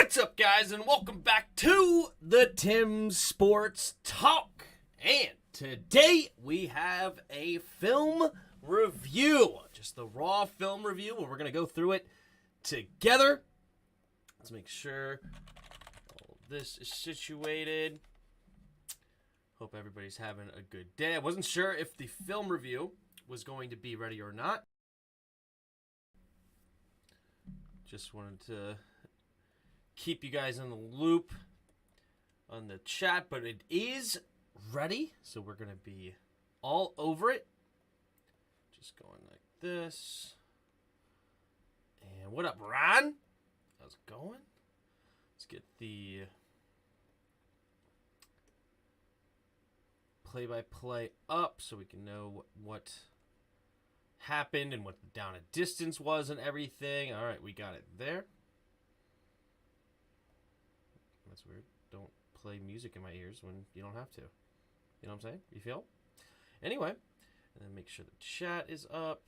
What's up, guys, and welcome back to the Tim's Sports Talk. And today we have a film review, just the raw film review, where we're going to go through it together. Let's make sure all of this is situated. Hope everybody's having a good day. I wasn't sure if the film review was going to be ready or not. Just wanted to keep you guys in the loop on the chat, but it is ready, so we're going to be all over it. Just going like this. And what up, Ron? How's it going? Let's get the play-by-play up so we can know what happened and what the down and distance was and everything. All right, we got it there. That's weird. Don't play music in my ears when you don't have to. You know what I'm saying? You feel? Anyway, and then make sure the chat is up.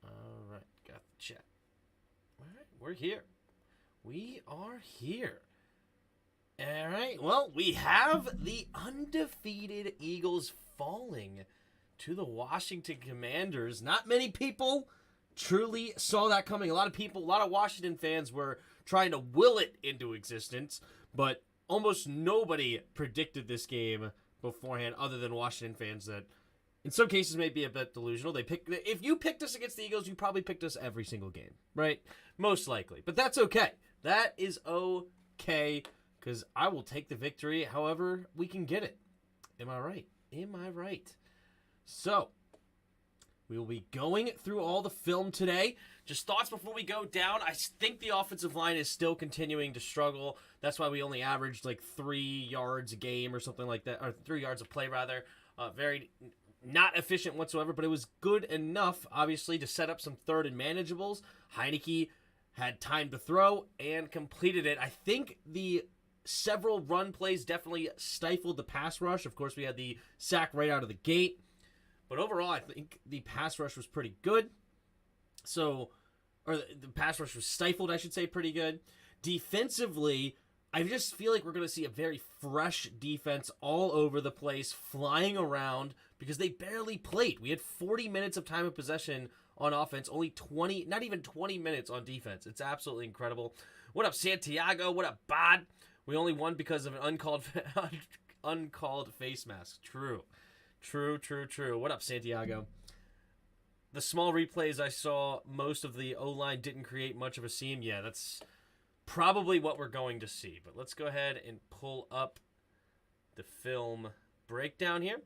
All right, got the chat. All right, we're here. We are here. All right, well, we have the undefeated Eagles falling to the Washington Commanders. Not many people truly saw that coming. A lot of Washington fans were trying to will it into existence, but almost nobody predicted this game beforehand other than Washington fans that in some cases may be a bit delusional. If you picked us against the Eagles, you probably picked us every single game, right? Most likely. But that's okay. That is okay, because I will take the victory however we can get it. Am I right? Am I right? So, we will be going through all the film today. Just thoughts before we go down. I think the offensive line is still continuing to struggle. That's why we only averaged like 3 yards a game or something like that, or 3 yards of play rather. Very not efficient whatsoever, but it was good enough, obviously, to set up some third and manageables. Heineke had time to throw and completed it. I think the several run plays definitely stifled the pass rush. Of course, we had the sack right out of the gate. But overall, I think the pass rush was pretty good. Or the pass rush was stifled, I should say, pretty good. Defensively, I just feel like we're going to see a very fresh defense all over the place, flying around, because they barely played. We had 40 minutes of time of possession on offense, not even 20 minutes on defense. It's absolutely incredible. What up, Santiago? What up, Bod? We only won because of an uncalled face mask. True. What up, Santiago? The small replays I saw, most of the O-line didn't create much of a seam. Yeah, that's probably what we're going to see. But let's go ahead and pull up the film breakdown here.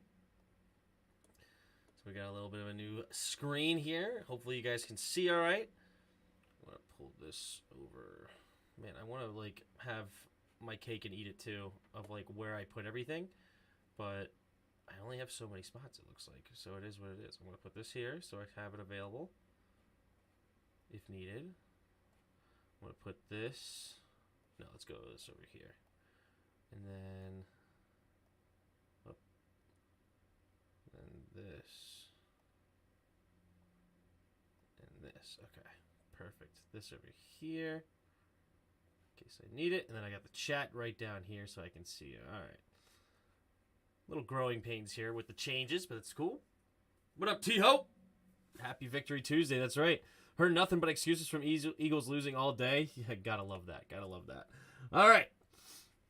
So we got a little bit of a new screen here. Hopefully you guys can see all right. I want to pull this over. Man, I want to have my cake and eat it too, of where I put everything. But I only have so many spots, it looks like. So it is what it is. I'm going to put this here so I have it available if needed. I'm going to put this. No, let's go with this over here. And then up. And this. And this. Okay. Perfect. This over here. In case I need it. And then I got the chat right down here so I can see it. All right. Little growing pains here with the changes, but it's cool. What up, T-Hope? Happy Victory Tuesday, that's right. Heard nothing but excuses from Eagles losing all day. Yeah, gotta love that. Gotta love that. All right.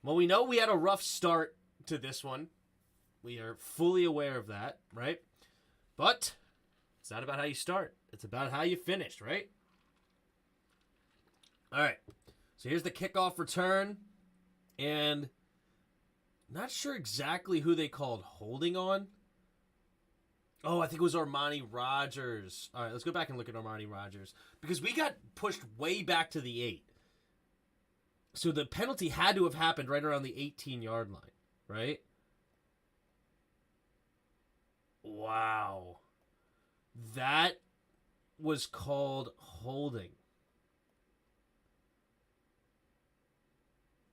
Well, we know we had a rough start to this one. We are fully aware of that, right? But it's not about how you start. It's about how you finish, right? All right. So here's the kickoff return. And not sure exactly who they called holding on. Oh, I think it was Armani Rogers. All right, let's go back and look at Armani Rogers. Because we got pushed way back to the 8. So the penalty had to have happened right around the 18-yard line, right? Wow. That was called holding.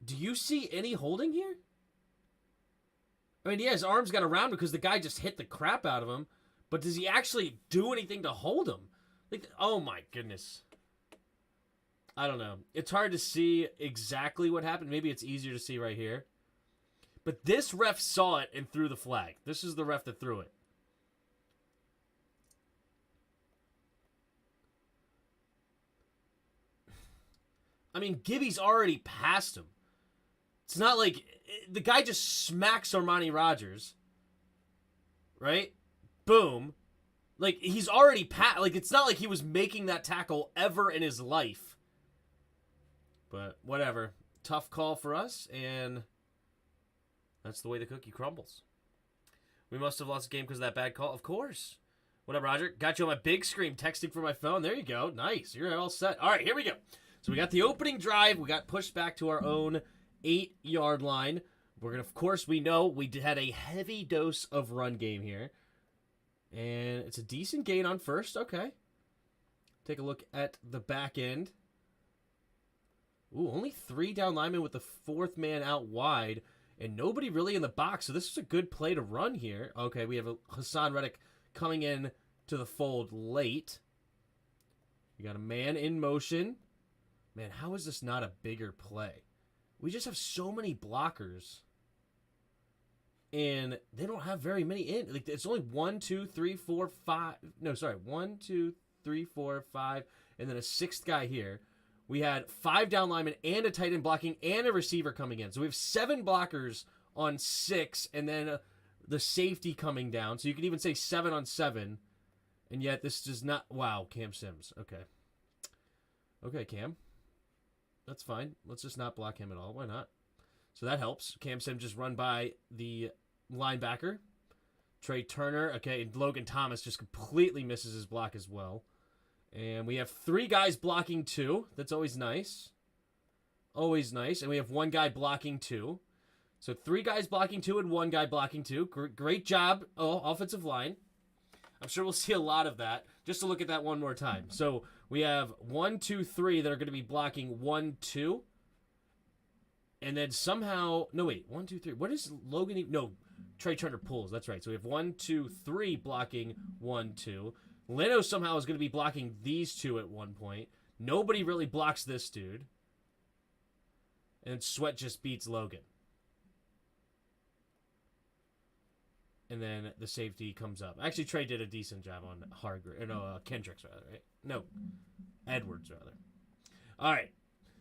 Do you see any holding here? I mean, yeah, his arms got around because the guy just hit the crap out of him. But does he actually do anything to hold him? Oh, my goodness. I don't know. It's hard to see exactly what happened. Maybe it's easier to see right here. But this ref saw it and threw the flag. This is the ref that threw it. I mean, Gibby's already passed him. It's not like the guy just smacks Armani Rogers. Right? Boom. Like, he's already like, it's not like he was making that tackle ever in his life. But whatever. Tough call for us, and that's the way the cookie crumbles. We must have lost the game because of that bad call. Of course. What up, Roger? Got you on my big screen, texting from my phone. There you go. Nice. You're all set. All right, here we go. So we got the opening drive. We got pushed back to our own 8-yard line. We're going to, of course, we know we had a heavy dose of run game here. And it's a decent gain on first. Okay. Take a look at the back end. Ooh, only 3 down linemen with the 4th man out wide. And nobody really in the box. So this is a good play to run here. Okay, we have a Hassan Reddick coming in to the fold late. We got a man in motion. Man, how is this not a bigger play? We just have so many blockers. And they don't have very many in. Like, it's only 1, 2, 3, 4, 5. No, sorry. 1, 2, 3, 4, 5. And then a 6th guy here. We had 5 down linemen and a tight end blocking and a receiver coming in. So we have 7 blockers on 6 and then the safety coming down. So you can even say 7 on 7. And yet this does not... Wow, Cam Sims. Okay. Okay, Cam. That's fine. Let's just not block him at all. Why not? So that helps. Cam Sims just run by the linebacker. Trey Turner. Okay, and Logan Thomas just completely misses his block as well. And we have 3 guys blocking 2. That's always nice. Always nice. And we have 1 guy blocking 2. So 3 guys blocking 2 and 1 guy blocking 2. Great job, offensive line. I'm sure we'll see a lot of that. Just to look at that one more time. So we have 1, 2, 3 that are going to be blocking 1, 2. And then somehow... No, wait. 1, 2, 3. What is Logan... No, Trey Turner pulls. That's right. So we have 1, 2, 3 blocking 1, 2. Leno somehow is going to be blocking these 2 at one point. Nobody really blocks this dude. And Sweat just beats Logan. And then the safety comes up. Actually, Trey did a decent job on Kendricks, rather, right? No, Edwards, rather. All right.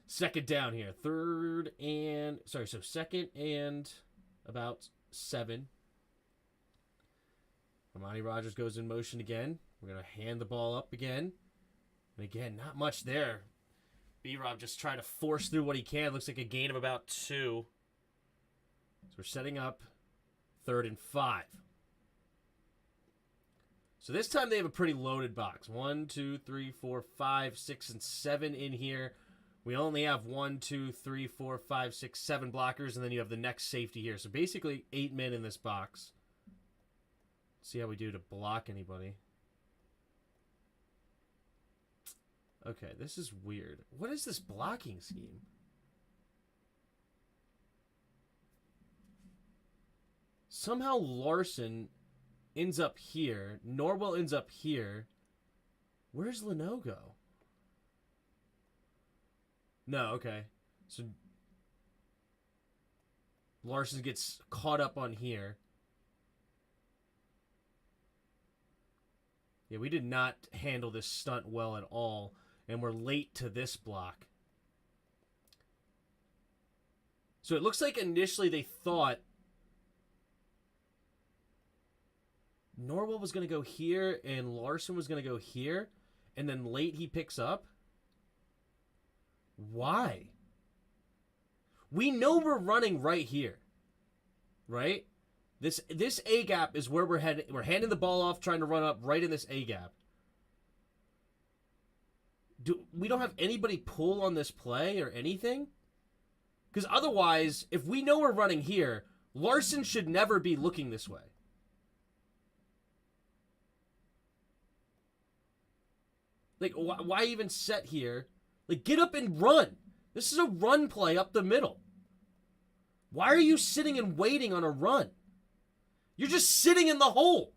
Second down here. Second and about 7. Armani Rogers goes in motion again. We're going to hand the ball up again. And again, not much there. B-Rob just trying to force through what he can. Looks like a gain of about 2. So we're setting up 3rd and 5. So this time they have a pretty loaded box. 1, 2, 3, 4, 5, 6, and 7 in here. We only have 1, 2, 3, 4, 5, 6, 7 blockers, and then you have the next safety here. So basically 8 men in this box. Let's see how we do to block anybody. Okay, this is weird. What is this blocking scheme? Somehow Larson ends up here. Norwell ends up here. Where's Leno go? No, okay. So Larson gets caught up on here. Yeah, we did not handle this stunt well at all. And we're late to this block. So it looks like initially they thought Norwell was going to go here and Larson was going to go here. And then late he picks up. Why? We know we're running right here. Right? This A gap is where we're heading. We're handing the ball off, trying to run up right in this A gap. We don't have anybody pull on this play or anything? Because otherwise, if we know we're running here, Larson should never be looking this way. Like, why even set here? Like, get up and run. This is a run play up the middle. Why are you sitting and waiting on a run? You're just sitting in the hole.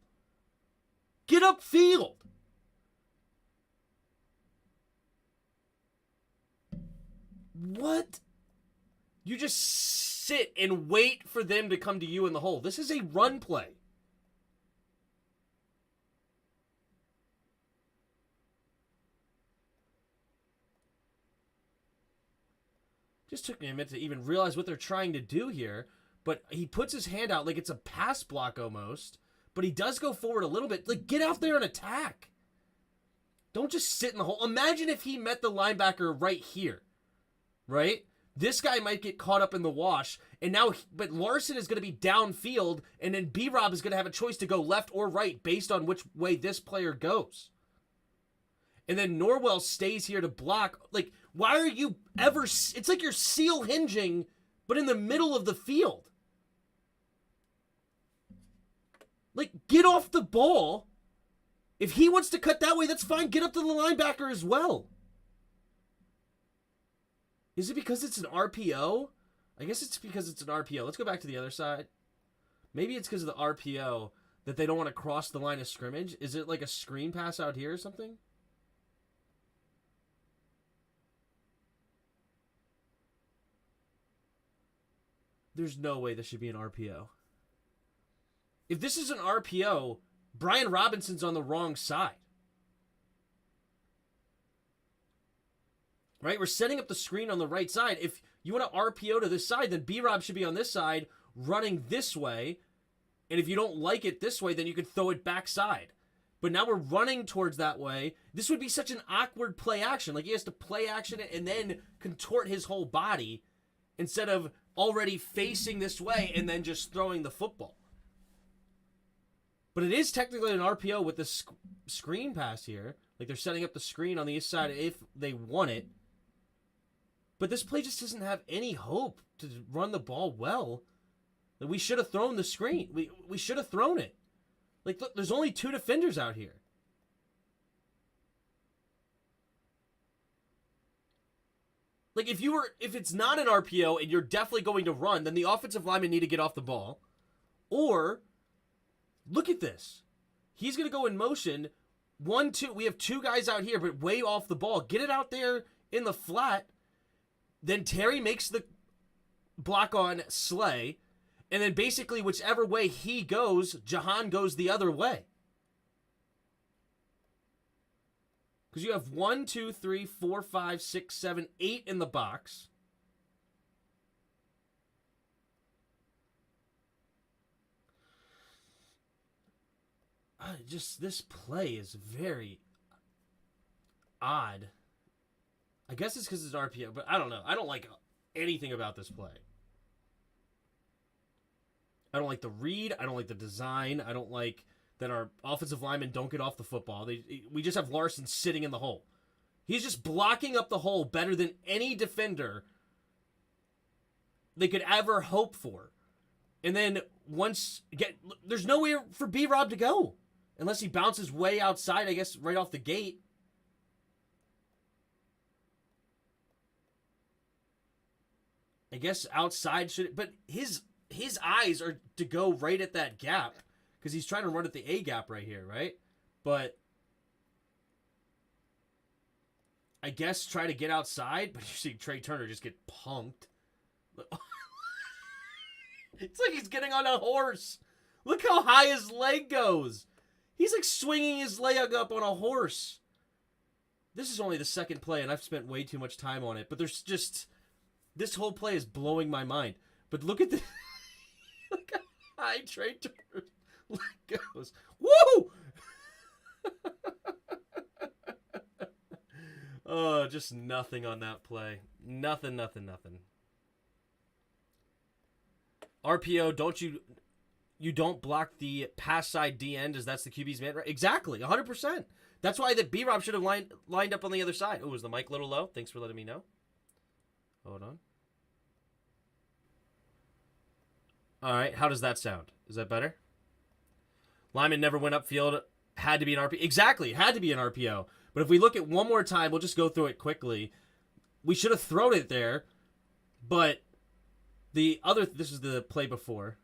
Get upfield. What? You just sit and wait for them to come to you in the hole. This is a run play. Just took me a minute to even realize what they're trying to do here. But he puts his hand out like it's a pass block almost. But he does go forward a little bit. Like, get out there and attack. Don't just sit in the hole. Imagine if he met the linebacker right here. Right? This guy might get caught up in the wash. And now, but Larson is going to be downfield. And then B-Rob is going to have a choice to go left or right based on which way this player goes. And then Norwell stays here to block. Like, why are you ever... It's like you're seal hinging, but in the middle of the field. Like, get off the ball. If he wants to cut that way, that's fine. Get up to the linebacker as well. Is it because it's an RPO? I guess it's because it's an RPO. Let's go back to the other side. Maybe it's because of the RPO that they don't want to cross the line of scrimmage. Is it like a screen pass out here or something? There's no way this should be an RPO. If this is an RPO, Brian Robinson's on the wrong side. Right? We're setting up the screen on the right side. If you want to RPO to this side, then B-Rob should be on this side, running this way. And if you don't like it this way, then you could throw it backside. But now we're running towards that way. This would be such an awkward play action. Like, he has to play action it and then contort his whole body instead of already facing this way and then just throwing the football. But it is technically an RPO with this screen pass here. Like, they're setting up the screen on the east side if they want it. But this play just doesn't have any hope to run the ball well. Like, we should have thrown the screen. We should have thrown it. Like, look, there's only 2 defenders out here. Like, if it's not an RPO and you're definitely going to run, then the offensive linemen need to get off the ball. Or, look at this. He's going to go in motion. 1, 2. We have 2 guys out here, but way off the ball. Get it out there in the flat. Then Terry makes the block on Slay. And then basically whichever way he goes, Jahan goes the other way. Because you have 1, 2, 3, 4, 5, 6, 7, 8 in the box. This play is very odd. I guess it's because it's RPO, but I don't know. I don't like anything about this play. I don't like the read. I don't like the design. I don't like that our offensive linemen don't get off the football. We just have Larson sitting in the hole. He's just blocking up the hole better than any defender they could ever hope for. And then there's nowhere for B-Rob to go. Unless he bounces way outside, I guess, right off the gate. I guess outside should... But his eyes are to go right at that gap. Because he's trying to run at the A gap right here, right? But... I guess try to get outside. But you see Trey Turner just get punked. It's like he's getting on a horse. Look how high his leg goes. He's like swinging his leg up on a horse. This is only the second play, and I've spent way too much time on it. But there's just... This whole play is blowing my mind. But look at the... Look how high Trey Turner's leg goes. Woo! Oh, just nothing on that play. Nothing. RPO, you don't block the pass side D end as that's the QB's man, right? Exactly, 100%. That's why that B-Rob should have lined up on the other side. Oh, was the mic a little low? Thanks for letting me know. Hold on. All right, how does that sound? Is that better? Lyman never went upfield. Had to be an RPO. Exactly, had to be an RPO. But if we look at one more time, we'll just go through it quickly. We should have thrown it there, but this is the play before.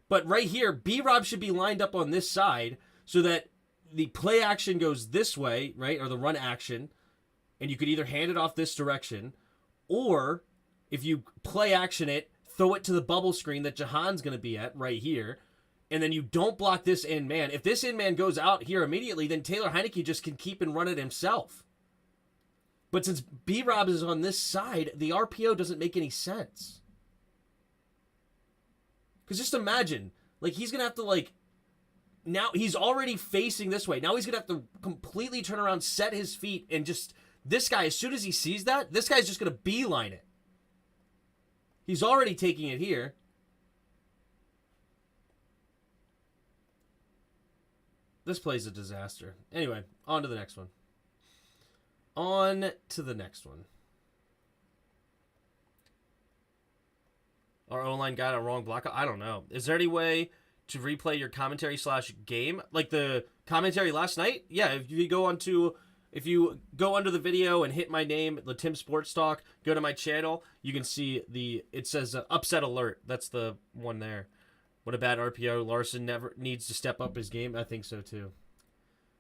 But right here, B-Rob should be lined up on this side so that the play action goes this way, right? Or the run action. And you could either hand it off this direction Or if you play action it, throw it to the bubble screen that Jahan's going to be at right here, and then you don't block this in man. If this in man goes out here immediately, then Taylor Heineke just can keep and run it himself. But since B-Rob is on this side, the RPO doesn't make any sense. Because just imagine, like, he's going to have to, like, now he's already facing this way. Now he's going to have to completely turn around, set his feet, and just, this guy, as soon as he sees that, this guy's just going to beeline it. He's already taking it here. This play's a disaster. Anyway, on to the next one. On to the next one. Our O-line got a wrong block. I don't know. Is there any way to replay your commentary / game? Like the commentary last night? Yeah, if you go under the video and hit my name, the Tim Sports Talk, go to my channel, you can see it says upset alert. That's the one there. What a bad RPO. Larson never needs to step up his game. I think so too.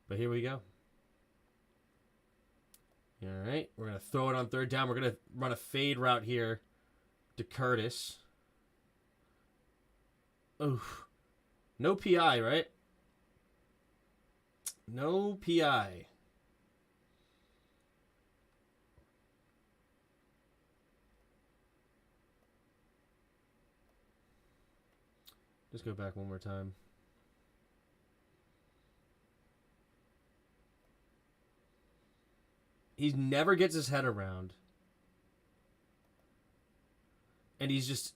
But here we go. All right, we're going to throw it on third down. We're going to run a fade route here to Curtis. Oof. No PI, right? No PI. Just go back one more time. He never gets his head around. And he's just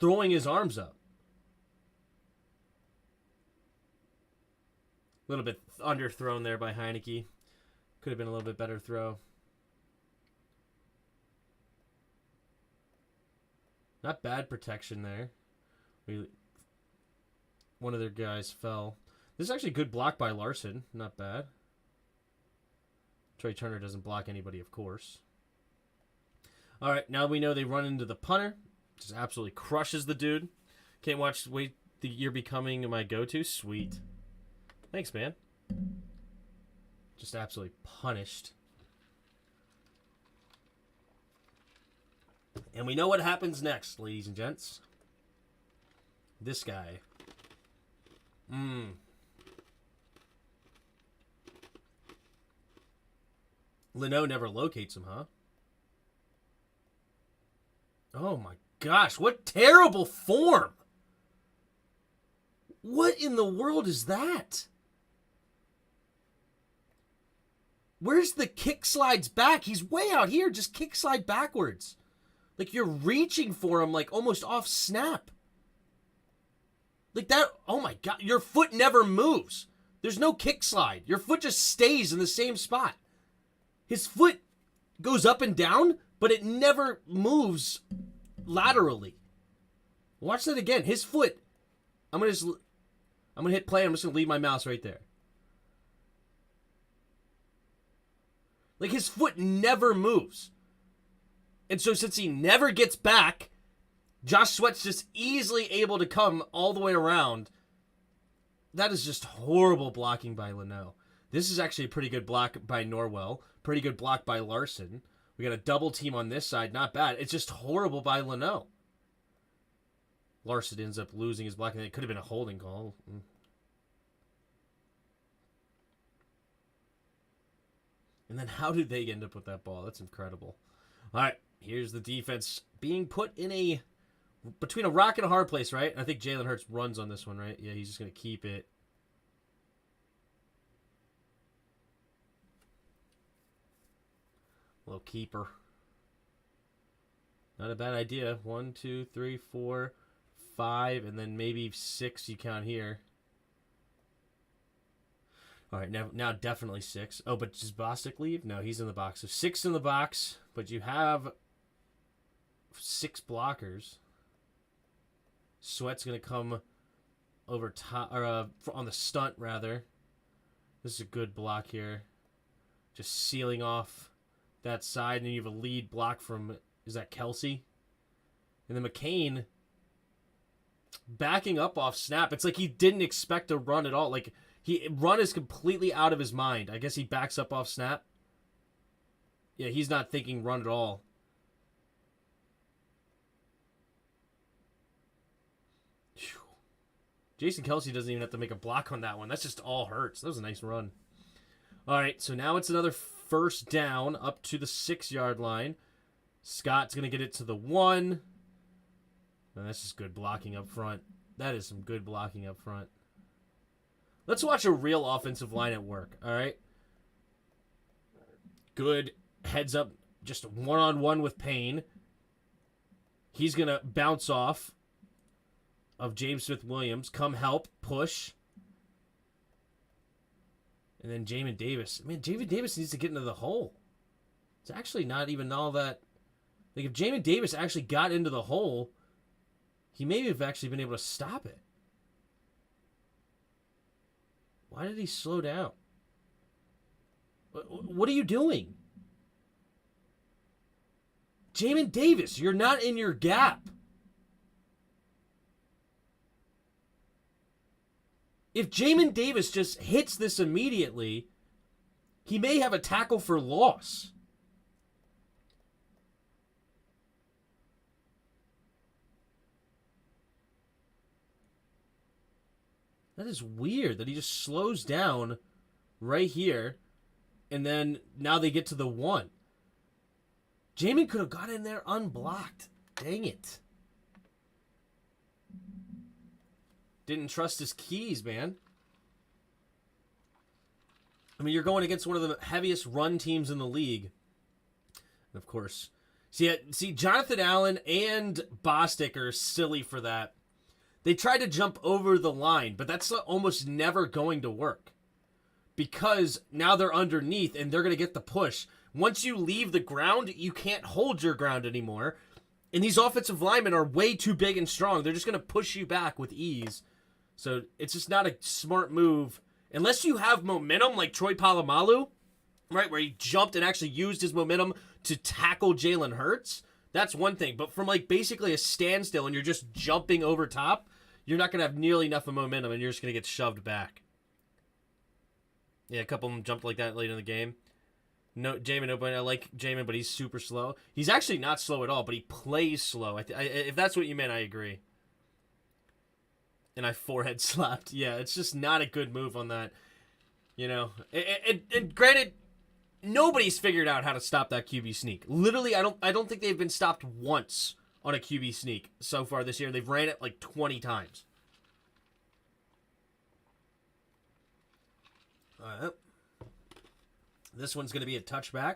throwing his arms up. A little bit underthrown there by Heineke. Could have been a little bit better throw. Not bad protection there. One of their guys fell. This is actually a good block by Larson. Not bad. Trey Turner doesn't block anybody, of course. All right, now we know they run into the punter. Just absolutely crushes the dude. Can't wait the year becoming my go-to. Sweet. Thanks, man. Just absolutely punished. And we know what happens next, ladies and gents. This guy. Leno never locates him, huh? Oh my gosh, what terrible form! What in the world is that? Where's the kick slides back? He's way out here, just kick slide backwards. Like you're reaching for him like almost off snap. Like that, oh my God, your foot never moves. There's no kick slide. Your foot just stays in the same spot. His foot goes up and down, but it never moves laterally. Watch that again. His foot, I'm gonna hit play. I'm just gonna leave my mouse right there. Like his foot never moves. And so since he never gets back, Josh Sweat's just easily able to come all the way around. That is just horrible blocking by Leno. This is actually a pretty good block by Norwell. Pretty good block by Larson. We got a double team on this side. Not bad. It's just horrible by Leno. Larson ends up losing his blocking. It could have been a holding call. And then how did they end up with that ball? That's incredible. All right, here's the defense being put in between a rock and a hard place, right? I think Jalen Hurts runs on this one, right? Yeah, he's just going to keep it. Little keeper. Not a bad idea. 1, 2, 3, 4, 5, and then maybe 6 you count here. All right, now definitely 6. Oh, but does Bostic leave? No, he's in the box. So 6 in the box, but you have 6 blockers. Sweat's going to come over top, or on the stunt, rather. This is a good block here. Just sealing off that side, and then you have a lead block from, is that Kelsey? And then McCain backing up off snap. It's like he didn't expect to run at all. Like, run is completely out of his mind. I guess he backs up off snap. Yeah, he's not thinking run at all. Jason Kelsey doesn't even have to make a block on that one. That's just all Hurts. That was a nice run. All right, so now it's another first down up to the 6-yard line. Scott's going to get it to the 1. And that's just good blocking up front. That is some good blocking up front. Let's watch a real offensive line at work, all right? Good heads up, just one-on-one with Payne. He's going to bounce off of James Smith-Williams. Come help, push. And then Jamin Davis. Man, Jamin Davis needs to get into the hole. It's actually not even all that. Like, if Jamin Davis actually got into the hole, he may have actually been able to stop it. Why did he slow down? What are you doing? Jamin Davis, you're not in your gap. If Jamin Davis just hits this immediately, he may have a tackle for loss. That is weird that he just slows down right here, and then now they get to the 1. Jamin could have got in there unblocked. Dang it. Didn't trust his keys, man. I mean, you're going against one of the heaviest run teams in the league. And of course, see, Jonathan Allen and Bostic are silly for that. They tried to jump over the line, but that's almost never going to work. Because now they're underneath and they're going to get the push. Once you leave the ground, you can't hold your ground anymore. And these offensive linemen are way too big and strong. They're just going to push you back with ease. So it's just not a smart move. Unless you have momentum like Troy Polamalu, right, where he jumped and actually used his momentum to tackle Jalen Hurts. That's one thing. But from like basically a standstill and you're just jumping over top, you're not going to have nearly enough of momentum and you're just going to get shoved back. Yeah, a couple of them jumped like that late in the game. No, Jamin, I like Jamin, but he's super slow. He's actually not slow at all, but he plays slow. If that's what you meant, I agree. And I forehead slapped. Yeah, it's just not a good move on that. You know, and granted, nobody's figured out how to stop that QB sneak. Literally, I don't think they've been stopped once on a QB sneak so far this year. They've ran it like 20 times. All right. This one's going to be a touchback.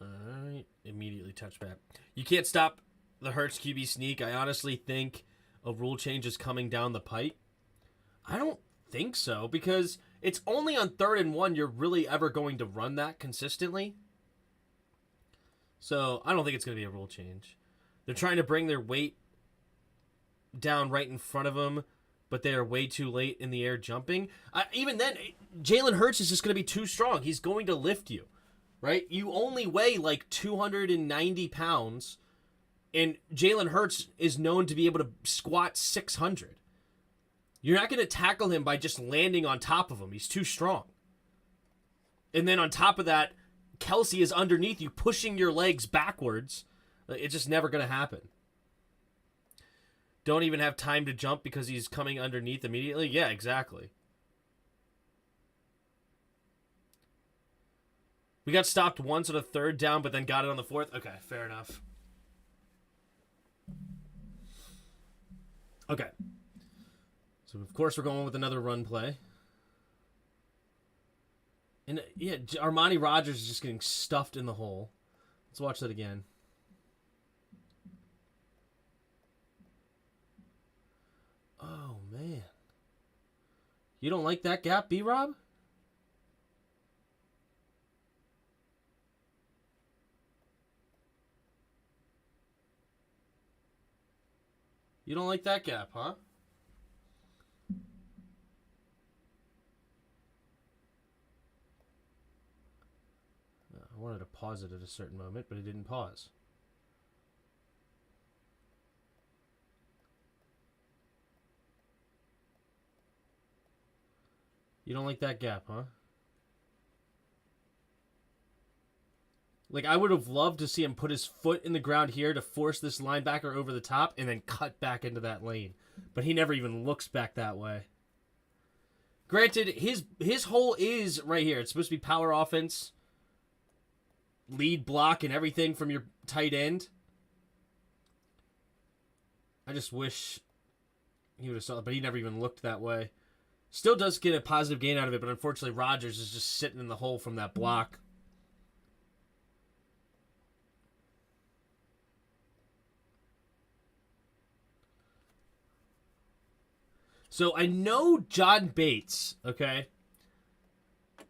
All right. Immediately touchback. You can't stop the Hurts QB sneak. I honestly think a rule change is coming down the pipe. I don't think so, because it's only on 3rd and 1 you're really ever going to run that consistently. So I don't think it's going to be a rule change. They're trying to bring their weight down right in front of them, but they are way too late in the air jumping. Even then, Jalen Hurts is just going to be too strong. He's going to lift you, right? You only weigh like 290 pounds, and Jalen Hurts is known to be able to squat 600. You're not going to tackle him by just landing on top of him. He's too strong. And then on top of that, Kelsey is underneath you, pushing your legs backwards. It's just never going to happen. Don't even have time to jump because he's coming underneath immediately? Yeah, exactly. We got stopped once on a 3rd down, but then got it on the 4th? Okay, fair enough. Okay. So, of course, we're going with another run play. And, yeah, Armani Rogers is just getting stuffed in the hole. Let's watch that again. Oh, man. You don't like that gap, B-Rob? You don't like that gap, huh? I wanted to pause it at a certain moment, but it didn't pause. You don't like that gap, huh? Like, I would have loved to see him put his foot in the ground here to force this linebacker over the top and then cut back into that lane. But he never even looks back that way. Granted, his hole is right here. It's supposed to be power offense, lead block, and everything from your tight end. I just wish he would have saw it, but he never even looked that way. Still does get a positive gain out of it, but unfortunately Rodgers is just sitting in the hole from that block. So I know John Bates, okay?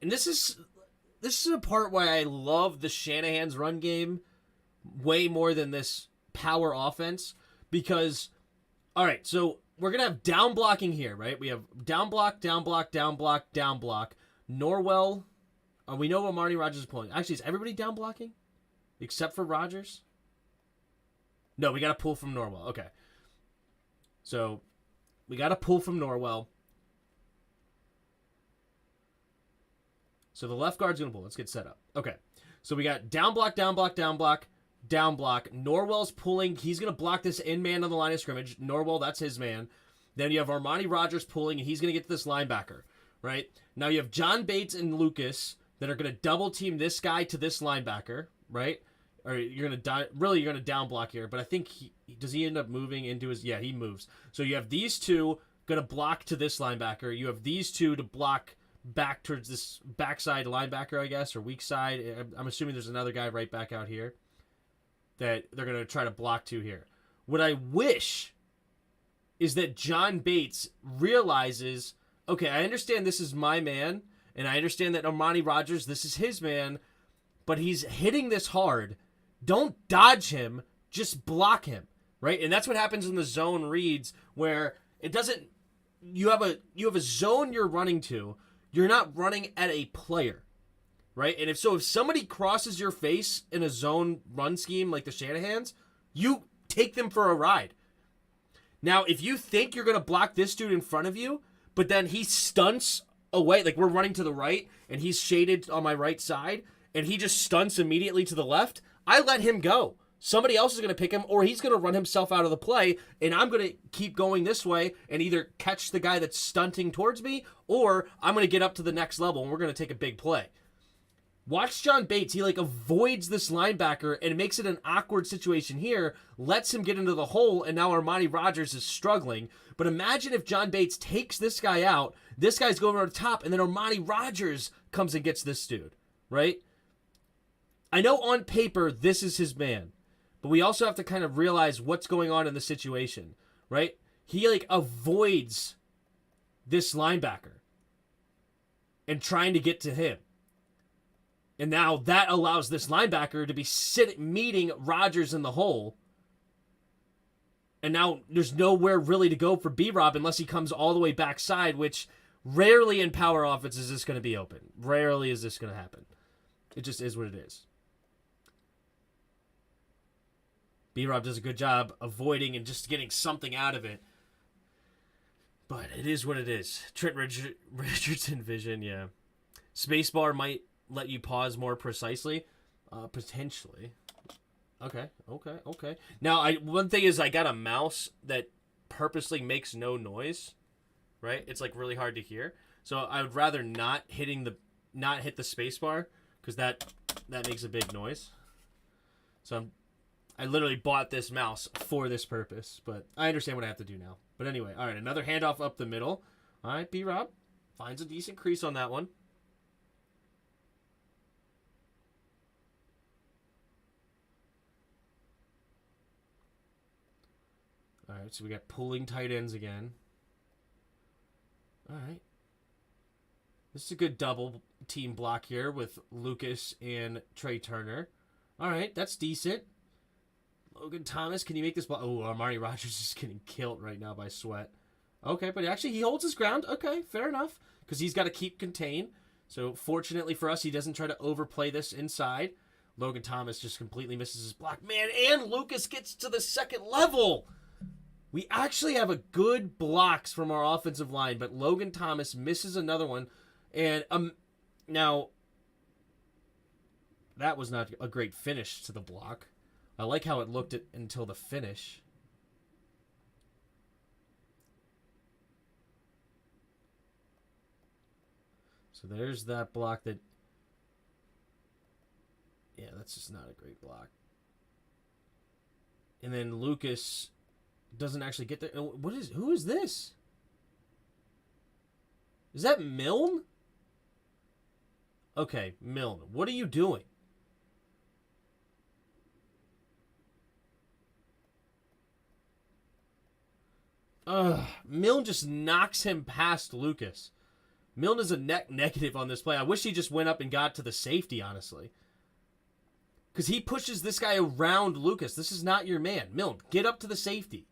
And this is a part why I love the Shanahan's run game way more than this power offense. Because, all right, so we're going to have down blocking here, right? We have down block, down block, down block, down block. Norwell, we know what Marty Rodgers is pulling. Actually, is everybody down blocking? Except for Rodgers? No, we got to pull from Norwell. Okay. So we got to pull from Norwell. So the left guard's going to pull. Let's get set up. Okay. So we got down block, down block, down block, down block. Norwell's pulling. He's going to block this in man on the line of scrimmage. Norwell, that's his man. Then you have Armani Rodgers pulling, and he's going to get to this linebacker, right? Now you have John Bates and Lucas that are going to double team this guy to this linebacker, right? Or you're going to down block here, but I think does he end up moving into his, yeah, he moves. So you have these two going to block to this linebacker. You have these two to block back towards this backside linebacker, I guess, or weak side. I'm assuming there's another guy right back out here that they're going to try to block to here. What I wish is that John Bates realizes, okay, I understand this is my man, and I understand that Armani Rodgers, this is his man, but he's hitting this hard. Don't dodge him, just block him, right? And that's what happens in the zone reads, where it doesn't, you have a zone you're running to, you're not running at a player, right? And if somebody crosses your face in a zone run scheme like the Shanahan's, you take them for a ride. Now, if you think you're going to block this dude in front of you, but then he stunts away, like we're running to the right, and he's shaded on my right side, and he just stunts immediately to the left, I let him go. Somebody else is going to pick him, or he's going to run himself out of the play, and I'm going to keep going this way and either catch the guy that's stunting towards me, or I'm going to get up to the next level, and we're going to take a big play. Watch John Bates. He avoids this linebacker and makes it an awkward situation here, lets him get into the hole, and now Armani Rodgers is struggling. But imagine if John Bates takes this guy out, this guy's going over the top, and then Armani Rodgers comes and gets this dude, right? I know on paper this is his man, but we also have to kind of realize what's going on in the situation, right? He avoids this linebacker and trying to get to him. And now that allows this linebacker to be meeting Rodgers in the hole. And now there's nowhere really to go for B-Rob unless he comes all the way backside, which rarely in power offense is this going to be open. Rarely is this going to happen. It just is what it is. B-Rob does a good job avoiding and just getting something out of it. But it is what it is. Trent Richardson vision, yeah. Spacebar might let you pause more precisely. Potentially. Okay. Now, one thing is I got a mouse that purposely makes no noise, right? It's really hard to hear. So I would rather not hit the spacebar because that makes a big noise. So I literally bought this mouse for this purpose, but I understand what I have to do now. But anyway, all right, another handoff up the middle. All right, B-Rob finds a decent crease on that one. All right, so we got pulling tight ends again. All right. This is a good double team block here with Lucas and Trey Turner. All right, that's decent. Logan Thomas, can you make this block? Oh, Armani Rodgers is getting killed right now by Sweat. Okay, but actually he holds his ground. Okay, fair enough, because he's got to keep contained. So fortunately for us, he doesn't try to overplay this inside. Logan Thomas just completely misses his block. Man, and Lucas gets to the second level. We actually have a good blocks from our offensive line, but Logan Thomas misses another one. And now, that was not a great finish to the block. I like how it looked until the finish. So there's that block that... Yeah, that's just not a great block. And then Lucas doesn't actually get there. Who is this? Is that Milne? Okay, Milne, what are you doing? Milne just knocks him past Lucas. Milne is a net negative on this play. I wish he just went up and got to the safety, honestly. Because he pushes this guy around Lucas. This is not your man. Milne, get up to the safety.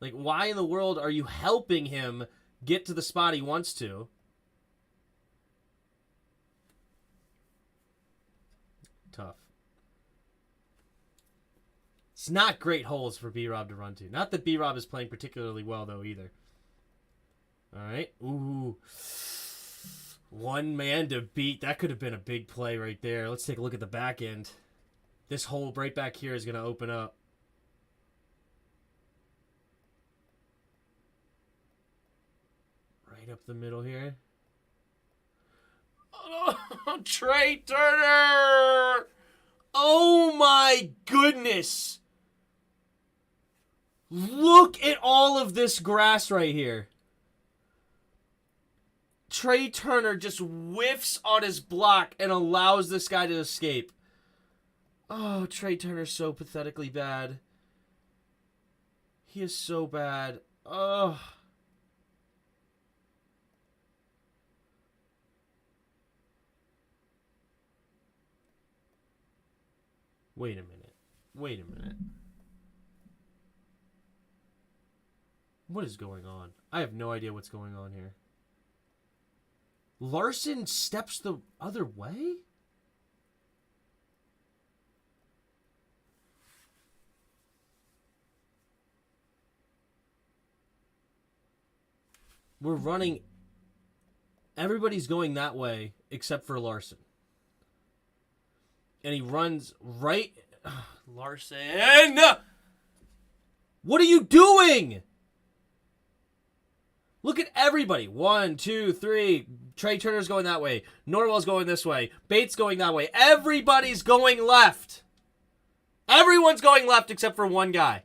Like, why in the world are you helping him get to the spot he wants to? Tough. It's not great holes for B-Rob to run to. Not that B-Rob is playing particularly well, though, either. All right. Ooh. One man to beat. That could have been a big play right there. Let's take a look at the back end. This hole right back here is going to open up. Right up the middle here. Oh, Trey Turner! Oh my goodness! Look at all of this grass right here. Trey Turner just whiffs on his block and allows this guy to escape. Oh, Trey Turner's so pathetically bad. He is so bad. Oh. Wait a minute. Wait a minute. What is going on? I have no idea what's going on here. Larson steps the other way? We're running... Everybody's going that way except for Larson. And he runs right... Larson! What are you doing? Look at everybody. 1, 2, 3. Trey Turner's going that way. Norwell's going this way. Bates going that way. Everybody's going left. Everyone's going left except for one guy.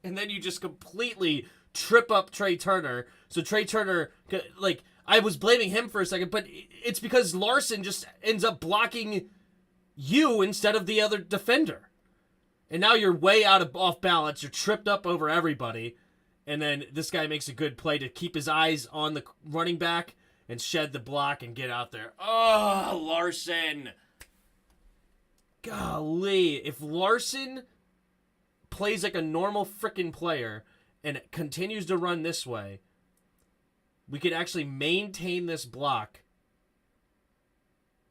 And then you just completely trip up Trey Turner. So Trey Turner, like, I was blaming him for a second, but it's because Larson just ends up blocking you instead of the other defender. And now you're way off balance. You're tripped up over everybody. And then this guy makes a good play to keep his eyes on the running back and shed the block and get out there. Oh, Larson. Golly. If Larson plays like a normal freaking player and continues to run this way, we could actually maintain this block.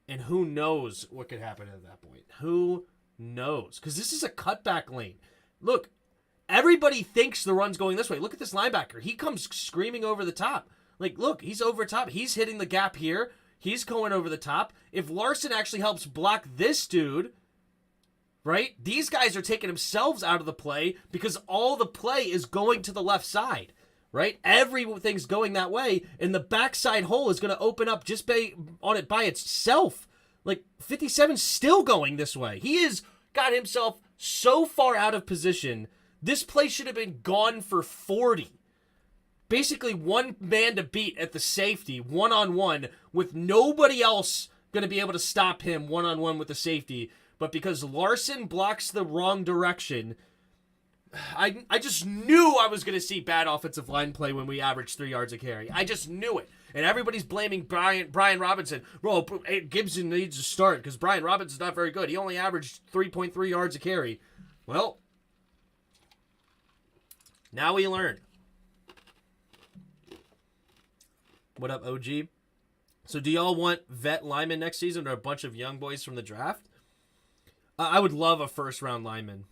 And who knows what could happen at that point. Who knows? Because this is a cutback lane. Look, everybody thinks the run's going this way. Look at this linebacker. He comes screaming over the top. Like, look, he's over top. He's hitting the gap here. He's going over the top. If Larson actually helps block this dude, right? These guys are taking themselves out of the play because all the play is going to the left side. Right? Everything's going that way, and the backside hole is going to open up just on it by itself. Like, 57's still going this way. He has got himself so far out of position, this play should have been gone for 40. Basically, one man to beat at the safety, one-on-one, with nobody else going to be able to stop him one-on-one with the safety. But because Larson blocks the wrong direction... I just knew I was going to see bad offensive line play when we averaged 3 yards a carry. I just knew it. And everybody's blaming Brian Robinson. Bro, Gibson needs to start because Brian Robinson's not very good. He only averaged 3.3 yards a carry. Well, now we learn. What up, OG? So do y'all want vet linemen next season or a bunch of young boys from the draft? I would love a first-round lineman.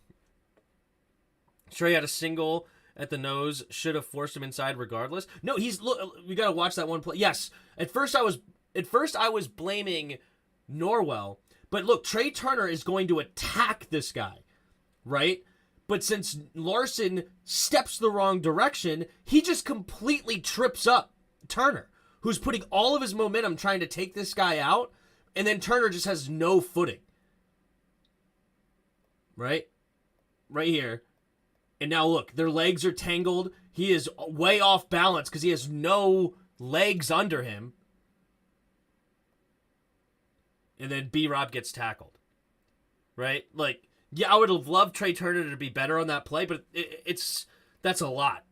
Trey had a single at the nose should have forced him inside regardless. No, look. We gotta watch that one play. Yes, at first I was blaming Norwell, but look, Trey Turner is going to attack this guy, right? But since Larson steps the wrong direction, he just completely trips up Turner, who's putting all of his momentum trying to take this guy out, and then Turner just has no footing. Right? Right here. And now look, their legs are tangled. He is way off balance because he has no legs under him. And then B-Rob gets tackled. Right? Like, yeah, I would have loved Trey Turner to be better on that play, but that's a lot.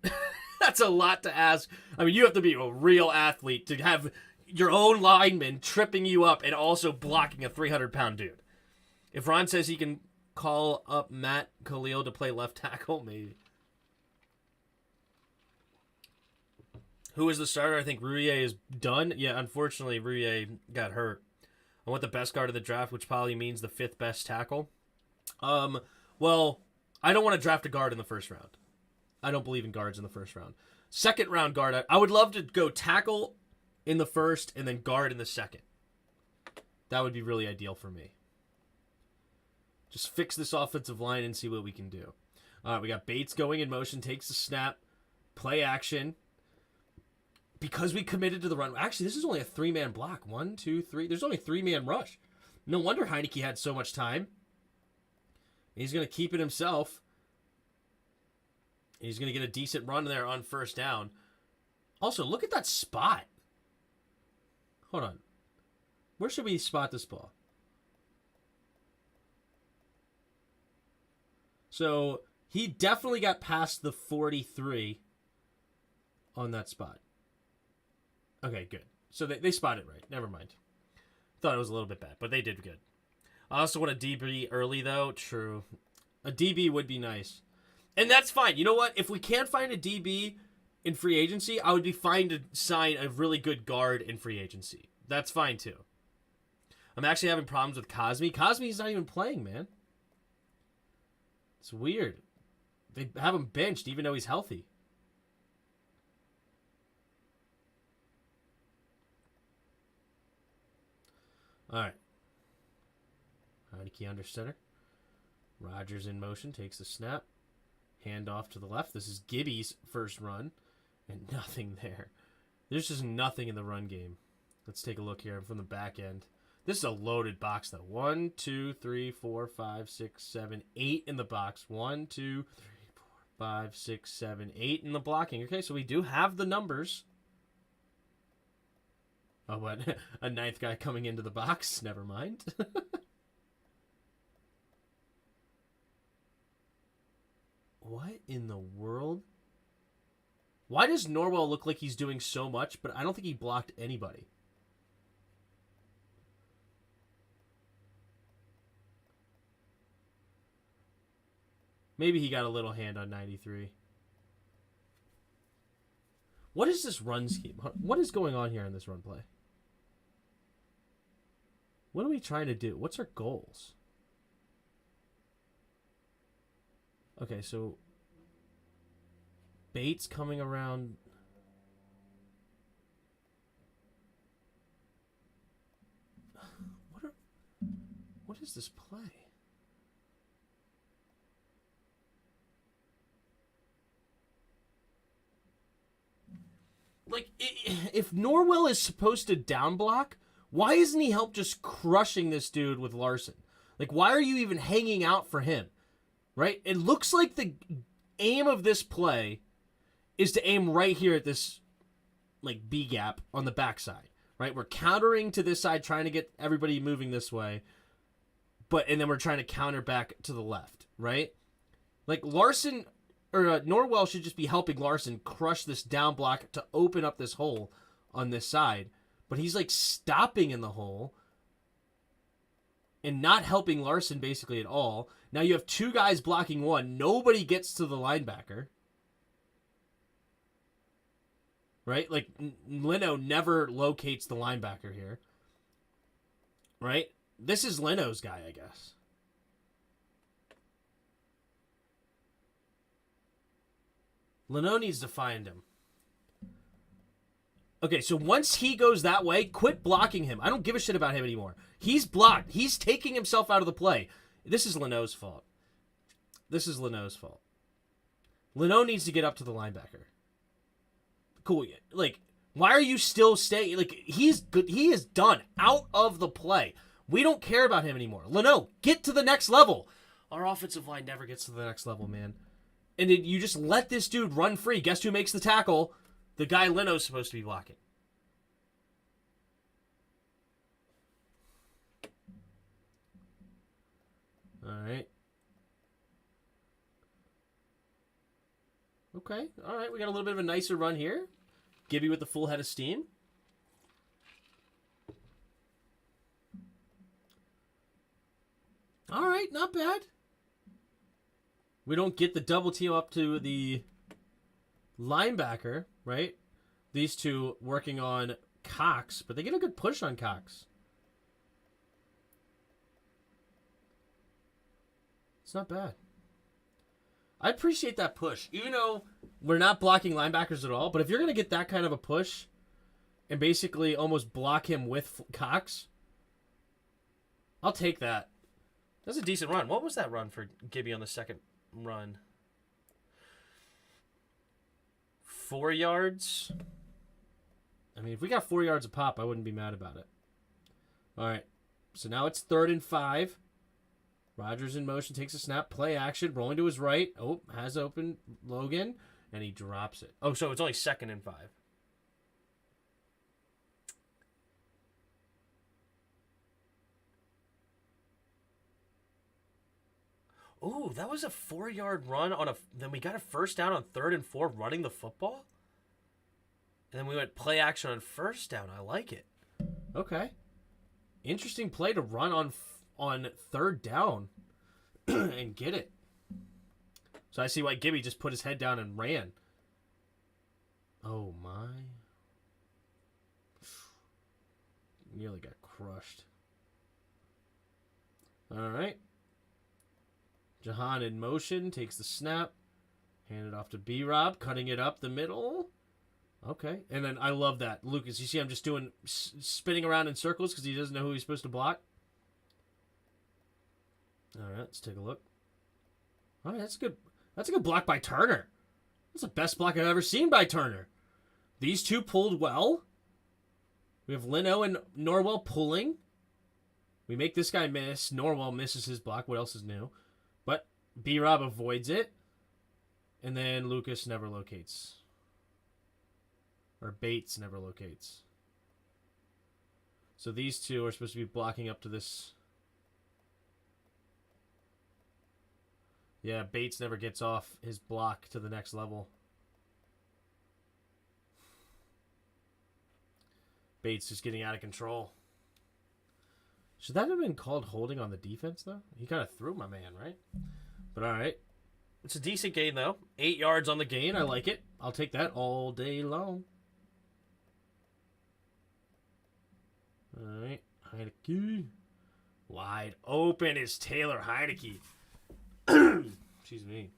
That's a lot to ask. I mean, you have to be a real athlete to have your own lineman tripping you up and also blocking a 300-pound dude. If Ron says he can call up Matt Khalil to play left tackle, maybe. Who is the starter? I think Rouillet is done. Yeah, unfortunately, Rouillet got hurt. I want the best guard of the draft, which probably means the 5th best tackle. Well, I don't want to draft a guard in the first round. I don't believe in guards in the first round. Second round guard, I would love to go tackle in the first and then guard in the second. That would be really ideal for me. Just fix this offensive line and see what we can do. All right, we got Bates going in motion, takes the snap, play action. Because we committed to the run. Actually, this is only a 3-man block. 1, 2, 3. There's only a 3-man rush. No wonder Heineke had so much time. He's going to keep it himself. He's going to get a decent run there on first down. Also, look at that spot. Hold on. Where should we spot this ball? So, he definitely got past the 43 on that spot. Okay, good. So they spotted right. Never mind. Thought it was a little bit bad, but they did good. I also want a DB early, though. True. A DB would be nice. And that's fine. You know what? If we can't find a DB in free agency, I would be fine to sign a really good guard in free agency. That's fine, too. I'm actually having problems with Cosme. Cosme's not even playing, man. It's weird. They have him benched even though he's healthy. All right. Heineke under center. Rodgers in motion, takes the snap. Hand off to the left. This is Gibby's first run. And nothing there. There's just nothing in the run game. Let's take a look here from the back end. This is a loaded box, though. 1, 2, 3, 4, 5, 6, 7, 8 in the box. 1, 2, 3, 4, 5, 6, 7, 8 in the blocking. Okay, so we do have the numbers. Oh, what? A 9th guy coming into the box? Never mind. What in the world? Why does Norwell look like he's doing so much, but I don't think he blocked anybody? Maybe he got a little hand on 93. What is this run scheme? What is going on here in this run play? What are we trying to do? What's our goals? Okay, so Bates coming around. What is this play? Like, if Norwell is supposed to down block, why isn't he help just crushing this dude with Larson? Like, why are you even hanging out for him? Right? It looks like the aim of this play is to aim right here at this, like, B gap on the backside. Right? We're countering to this side, trying to get everybody moving this way. And then we're trying to counter back to the left. Right? Like, Larson... Or Norwell should just be helping Larson crush this down block to open up this hole on this side. But he's like stopping in the hole and not helping Larson basically at all. Now you have 2 guys blocking 1. Nobody gets to the linebacker. Right? Like Leno never locates the linebacker here. Right? This is Leno's guy, I guess. Leno needs to find him. Okay, so once he goes that way, quit blocking him. I don't give a shit about him anymore. He's blocked. He's taking himself out of the play. This is Leno's fault. This is Leno's fault. Leno needs to get up to the linebacker. Cool. Like, why are you still staying? Like, he's good. He is done. Out of the play. We don't care about him anymore. Leno, get to the next level. Our offensive line never gets to the next level, man. And you just let this dude run free. Guess who makes the tackle? The guy Leno's supposed to be blocking. All right. Okay. All right. We got a little bit of a nicer run here. Gibby with the full head of steam. All right. Not bad. We don't get the double team up to the linebacker, right? These two working on Cox, but they get a good push on Cox. It's not bad. I appreciate that push. Even though we're not blocking linebackers at all, but if you're going to get that kind of a push and basically almost block him with Cox, I'll take that. That's a decent run. What was that run for Gibby on the second run? 4 yards? I mean, if we got 4 yards a pop, I wouldn't be mad about it. All right. So now it's 3rd and 5. Rodgers in motion, takes a snap, play action, rolling to his right. Oh, has open Logan, and he drops it. Oh, so it's only 2nd and 5. Ooh, that was a 4-yard run on a. Then we got a first down on 3rd and 4 running the football. And then we went play action on first down. I like it. Okay. Interesting play to run on 3rd down and get it. So I see why Gibby just put his head down and ran. Oh, my. Nearly got crushed. All right. Jahan in motion, takes the snap. Hand it off to B-Rob, cutting it up the middle. Okay. And then I love that. Lucas, you see I'm just doing spinning around in circles because he doesn't know who he's supposed to block. All right, let's take a look. All right, that's a good block by Turner. That's the best block I've ever seen by Turner. These two pulled well. We have Leno and Norwell pulling. We make this guy miss. Norwell misses his block. What else is new? But B-Rob avoids it. And then Lucas never locates. Or Bates never locates. So these two are supposed to be blocking up to this. Yeah, Bates never gets off his block to the next level. Bates is getting out of control. Should that have been called holding on the defense, though? He kind of threw my man, right? But all right. It's a decent gain, though. 8 yards on the gain. I like it. I'll take that all day long. All right. Heineke. Wide open is Taylor Heineke. Excuse me.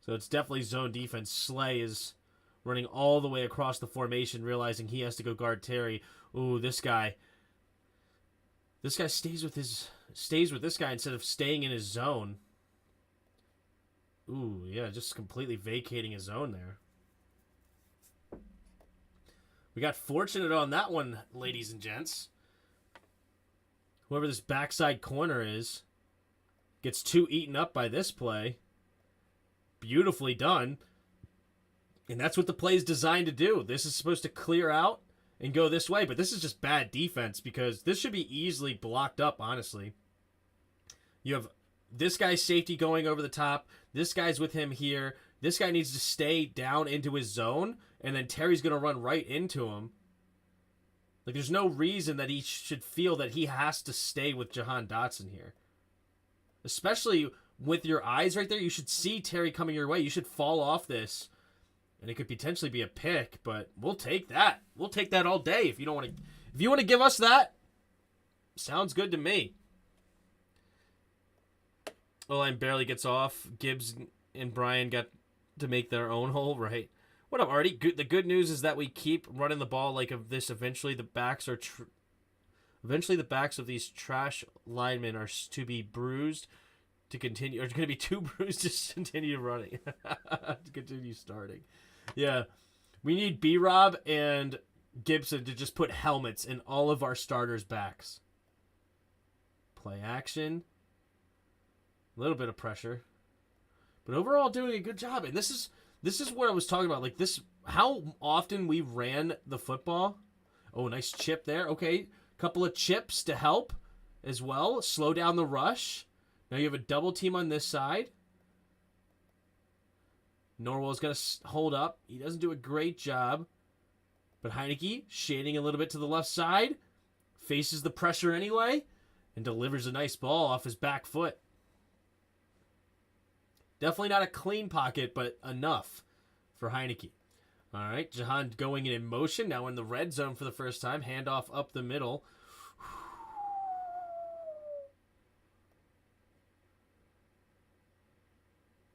So it's definitely zone defense. Slay is running all the way across the formation, realizing he has to go guard Terry. Ooh, this guy. This guy stays with this guy instead of staying in his zone. Ooh, yeah, just completely vacating his zone there. We got fortunate on that one, ladies and gents. Whoever this backside corner is gets too eaten up by this play. Beautifully done. And that's what the play is designed to do. This is supposed to clear out and go this way, but this is just bad defense because this should be easily blocked up, honestly. You have this guy's safety going over the top. This guy's with him here. This guy needs to stay down into his zone, and then Terry's going to run right into him. Like, there's no reason that he should feel that he has to stay with Jahan Dotson here. Especially with your eyes right there, you should see Terry coming your way. You should fall off this, and it could potentially be a pick, but we'll take that. We'll take that all day if you don't want to. If you want to give us that, sounds good to me. O-line barely gets off. Gibbs and Bryan got to make their own hole, right? What up, Artie? The good news is that we keep running the ball like of this. Eventually, the backs are eventually the backs of these trash linemen are to be bruised to continue. Are going to be too bruised to continue running, to continue starting. Yeah, we need B-Rob and Gibson to just put helmets in all of our starters' backs. Play action. A little bit of pressure. But overall doing a good job. And this is what I was talking about. Like this, how often we ran the football. Oh, nice chip there. Okay, couple of chips to help as well. Slow down the rush. Now you have a double team on this side. Norwell's going to hold up. He doesn't do a great job. But Heineke, shading a little bit to the left side, faces the pressure anyway, and delivers a nice ball off his back foot. Definitely not a clean pocket, but enough for Heineke. All right, Jahan going in motion. Now in the red zone for the first time. Handoff up the middle.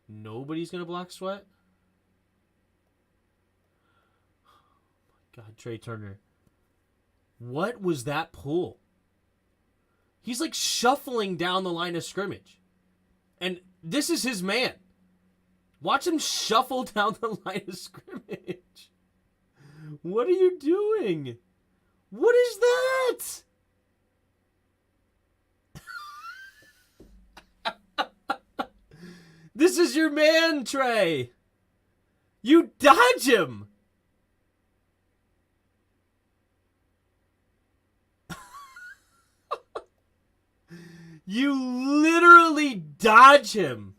Nobody's going to block Sweat. God, Trey Turner. What was that pull? He's like shuffling down the line of scrimmage. And this is his man. Watch him shuffle down the line of scrimmage. What are you doing? What is that? This is your man, Trey. You dodge him. You literally dodge him.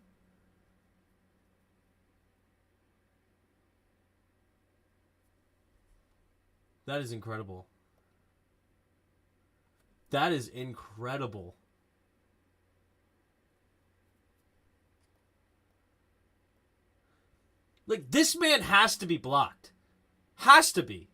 That is incredible. That is incredible. Like, this man has to be blocked. Has to be.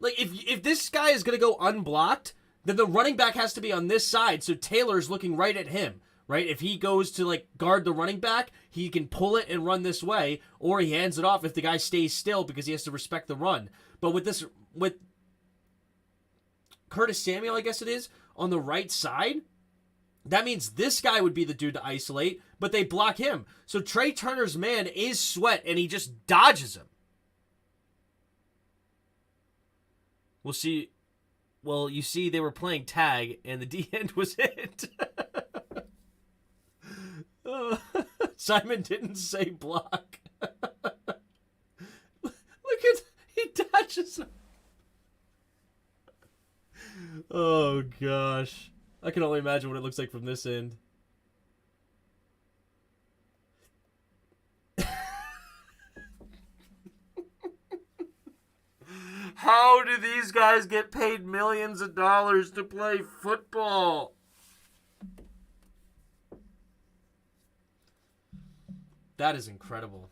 Like, if this guy is going to go unblocked, then the running back has to be on this side, so Taylor's looking right at him, right? If he goes to, like, guard the running back, he can pull it and run this way, or he hands it off if the guy stays still because he has to respect the run. But with Curtis Samuel, I guess it is, on the right side, that means this guy would be the dude to isolate, but they block him. So Trey Turner's man is Sweat, and he just dodges him. We'll see. Well, you see, they were playing tag, and the D-end was hit. Simon didn't say block. Look at, he dodges him. Oh, gosh. I can only imagine what it looks like from this end. How do these guys get paid millions of dollars to play football? That is incredible.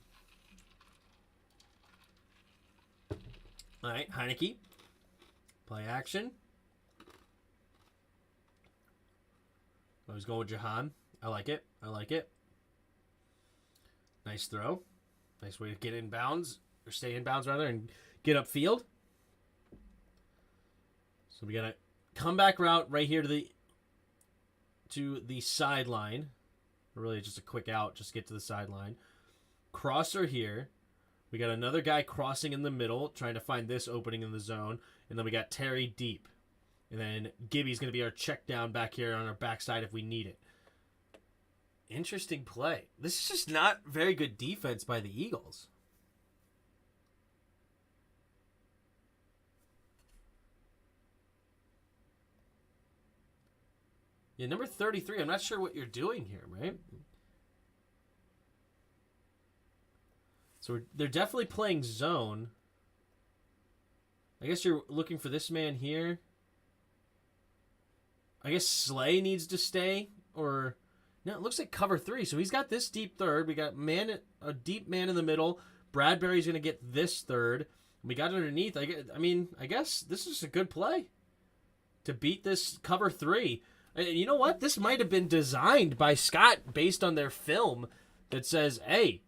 All right, Heineke. Play action. I was going with Jahan. I like it. I like it. Nice throw. Nice way to get in bounds, or stay in bounds rather, and get upfield. So we got a comeback route right here to the sideline. Really just a quick out, just get to the sideline. Crosser here. We got another guy crossing in the middle, trying to find this opening in the zone. And then we got Terry deep. And then Gibby's going to be our check down back here on our backside if we need it. Interesting play. This is just not very good defense by the Eagles. Yeah, number 33, I'm not sure what you're doing here, right? So they're definitely playing zone. I guess you're looking for this man here. I guess Slay needs to stay. Or, no, it looks like cover 3. So he's got this deep third. We got a deep man in the middle. Bradbury's going to get this third. We got underneath. I guess this is a good play to beat this cover 3. And you know what? This might have been designed by Scott based on their film that says, hey,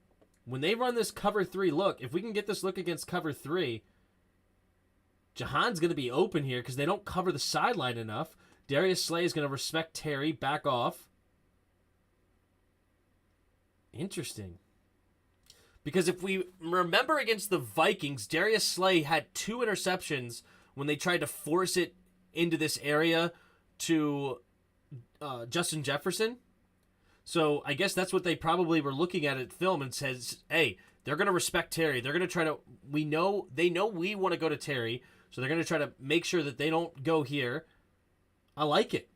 when they run this cover 3 look, if we can get this look against cover 3, Jahan's going to be open here because they don't cover the sideline enough. Darius Slay is going to respect Terry, back off. Interesting. Because if we remember against the Vikings, Darius Slay had 2 interceptions when they tried to force it into this area to Justin Jefferson. So I guess that's what they probably were looking at film and says, hey, they're going to respect Terry. They're going to try to, they know we want to go to Terry, so they're going to try to make sure that they don't go here. I like it.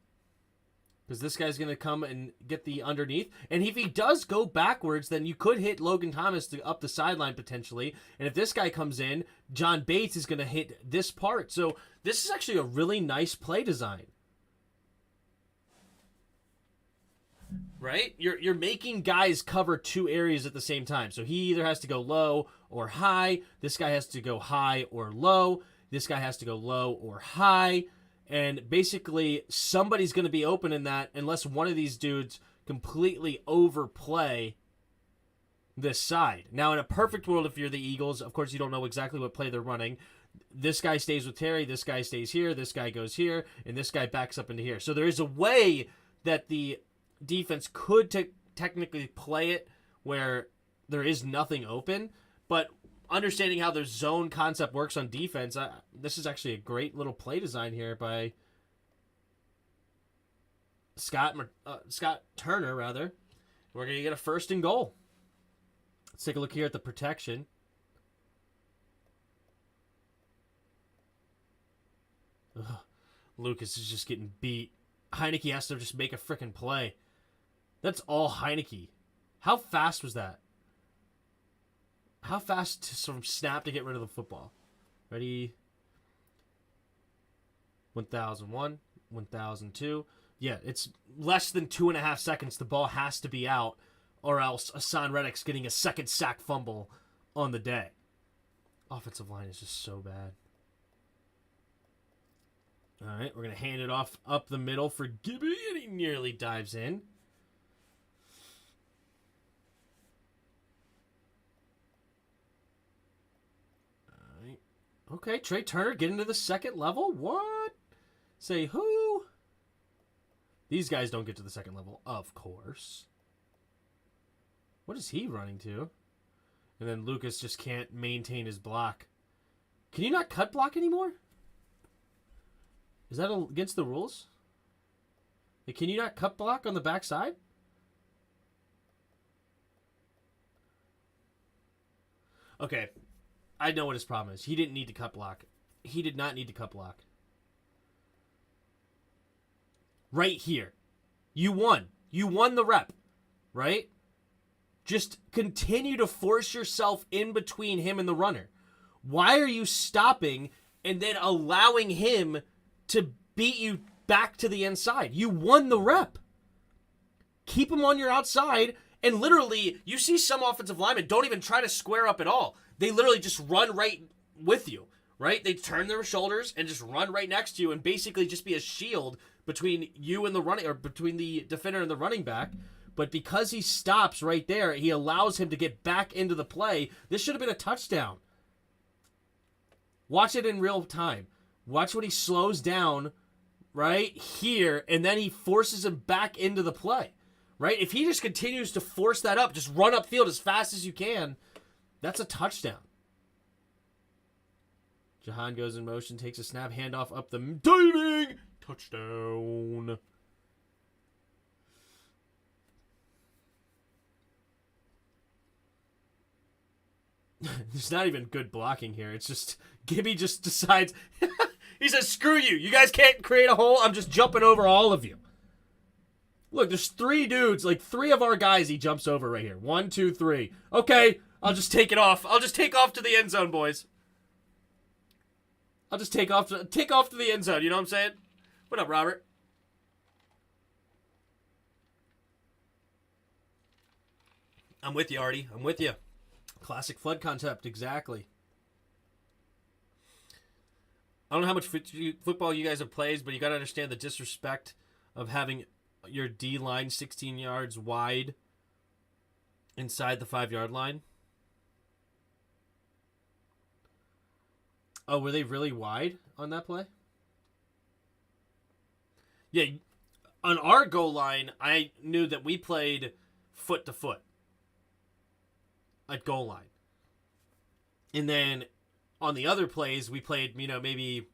Because this guy's going to come and get the underneath. And if he does go backwards, then you could hit Logan Thomas up the sideline potentially. And if this guy comes in, John Bates is going to hit this part. So this is actually a really nice play design. Right? You're making guys cover 2 areas at the same time. So he either has to go low or high. This guy has to go high or low. This guy has to go low or high. And basically, somebody's going to be open in that unless one of these dudes completely overplay this side. Now, in a perfect world, if you're the Eagles, of course, you don't know exactly what play they're running. This guy stays with Terry, this guy stays here, this guy goes here, and this guy backs up into here. So there is a way that the defense could technically play it where there is nothing open, but understanding how the zone concept works on defense, this is actually a great little play design here by Scott Turner, rather. We're going to get a 1st and goal. Let's take a look here at the protection. Ugh. Lucas is just getting beat. Heineke has to just make a freaking play. That's all Heineke. How fast was that? How fast from snap to get rid of the football? Ready? 1001, 1002. Yeah, it's less than 2.5 seconds. The ball has to be out, or else Hassan Reddick's getting a 2nd sack fumble on the day. Offensive line is just so bad. All right, we're going to hand it off up the middle for Gibby, and he nearly dives in. Okay, Trey Turner getting to the 2nd level? What? Say who? These guys don't get to the 2nd level, of course. What is he running to? And then Lucas just can't maintain his block. Can you not cut block anymore? Is that against the rules? Like, can you not cut block on the backside? Okay. I know what his problem is. He didn't need to cut block. He did not need to cut block. Right here. You won. You won the rep. Right? Just continue to force yourself in between him and the runner. Why are you stopping and then allowing him to beat you back to the inside? You won the rep. Keep him on your outside, and literally, you see some offensive linemen don't even try to square up at all. They literally just run right with you, right? They turn their shoulders and just run right next to you and basically just be a shield between you and the running, or between the defender and the running back. But because he stops right there, he allows him to get back into the play. This should have been a touchdown. Watch it in real time. Watch when he slows down right here, and then he forces him back into the play, right? If he just continues to force that up, just run upfield as fast as you can, that's a touchdown. Jahan goes in motion, takes a snap, handoff up the diving. Touchdown. There's not even good blocking here. It's just, Gibby just decides, he says, screw you. You guys can't create a hole. I'm just jumping over all of you. Look, there's 3 dudes, like 3 of our guys he jumps over right here. 1, 2, 3. Okay, I'll just take it off. I'll just take off to the end zone, boys. I'll just take off to the end zone. You know what I'm saying? What up, Robert? I'm with you, Artie. I'm with you. Classic flood concept, exactly. I don't know how much football you guys have played, but you got to understand the disrespect of having your D line 16 yards wide inside the 5-yard line? Oh, were they really wide on that play? Yeah, on our goal line, I knew that we played foot to foot at goal line. And then on the other plays, we played, maybe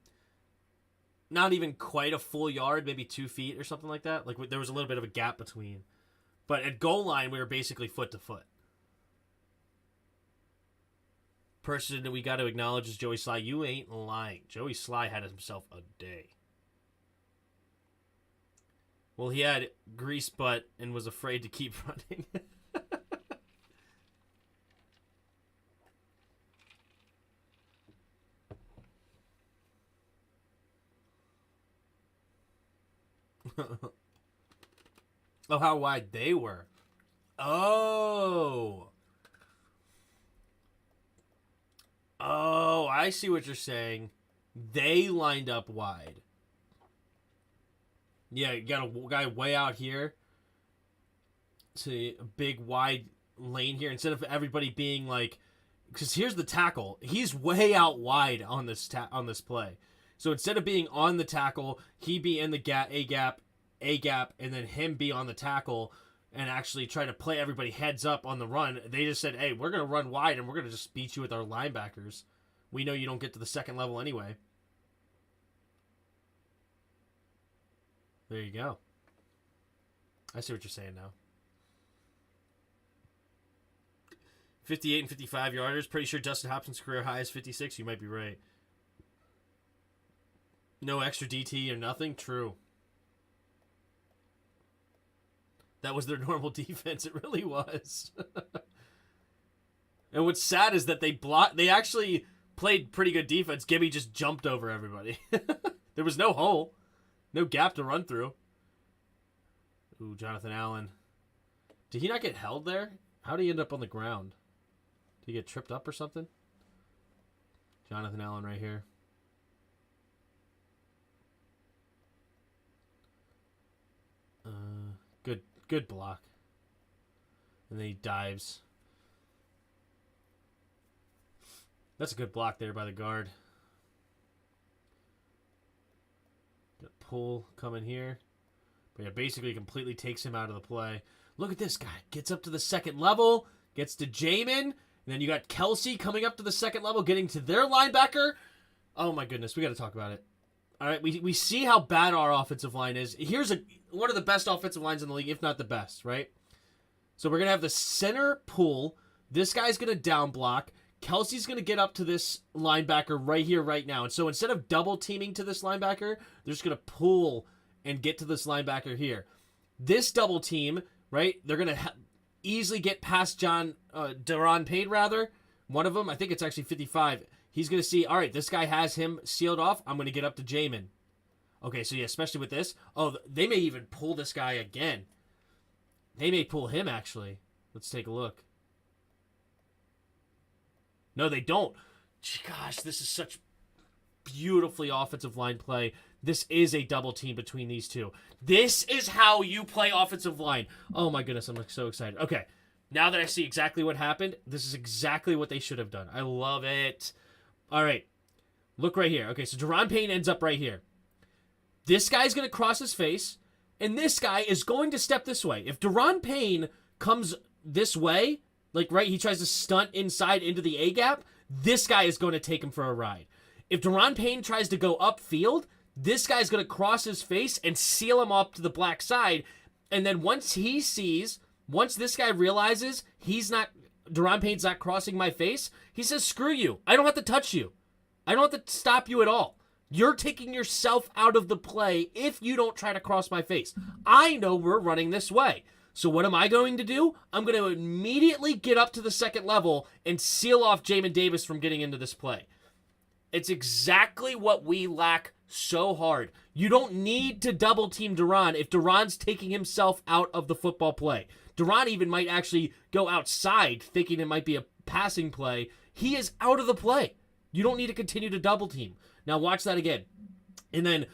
not even quite a full yard, maybe 2 feet or something like that. Like there was a little bit of a gap between. But at goal line, we were basically foot to foot. Person that we got to acknowledge is Joey Sly. You ain't lying. Joey Sly had himself a day. Well, he had grease butt and was afraid to keep running. Oh, how wide they were. Oh, I see what you're saying. They lined up wide. Yeah, you got a guy way out here. To a big wide lane here. Instead of everybody being like, because here's the tackle. He's way out wide on this play. So instead of being on the tackle, he be in the A gap, and then him be on the tackle and actually try to play everybody heads up on the run. They just said, hey, we're going to run wide and we're going to just beat you with our linebackers. We know you don't get to the second level anyway. There you go. I see what you're saying now. 58 and 55 yarders. Pretty sure Dustin Hopkins' career high is 56. You might be right. No extra DT or nothing? True. That was their normal defense. It really was. And what's sad is that they actually played pretty good defense. Gibby just jumped over everybody. There was no hole. No gap to run through. Ooh, Jonathan Allen. Did he not get held there? How did he end up on the ground? Did he get tripped up or something? Jonathan Allen right here. Good block. And then he dives. That's a good block there by the guard. Got a pull coming here. But yeah, basically completely takes him out of the play. Look at this guy. Gets up to the second level. Gets to Jamin. And then you got Kelsey coming up to the second level, getting to their linebacker. Oh my goodness, we got to talk about it. All right, we see how bad our offensive line is. Here's one of the best offensive lines in the league, if not the best, right? So we're going to have the center pull. This guy's going to down block. Kelsey's going to get up to this linebacker right here, right now. And so instead of double teaming to this linebacker, they're just going to pull and get to this linebacker here. This double team, right, they're going to easily get past Daron Payne, rather. One of them, I think it's actually 55. He's going to see, all right, this guy has him sealed off. I'm going to get up to Jamin. Okay, so yeah, especially with this. Oh, they may even pull this guy again. They may pull him, actually. Let's take a look. No, they don't. Gosh, this is such beautifully offensive line play. This is a double team between these two. This is how you play offensive line. Oh my goodness, I'm so excited. Okay, now that I see exactly what happened, this is exactly what they should have done. I love it. All right, look right here. Okay, so Daron Payne ends up right here. This guy's going to cross his face, and this guy is going to step this way. If Daron Payne comes this way, like right, he tries to stunt inside into the A-gap, this guy is going to take him for a ride. If Daron Payne tries to go upfield, this guy's going to cross his face and seal him up to the black side. And then once this guy realizes Daron Payne's not crossing my face, he says, screw you. I don't have to touch you. I don't have to stop you at all. You're taking yourself out of the play if you don't try to cross my face. I know we're running this way. So what am I going to do? I'm going to immediately get up to the second level and seal off Jamin Davis from getting into this play. It's exactly what we lack so hard. You don't need to double team Daron if Daron's taking himself out of the football play. Daron even might actually go outside thinking it might be a passing play. He is out of the play. You don't need to continue to double team. Now watch that again. And then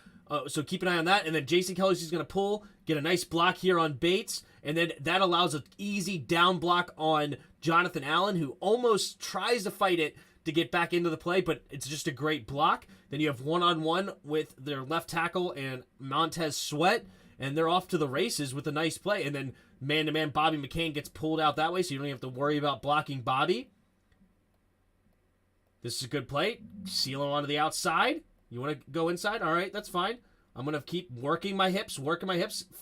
So keep an eye on that. And then Jason Kelsey's going to pull, get a nice block here on Bates. And then that allows an easy down block on Jonathan Allen, who almost tries to fight it to get back into the play, but it's just a great block. Then you have one-on-one with their left tackle and Montez Sweat, and they're off to the races with a nice play. And then man-to-man Bobby McCain gets pulled out that way, so you don't have to worry about blocking Bobby. This is a good play. Seal him onto the outside. You want to go inside? All right, that's fine. I'm going to keep working my hips,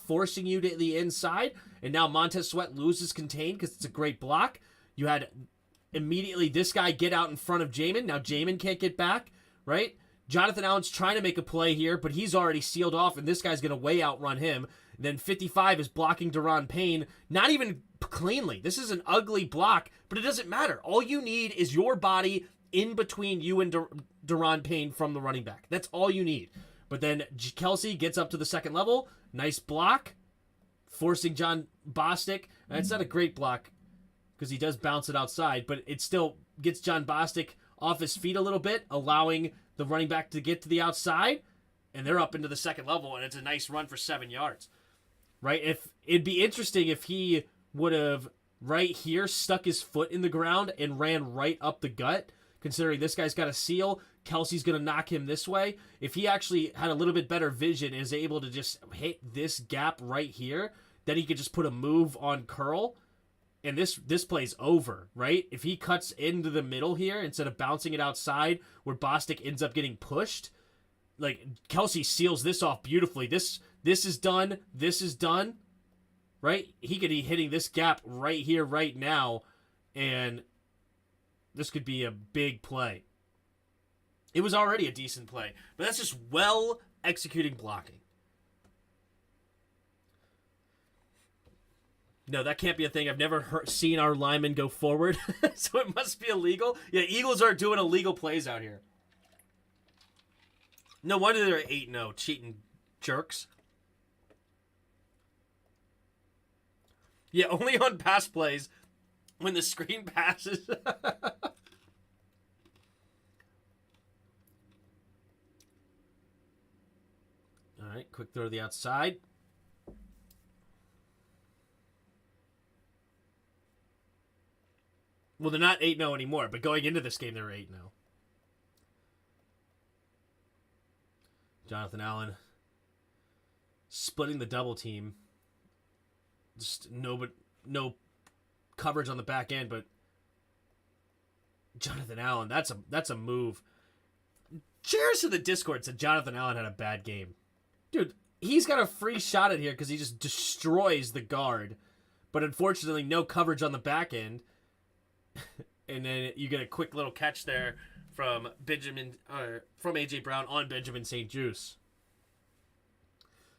forcing you to the inside. And now Montez Sweat loses contained because it's a great block. You had immediately this guy get out in front of Jamin. Now Jamin can't get back, right? Jonathan Allen's trying to make a play here, but he's already sealed off, and this guy's going to way outrun him. And then 55 is blocking Daron Payne, not even cleanly. This is an ugly block, but it doesn't matter. All you need is your body in between you and Daron Payne from the running back. That's all you need. But then Kelsey gets up to the second level. Nice block, forcing John Bostic. And it's not a great block because he does bounce it outside, but it still gets John Bostic off his feet a little bit, allowing the running back to get to the outside, and they're up into the second level, and it's a nice run for 7 yards. Right? If it'd be interesting if he would have right here stuck his foot in the ground and ran right up the gut, considering this guy's got a seal. Kelsey's going to knock him this way. If he actually had a little bit better vision and is able to just hit this gap right here, then he could just put a move on curl, and this play's over, right? If he cuts into the middle here instead of bouncing it outside where Bostic ends up getting pushed, like Kelsey seals this off beautifully. This is done. This is done, right? He could be hitting this gap right here, right now, and this could be a big play. It was already a decent play, but that's just well executing blocking. No, that can't be a thing. I've never seen our linemen go forward, so it must be illegal. Yeah, Eagles are doing illegal plays out here. No wonder they're 8-0, cheating jerks. Yeah, only on pass plays when the screen passes. All right, quick throw to the outside. Well, they're not 8-0 anymore, but going into this game, they were 8-0. Jonathan Allen splitting the double team. Just no coverage on the back end, but Jonathan Allen, that's a move. Cheers to the Discord said Jonathan Allen had a bad game. Dude, he's got a free shot at here because he just destroys the guard. But unfortunately, no coverage on the back end. And then you get a quick little catch there from from A.J. Brown on Benjamin St. Juice.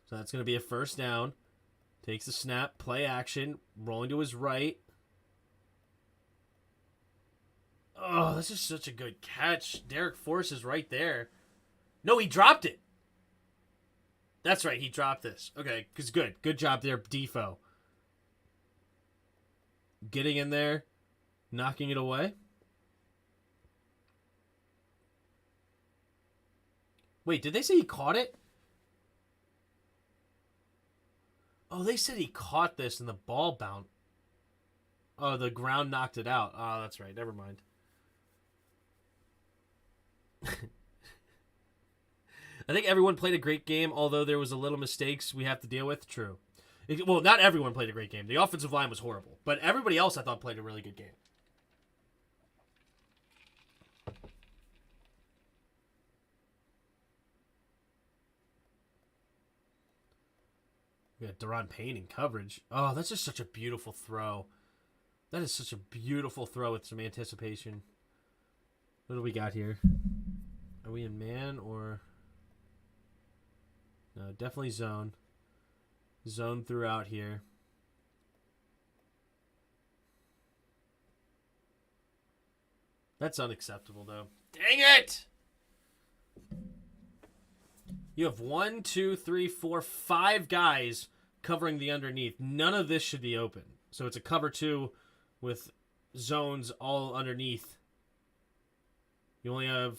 So that's going to be a first down. Takes the snap, play action, rolling to his right. Oh, this is such a good catch. Derek Force is right there. No, he dropped it. That's right, he dropped this. Okay, because good. Good job there, Defo. Getting in there, knocking it away. Wait, did they say he caught it? Oh, they said he caught this and the ball bounced. Oh, the ground knocked it out. Oh, that's right. Never mind. I think everyone played a great game, although there was a little mistakes we have to deal with. True. Well, not everyone played a great game. The offensive line was horrible. But everybody else, I thought, played a really good game. We got Daron Payne in coverage. Oh, that's just such a beautiful throw. That is such a beautiful throw with some anticipation. What do we got here? Are we in man or... No, definitely zone. Zone throughout here. That's unacceptable, though. Dang it! You have 1, 2, 3, 4, 5 guys covering the underneath. None of this should be open. So it's a cover 2 with zones all underneath. You only have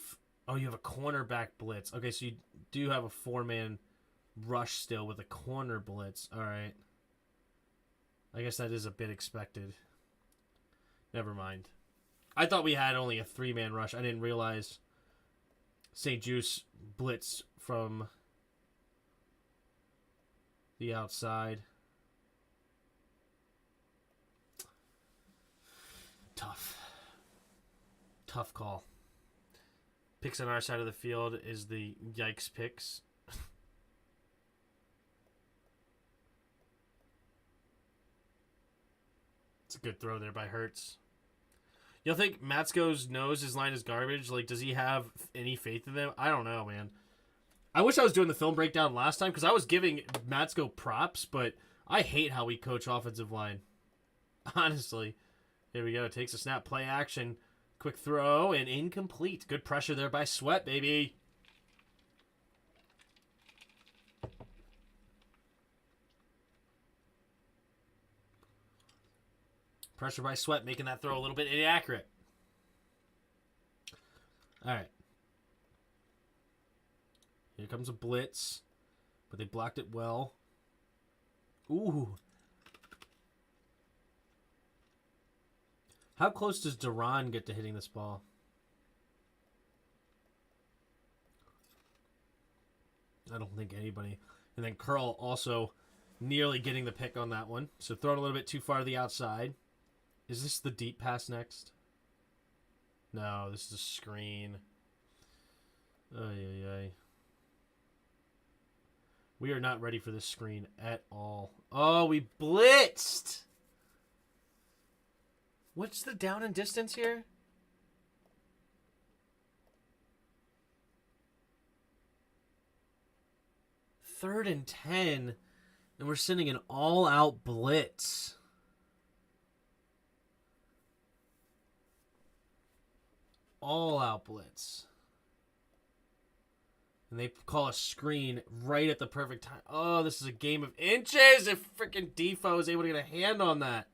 Oh, you have a cornerback blitz. Okay, so you do have a 4-man rush still with a corner blitz. All right. I guess that is a bit expected. Never mind. I thought we had only a 3-man rush. I didn't realize St. Juice blitz from the outside. Tough call. Picks on our side of the field is the yikes picks. It's a good throw there by Hurts. You'll think Matsko knows his line is garbage? Like, does he have any faith in them? I don't know, man. I wish I was doing the film breakdown last time because I was giving Matsko props, but I hate how we coach offensive line. Honestly. Here we go. Takes a snap, play action. Quick throw and incomplete. Good pressure there by Sweat, baby. Pressure by Sweat, making that throw a little bit inaccurate. All right. Here comes a blitz, but they blocked it well. Ooh. How close does Duran get to hitting this ball? I don't think anybody. And then Curl also nearly getting the pick on that one. So thrown a little bit too far to the outside. Is this the deep pass next? No, this is a screen. Ay. We are not ready for this screen at all. Oh, we blitzed! What's the down and distance here? Third and 10, and we're sending an all-out blitz. All-out blitz. And they call a screen right at the perfect time. Oh, this is a game of inches if freaking Defoe is able to get a hand on that.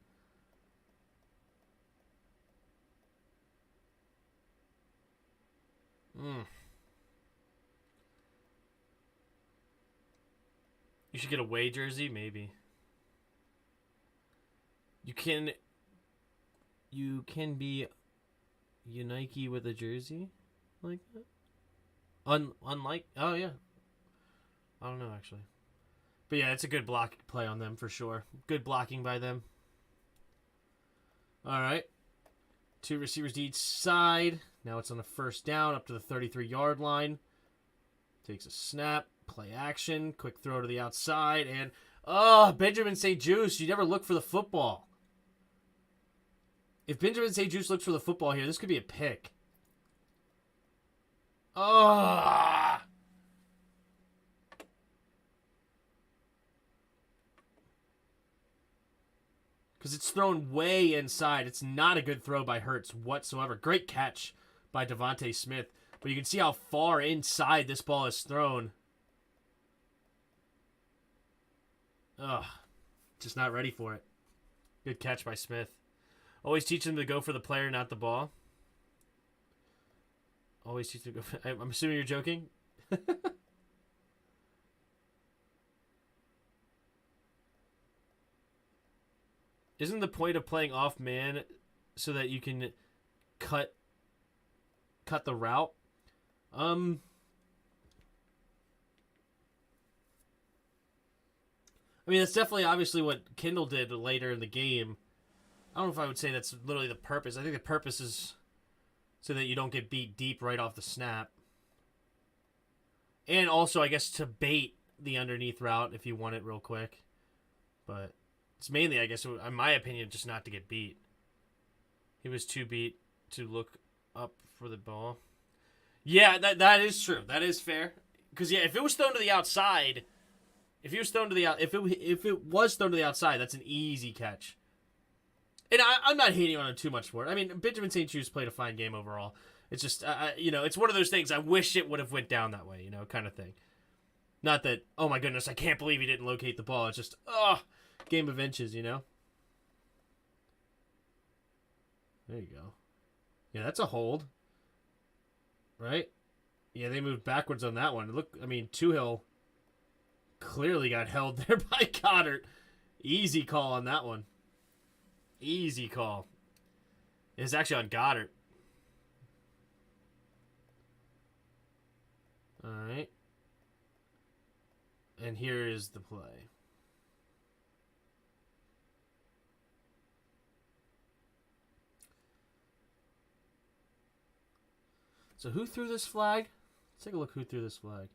You should get a away jersey, maybe. You can be Unike with a jersey like that. Unlike, oh yeah, I don't know actually, but yeah, it's a good block play on them for sure. Good blocking by them. All right, 2 receivers to each side. Now it's on a first down up to the 33-yard line. Takes a snap, play action, quick throw to the outside, and Benjamin St. Juice, you never look for the football. If Benjamin St. Juice looks for the football here, this could be a pick. Because it's thrown way inside. It's not a good throw by Hurts whatsoever. Great catch by Devontae Smith. But you can see how far inside this ball is thrown. Just not ready for it. Good catch by Smith. Always teach them to go for the player, not the ball. Always teach them to go for... I'm assuming you're joking? Isn't the point of playing off man so that you can cut the route? I mean, that's definitely obviously what Kendall did later in the game. I don't know if I would say that's literally the purpose. I think the purpose is so that you don't get beat deep right off the snap. And also, I guess, to bait the underneath route if you want it real quick. But it's mainly, I guess, in my opinion, just not to get beat. He was too beat to look up for the ball. Yeah, that is true. That is fair. Because, yeah, if it was thrown to the outside... If it was thrown to the outside, that's an easy catch. And I'm not hating on him too much for it. I mean, Benjamin St. Juice played a fine game overall. It's just, it's one of those things. I wish it would have went down that way, kind of thing. Not that, oh my goodness, I can't believe he didn't locate the ball. It's just, game of inches, There you go. Yeah, that's a hold. Right? Yeah, they moved backwards on that one. Look, I mean, Tuhill clearly got held there by Goddard. Easy call on that one. Easy call. It's actually on Goddard. All right. And here is the play. So who threw this flag? Let's take a look who threw this flag.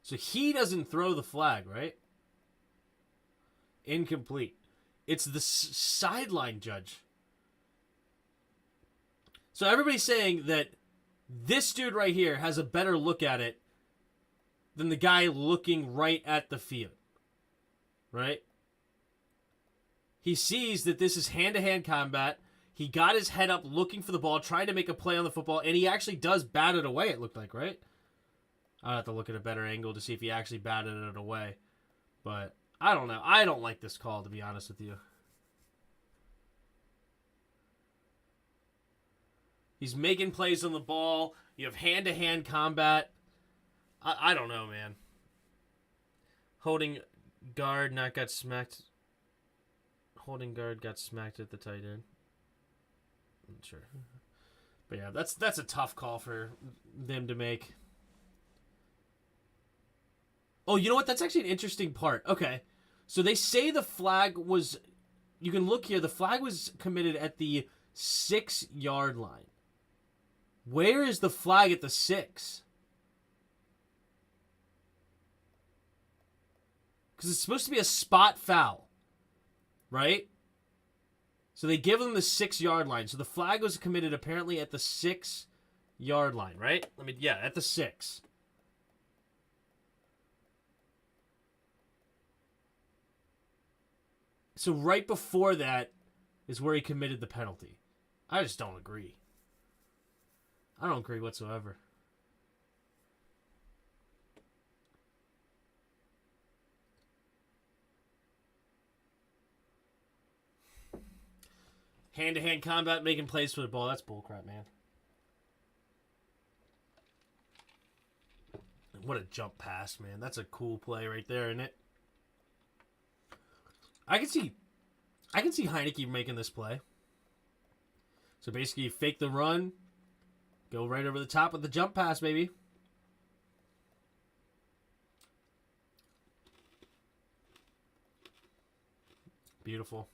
So he doesn't throw the flag, right? Incomplete. It's the sideline judge. So everybody's saying that this dude right here has a better look at it than the guy looking right at the field. Right? He sees that this is hand-to-hand combat. He got his head up looking for the ball, trying to make a play on the football, and he actually does bat it away, it looked like, right? I'll have to look at a better angle to see if he actually batted it away. But I don't know. I don't like this call, to be honest with you. He's making plays on the ball. You have hand-to-hand combat. I don't know, man. Holding guard not got smacked. Holding guard got smacked at the tight end. I'm not sure. But yeah, that's a tough call for them to make. Oh, you know what? That's actually an interesting part. Okay. So they say the flag was... You can look here. The flag was committed at the 6-yard line. Where is the flag at the 6? Because it's supposed to be a spot foul. Right? So they give them the 6-yard line. So the flag was committed apparently at the 6-yard line, right? At the 6. So right before that is where he committed the penalty. I just don't agree. I don't agree whatsoever. Hand-to-hand combat, making plays for the ball. That's bullcrap, man. What a jump pass, man. That's a cool play right there, isn't it? I can see Heineke making this play. So basically, you fake the run, go right over the top with the jump pass, baby. Beautiful.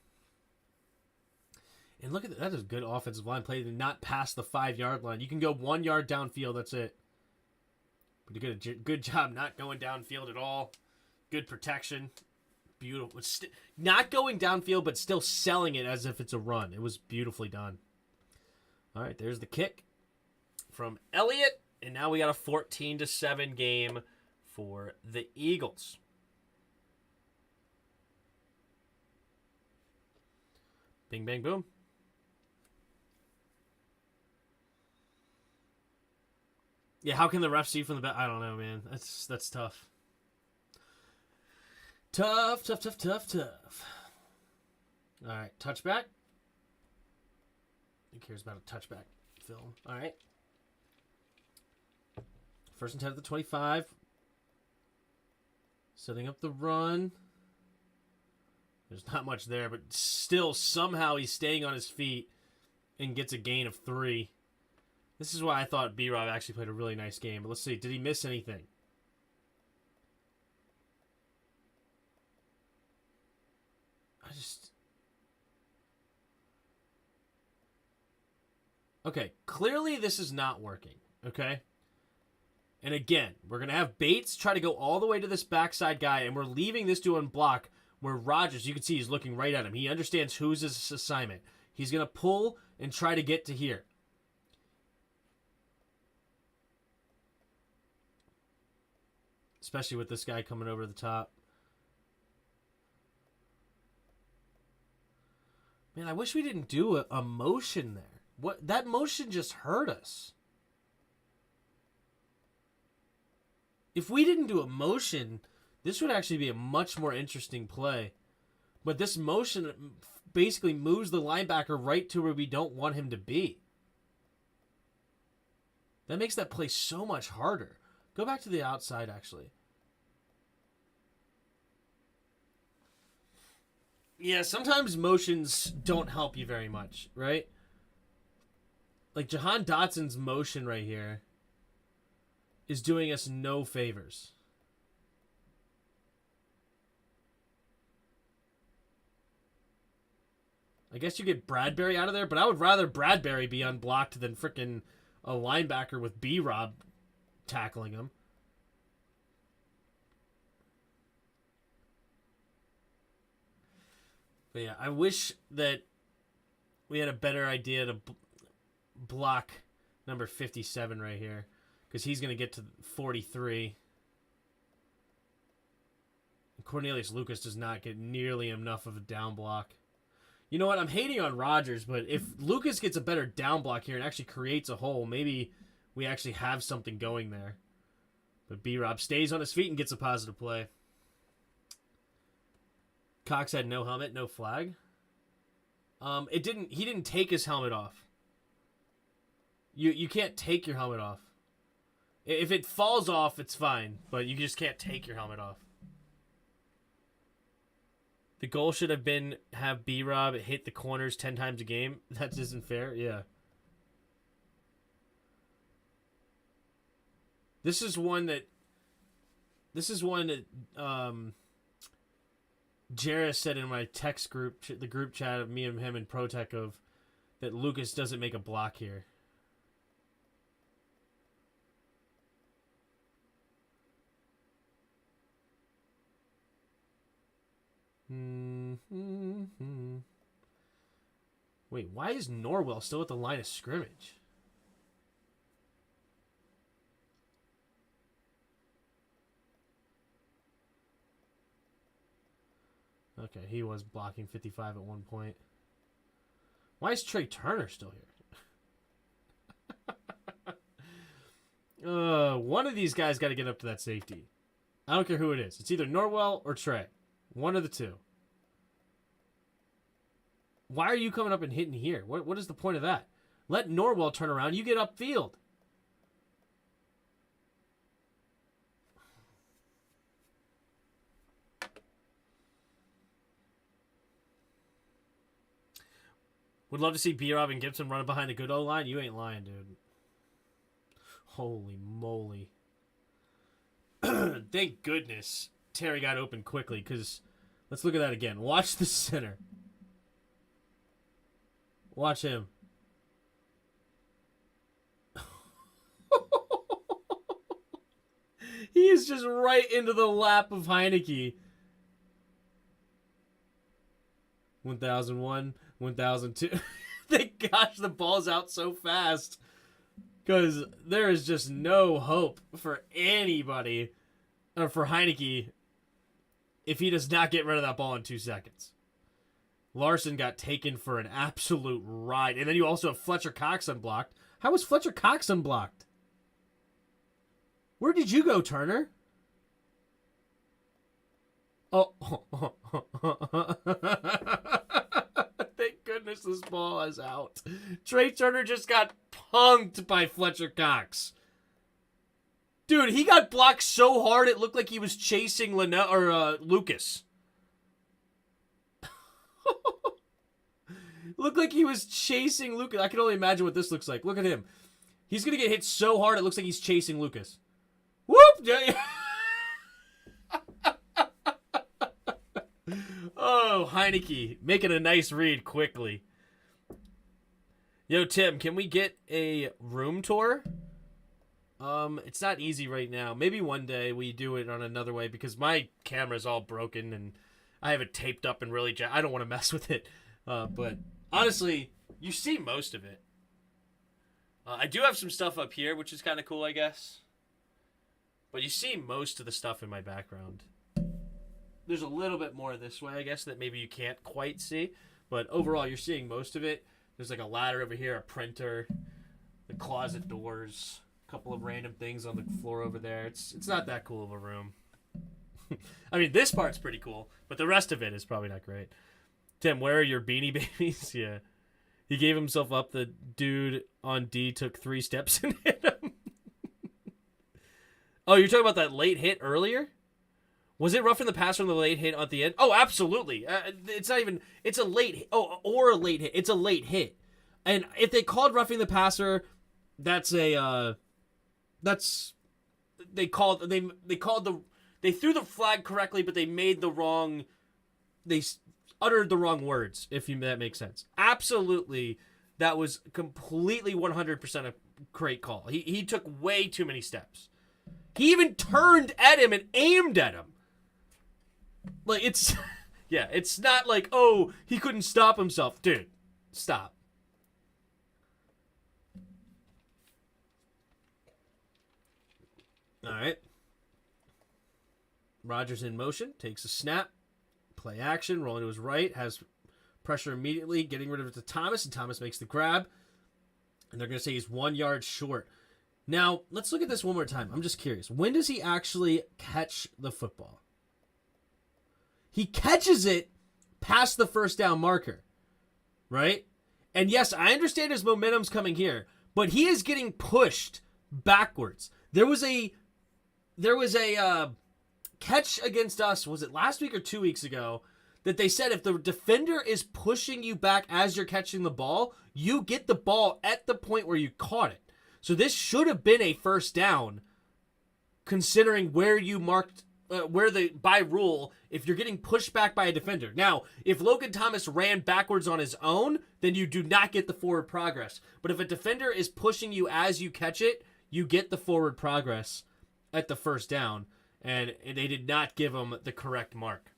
And look at that. That is good offensive line play to not pass the 5-yard line. You can go 1 yard downfield. That's it. But you did a good job not going downfield at all. Good protection. Beautiful. Not going downfield, but still selling it as if it's a run. It was beautifully done. All right, there's the kick from Elliott. And now we got a 14-7 game for the Eagles. Bing, bang, boom. Yeah, how can the ref see from the back? I don't know, man. That's tough. Tough. All right, touchback. Who cares about a touchback film? All right. First and 10 at the 25. Setting up the run. There's not much there, but still somehow he's staying on his feet and gets a gain of 3. This is why I thought B-Rob actually played a really nice game. But let's see. Did he miss anything? Okay, clearly this is not working, okay? And again, we're going to have Bates try to go all the way to this backside guy, and we're leaving this dude on block where Rodgers, you can see he's looking right at him. He understands who's his assignment. He's going to pull and try to get to here. Especially with this guy coming over the top. Man, I wish we didn't do a motion there. That motion just hurt us. If we didn't do a motion, this would actually be a much more interesting play. But this motion basically moves the linebacker right to where we don't want him to be. That makes that play so much harder. Go back to the outside, actually. Yeah, sometimes motions don't help you very much, right? Like, Jahan Dotson's motion right here is doing us no favors. I guess you get Bradbury out of there, but I would rather Bradbury be unblocked than frickin' a linebacker with B-Rob tackling him. But yeah, I wish that we had a better idea to block number 57 right here, because he's going to get to 43. Cornelius Lucas does not get nearly enough of a down block. You know what? I'm hating on Rodgers, but if Lucas gets a better down block here and actually creates a hole, maybe we actually have something going there. But B-Rob stays on his feet and gets a positive play. Cox had no helmet, no flag. He didn't take his helmet off. You can't take your helmet off. If it falls off, it's fine, but you just can't take your helmet off. The goal should have been have B-Rob hit the corners 10 times a game. That isn't fair. Yeah. This is one that Jarrah said in my text group, the group chat of me and him and ProTech, of that Lucas doesn't make a block here. Wait, why is Norwell still at the line of scrimmage? Okay, he was blocking 55 at one point. Why is Trey Turner still here? One of these guys got to get up to that safety. I don't care who it is. It's either Norwell or Trey. One of the two. Why are you coming up and hitting here? What is the point of that? Let Norwell turn around. You get upfield. Would love to see B-Rob and Gibson running behind the good O-line. You ain't lying, dude. Holy moly. Thank goodness Terry got open quickly, because let's look at that again. Watch the center. Watch him. He is just right into the lap of Heineke. 1001, 1002. Thank gosh the ball's out so fast, because there is just no hope for anybody, or for Heineke, if he does not get rid of that ball in 2 seconds. Larson got taken for an absolute ride. And then you also have Fletcher Cox unblocked. How was Fletcher Cox unblocked? Where did you go, Turner? Oh. Thank goodness this ball is out. Trey Turner just got punked by Fletcher Cox. Dude, he got blocked so hard it looked like he was chasing Lucas. Looked like he was chasing Lucas. I can only imagine what this looks like. Look at him. He's going to get hit so hard it looks like he's chasing Lucas. Whoop! Oh, Heineke making a nice read quickly. Yo, Tim, can we get a room tour? It's not easy right now. Maybe one day we do it on another way, because my camera's all broken and I have it taped up and really I don't want to mess with it. But honestly, you see most of it. I do have some stuff up here, which is kind of cool, I guess. But you see most of the stuff in my background. There's a little bit more this way, I guess, that maybe you can't quite see. But overall, you're seeing most of it. There's like a ladder over here, a printer, the closet doors, a couple of random things on the floor over there. It's not that cool of a room. I mean, this part's pretty cool, but the rest of it is probably not great. Tim, where are your Beanie Babies? Yeah. He gave himself up. The dude on D took 3 steps and hit him. Oh, you're talking about that late hit earlier? Was it roughing the passer on the late hit at the end? Oh, absolutely. It's not even. It's a late hit. Oh, or a late hit. It's a late hit. And if they called roughing the passer, that's a. That's. They called. They called the. They threw the flag correctly, but they made the wrong. They uttered the wrong words. If that makes sense. Absolutely, that was completely 100% a great call. He took way too many steps. He even turned at him and aimed at him. Like, it's... Yeah, it's not like, oh, he couldn't stop himself. Dude, stop. All right. Rodgers in motion, takes a snap, play action, rolling to his right, has pressure immediately, getting rid of it to Thomas, and Thomas makes the grab. And they're going to say he's 1 yard short. Now, let's look at this one more time. I'm just curious. When does he actually catch the football? He catches it past the first down marker, right? And yes, I understand his momentum's coming here, but he is getting pushed backwards. There was a catch against us, was it last week or 2 weeks ago, that they said if the defender is pushing you back as you're catching the ball, you get the ball at the point where you caught it. So this should have been a first down, considering where you marked, by rule, if you're getting pushed back by a defender. Now, if Logan Thomas ran backwards on his own, then you do not get the forward progress. But if a defender is pushing you as you catch it, you get the forward progress at the first down. And they did not give him the correct mark.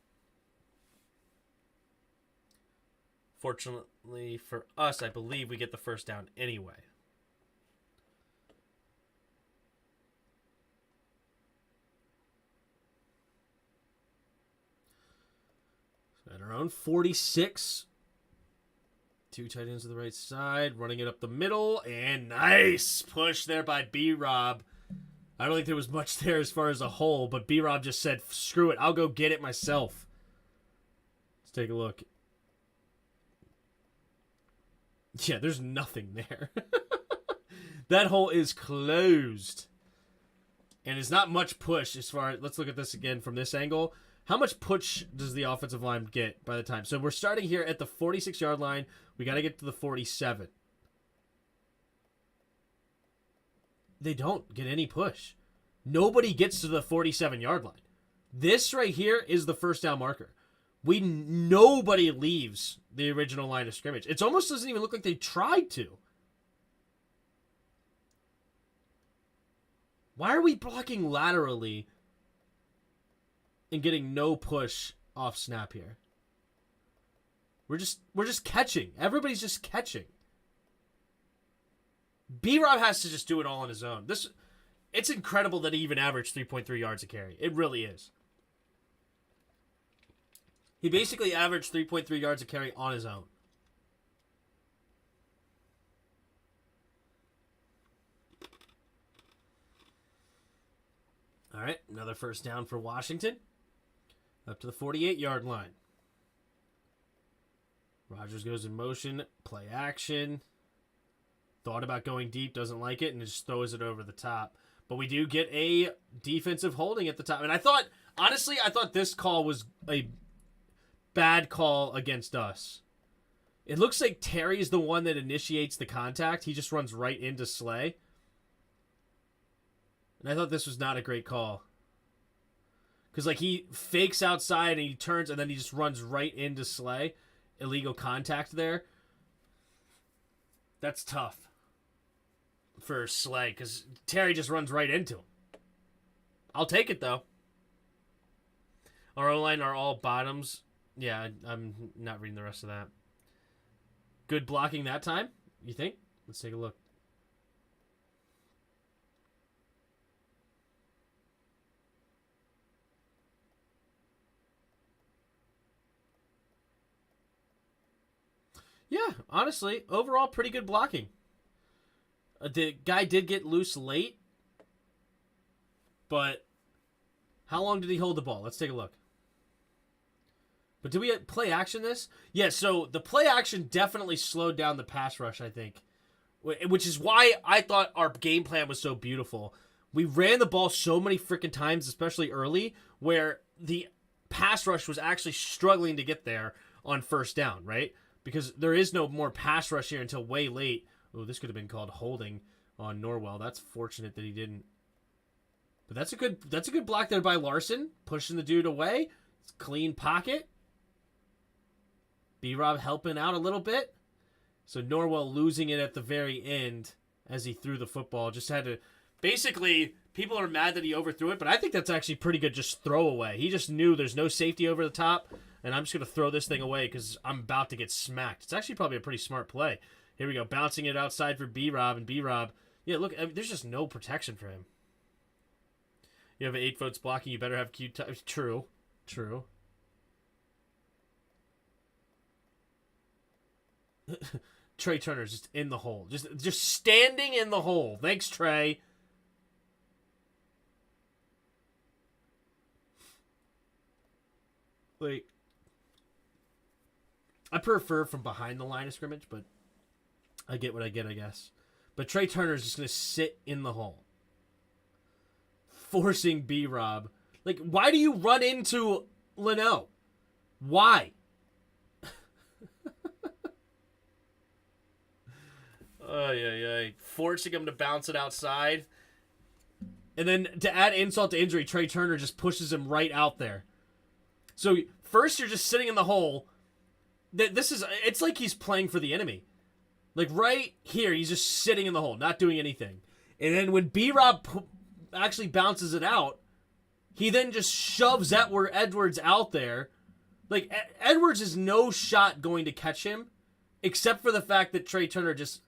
Fortunately for us, I believe we get the first down anyway. At our own 46. Two tight ends to the right side, running it up the middle, and nice push there by B-Rob. I don't think there was much there as far as a hole, but B-Rob just said, screw it, I'll go get it myself. Let's take a look. Yeah, there's nothing there. That hole is closed. And it's not much push as far as, let's look at this again from this angle. How much push does the offensive line get by the time? So we're starting here at the 46-yard line. We got to get to the 47. They don't get any push. Nobody gets to the 47-yard line. This right here is the first down marker. Nobody leaves the original line of scrimmage. It almost doesn't even look like they tried to. Why are we blocking laterally and getting no push off snap here? We're just catching. Everybody's just catching. B-Rob has to just do it all on his own. It's incredible that he even averaged 3.3 yards a carry. It really is. He basically averaged 3.3 yards a carry on his own. All right, another first down for Washington. Up to the 48-yard line. Rodgers goes in motion, play action. Thought about going deep, doesn't like it, and just throws it over the top. But we do get a defensive holding at the top. And I thought this call was a bad call against us. It looks like Terry's the one that initiates the contact. He just runs right into Slay. And I thought this was not a great call. Because, he fakes outside and he turns and then he just runs right into Slay. Illegal contact there. That's tough for Slay because Terry just runs right into him. I'll take it, though. Our O-line are all bottoms. Yeah, I'm not reading the rest of that. Good blocking that time, you think? Let's take a look. Yeah, honestly, overall pretty good blocking. The guy did get loose late, but how long did he hold the ball? Let's take a look. But did we play action this? Yeah, so the play action definitely slowed down the pass rush, I think, which is why I thought our game plan was so beautiful. We ran the ball so many freaking times, especially early, where the pass rush was actually struggling to get there on first down, right? Because there is no more pass rush here until way late. Oh, this could have been called holding on Norwell. That's fortunate that he didn't. But that's a good block there by Larson, pushing the dude away. It's a clean pocket. B-Rob helping out a little bit. So Norwell losing it at the very end as he threw the football. Just had to... Basically, people are mad that he overthrew it, but I think that's actually pretty good just throw away. He just knew there's no safety over the top, and I'm just going to throw this thing away because I'm about to get smacked. It's actually probably a pretty smart play. Here we go, bouncing it outside for B-Rob, and B-Rob... Yeah, look, I mean, there's just no protection for him. You have 8 votes blocking, you better have Q... True. Trey Turner's just in the hole. Just standing in the hole. Thanks, Trey. Like, I prefer from behind the line of scrimmage, but I get what I get, I guess. But Trey Turner's just going to sit in the hole. Forcing B-Rob. Like, why do you run into Leno? Why? Forcing him to bounce it outside. And then to add insult to injury, Trey Turner just pushes him right out there. So first you're just sitting in the hole. It's like he's playing for the enemy. Like right here, he's just sitting in the hole, not doing anything. And then when B-Rob actually bounces it out, he then just shoves Edwards out there. Like Edwards is no shot going to catch him, except for the fact that Trey Turner just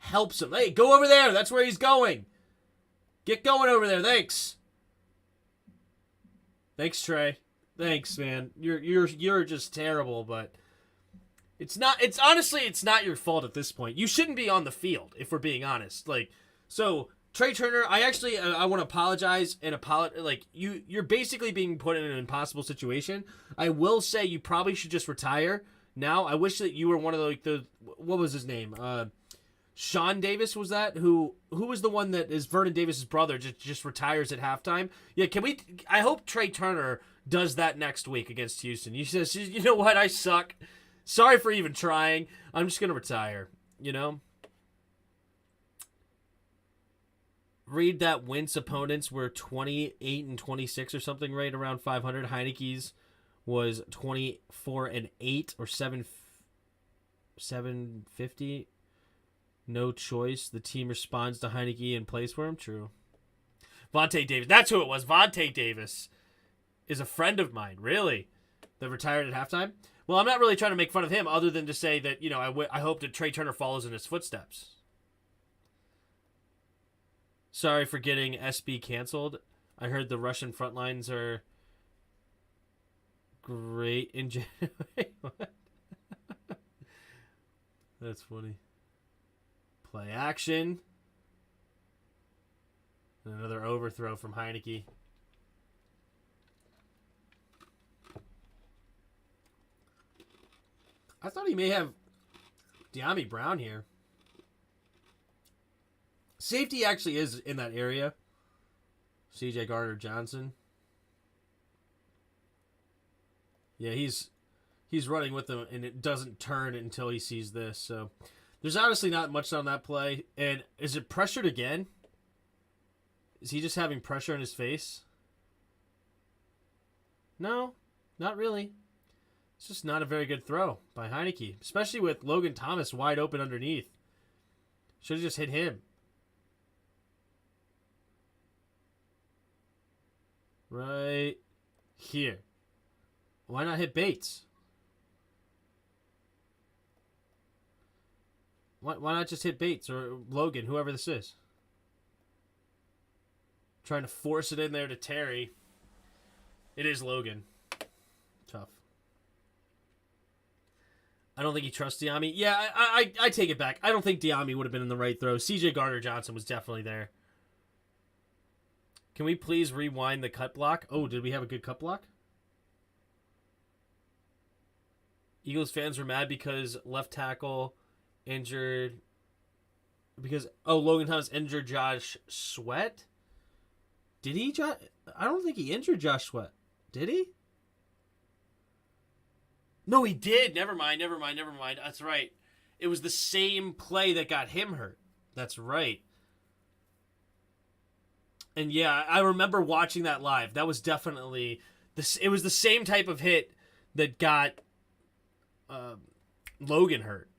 helps him. Hey, go over there. That's where he's going. Get going over there. Thanks. Thanks, Trey. Thanks, man. You're just terrible, but it's not your fault at this point. You shouldn't be on the field, if we're being honest. Like, so Trey Turner, I want to apologize and like you're basically being put in an impossible situation. I will say you probably should just retire now. I wish that you were one of the what was his name? Sean Davis, was that? Who was the one that is Vernon Davis's brother, just retires at halftime? Yeah, I hope Trey Turner does that next week against Houston. He says, you know what, I suck. Sorry for even trying. I'm just going to retire, you know? Read that Wentz opponents were 28 and 26 or something, right around 500. Heineke's was 24 and 8 or 750. No choice. The team responds to Heineke and plays for him. True. Vontae Davis. That's who it was. Vontae Davis is a friend of mine. Really? That retired at halftime? Well, I'm not really trying to make fun of him other than to say that, you know, I hope that Trey Turner follows in his footsteps. Sorry for getting SB canceled. I heard the Russian front lines are great in January. What? That's funny. Play action. And another overthrow from Heineke. I thought he may have De'Ami Brown here. Safety actually is in that area. CJ Gardner-Johnson. Yeah, he's running with them, and it doesn't turn until he sees this. So there's honestly not much on that play. And is it pressured again? Is he just having pressure in his face? No, not really. It's just not a very good throw by Heineke, especially with Logan Thomas wide open underneath. Should have just hit him. Right here. Why not hit Bates? Why not just hit Bates or Logan, whoever this is? Trying to force it in there to Terry. It is Logan. Tough. I don't think he trusts De'Ami. Yeah, I take it back. I don't think De'Ami would have been in the right throw. CJ Gardner-Johnson was definitely there. Can we please rewind the cut block? Oh, did we have a good cut block? Eagles fans were mad because left tackle injured. Because, Logan Thomas injured Josh Sweat? Did he? I don't think he injured Josh Sweat. Did he? No, he did. Never mind. That's right. It was the same play that got him hurt. That's right. And yeah, I remember watching that live. That was definitely this. It was the same type of hit that got Logan hurt.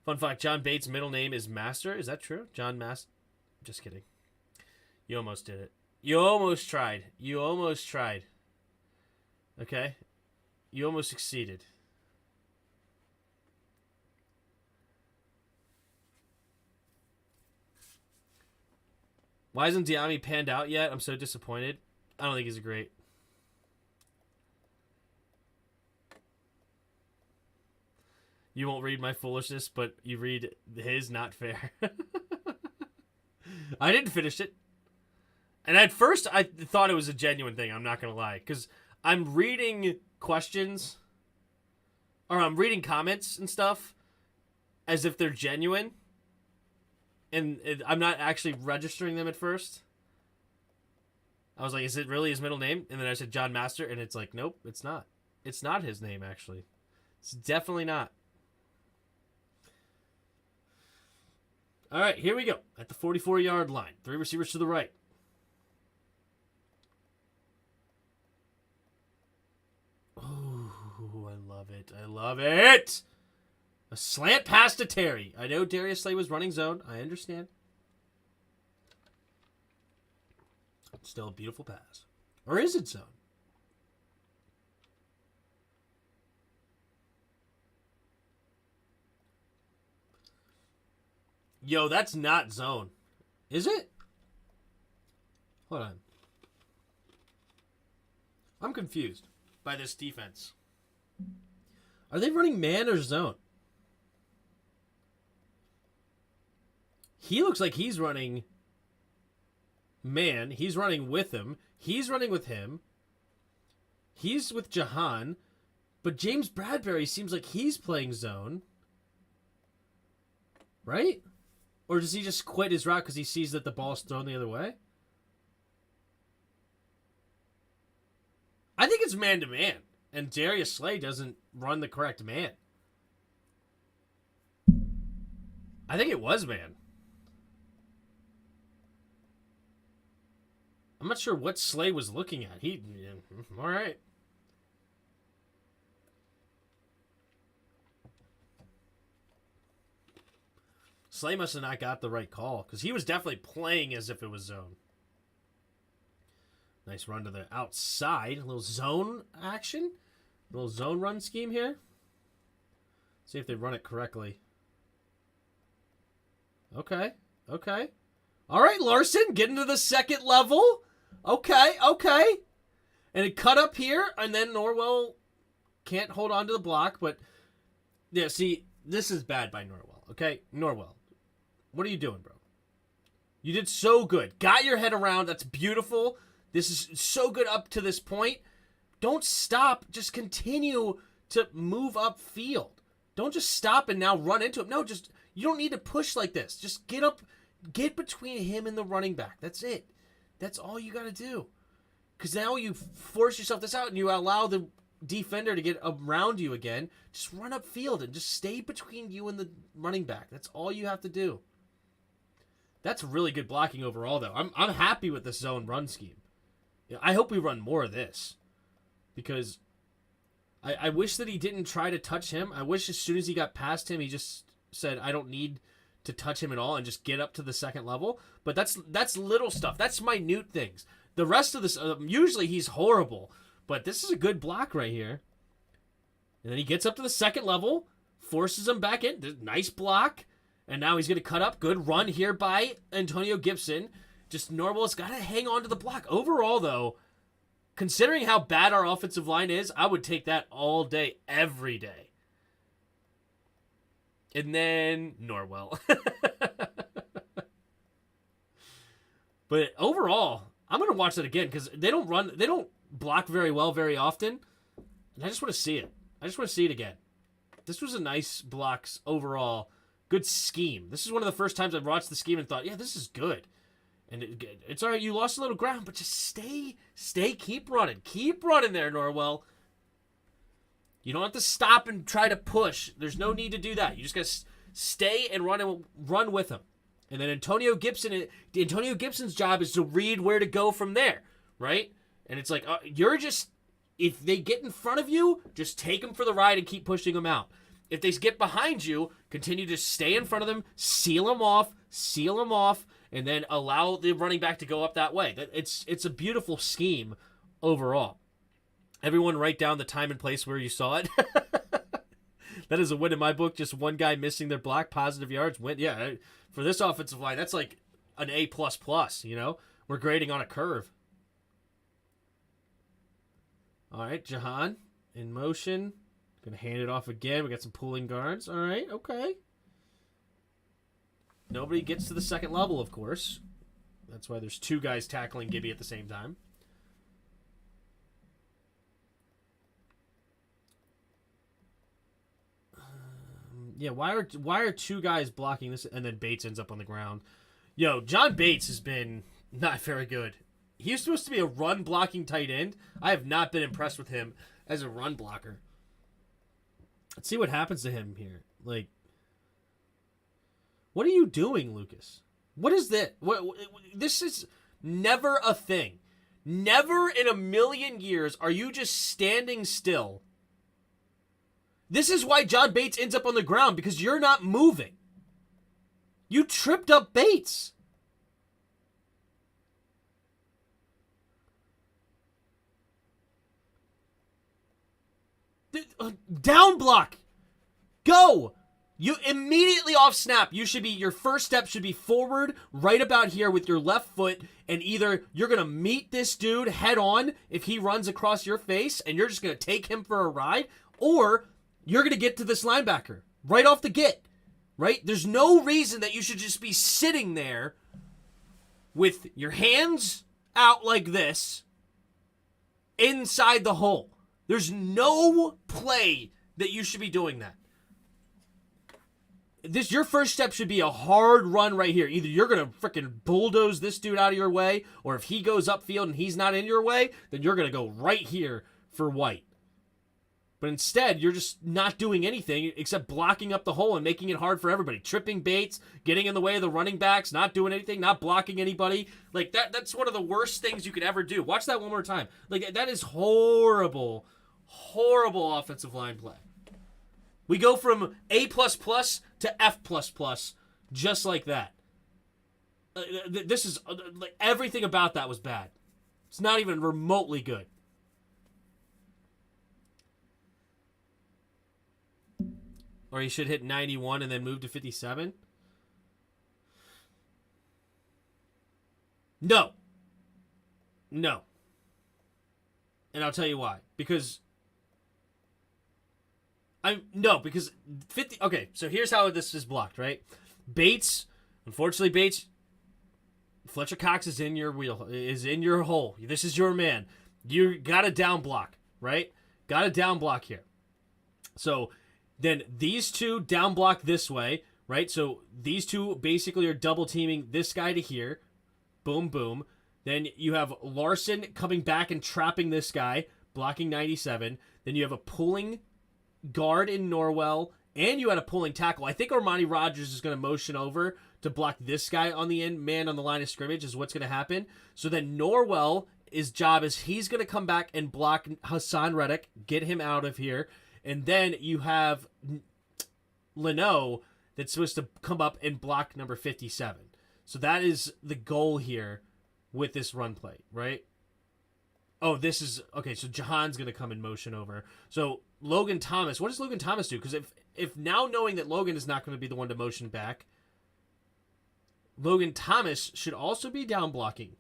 Fun fact: John Bates' middle name is Master. Is that true? John Master. Just kidding. You almost did it. You almost tried. Okay? You almost succeeded. Why isn't Diami panned out yet? I'm so disappointed. I don't think he's great. You won't read my foolishness, but you read his. Not fair. I didn't finish it. And at first, I thought it was a genuine thing. I'm not going to lie. Because I'm reading questions, or I'm reading comments and stuff as if they're genuine. And I'm not actually registering them at first. I was like, is it really his middle name? And then I said John Master, and it's like, nope, it's not. It's not his name, actually. It's definitely not. All right, here we go. At the 44-yard line. 3 receivers to the right. Oh, I love it. I love it. A slant pass to Terry. I know Darius Slay was running zone. I understand. Still a beautiful pass. Or is it zone? Yo, that's not zone. Is it? Hold on. I'm confused by this defense. Are they running man or zone? He looks like he's running man. He's running with him. He's running with him. He's with Jahan. But James Bradbury seems like he's playing zone. Right? Or does he just quit his route because he sees that the ball's thrown the other way? I think it's man-to-man. And Darius Slay doesn't run the correct man. I think it was man. I'm not sure what Slay was looking at. All right. Slay must have not got the right call because he was definitely playing as if it was zone. Nice run to the outside. A little zone action. A little zone run scheme here. See if they run it correctly. Okay. All right, Larson, get into the second level. Okay. And it cut up here, and then Norwell can't hold on to the block. But, yeah, see, this is bad by Norwell. Okay, Norwell. What are you doing, bro? You did so good. Got your head around. That's beautiful. This is so good up to this point. Don't stop. Just continue to move up field. Don't just stop and now run into him. No, you don't need to push like this. Just get up, get between him and the running back. That's it. That's all you got to do. Because now you force yourself this out and you allow the defender to get around you again. Just run up field and just stay between you and the running back. That's all you have to do. That's really good blocking overall, though. I'm happy with this zone run scheme. I hope we run more of this. Because I wish that he didn't try to touch him. I wish as soon as he got past him, he just said, I don't need to touch him at all and just get up to the second level. But that's little stuff. That's minute things. The rest of this, usually he's horrible. But this is a good block right here. And then he gets up to the second level, forces him back in. Nice block. And now he's going to cut up. Good run here by Antonio Gibson. Just Norwell's got to hang on to the block. Overall, though, considering how bad our offensive line is, I would take that all day, every day. And then Norwell. But overall, I'm going to watch that again because they don't block very well very often. And I just want to see it. I just want to see it again. This was a nice blocks overall. Good scheme. This is one of the first times I've watched the scheme and thought, yeah, this is good. And it's all right. You lost a little ground, but just stay, keep running. Keep running there, Norwell. You don't have to stop and try to push. There's no need to do that. You just got to stay and run with him. And then Antonio Gibson's job is to read where to go from there, right? And it's like, you're just, if they get in front of you, just take them for the ride and keep pushing them out. If they get behind you, continue to stay in front of them, seal them off, and then allow the running back to go up that way. It's a beautiful scheme overall. Everyone write down the time and place where you saw it. That is a win in my book. Just one guy missing their block, positive yards, win. Yeah, for this offensive line, that's like an A++, you know? We're grading on a curve. All right, Jahan in motion. Going to hand it off again. We got some pulling guards. All right, okay. Nobody gets to the second level, of course. That's why there's two guys tackling Gibby at the same time. Yeah, why are two guys blocking this and then Bates ends up on the ground? Yo, John Bates has been not very good. He was supposed to be a run blocking tight end. I have not been impressed with him as a run blocker. Let's see what happens to him here. Like, what are you doing, Lucas? What is that? This is never a thing. Never in a million years are you just standing still. This is why John Bates ends up on the ground, because you're not moving. You tripped up Bates. Down block. Go. You immediately off snap, your first step should be forward right about here with your left foot, and either you're going to meet this dude head on if he runs across your face and you're just going to take him for a ride, or you're going to get to this linebacker right off the get, right? There's no reason that you should just be sitting there with your hands out like this inside the hole. There's no play that you should be doing that. Your first step should be a hard run right here. Either you're going to freaking bulldoze this dude out of your way, or if he goes upfield and he's not in your way, then you're going to go right here for White. But instead, you're just not doing anything except blocking up the hole and making it hard for everybody. Tripping Bates, getting in the way of the running backs, not doing anything, not blocking anybody. Like, that's one of the worst things you could ever do. Watch that one more time. Like, that is horrible, horrible offensive line play. We go from A++ to F++, just like that. This is, like, everything about that was bad. It's not even remotely good. Or he should hit 91 and then move to 57? No. And I'll tell you why. Because 50. Okay, so here's how this is blocked, right? Bates, Fletcher Cox is in your hole. This is your man. You got a down block, right? Got a down block here. So then these two down block this way, right? So these two basically are double teaming this guy to here. Boom, boom. Then you have Larson coming back and trapping this guy, blocking 97. Then you have a pulling guard in Norwell, and you had a pulling tackle. I think Armani Rogers is going to motion over to block this guy on the end, man on the line of scrimmage is what's going to happen. So then Norwell, his job is he's going to come back and block Hassan Reddick, get him out of here. And then you have Leno that's supposed to come up and block number 57. So that is the goal here with this run play, right? Oh, this is... Okay, so Jahan's going to come in motion over. So Logan Thomas, what does Logan Thomas do? Because if now knowing that Logan is not going to be the one to motion back, Logan Thomas should also be down blocking.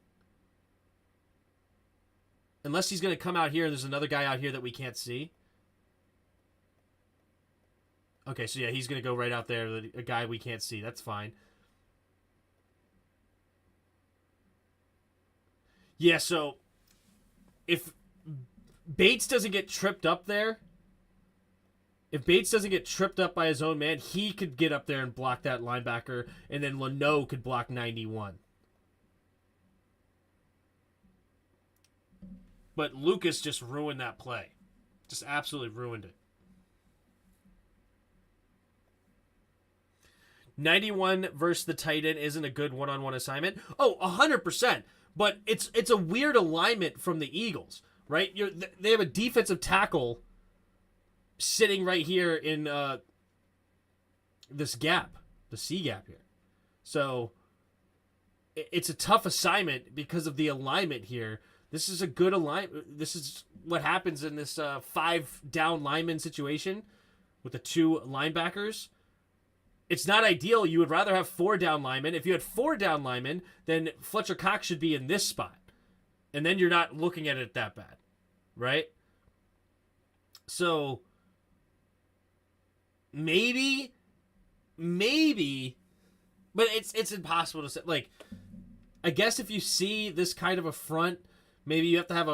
Unless he's going to come out here and there's another guy out here that we can't see. Okay, so yeah, he's going to go right out there, a guy we can't see. That's fine. Yeah, so if Bates doesn't get tripped up there, if Bates doesn't get tripped up by his own man, he could get up there and block that linebacker, and then Leno could block 91. But Lucas just ruined that play. Just absolutely ruined it. 91 versus the tight end isn't a good one-on-one assignment. Oh, 100%. But it's a weird alignment from the Eagles, right? They have a defensive tackle sitting right here in this gap, the C gap here. So it's a tough assignment because of the alignment here. This is a good alignment. This is what happens in this 5-down lineman situation with the 2 linebackers. It's not ideal. You would rather have 4 down linemen. If you had 4 down linemen, then Fletcher Cox should be in this spot. And then you're not looking at it that bad, right? So maybe, but it's impossible to say. Like, I guess if you see this kind of a front, maybe you have to have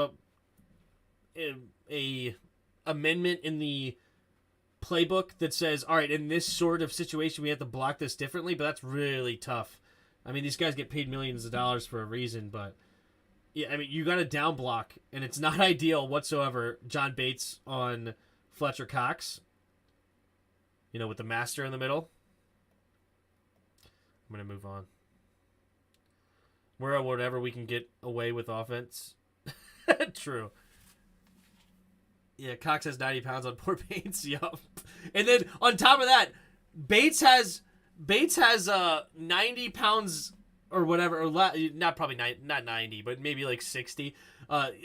a amendment in the playbook that says, all right, in this sort of situation, we have to block this differently, but that's really tough. I mean, these guys get paid millions of dollars for a reason, but yeah, I mean, you got to down block, and it's not ideal whatsoever. John Bates on Fletcher Cox, with the master in the middle. I'm going to move on. We're at whatever we can get away with offense. True. Yeah, Cox has 90 pounds on poor Bates. Yup. And then on top of that, Bates has 90 pounds or whatever, or not probably not 90, but maybe like 60.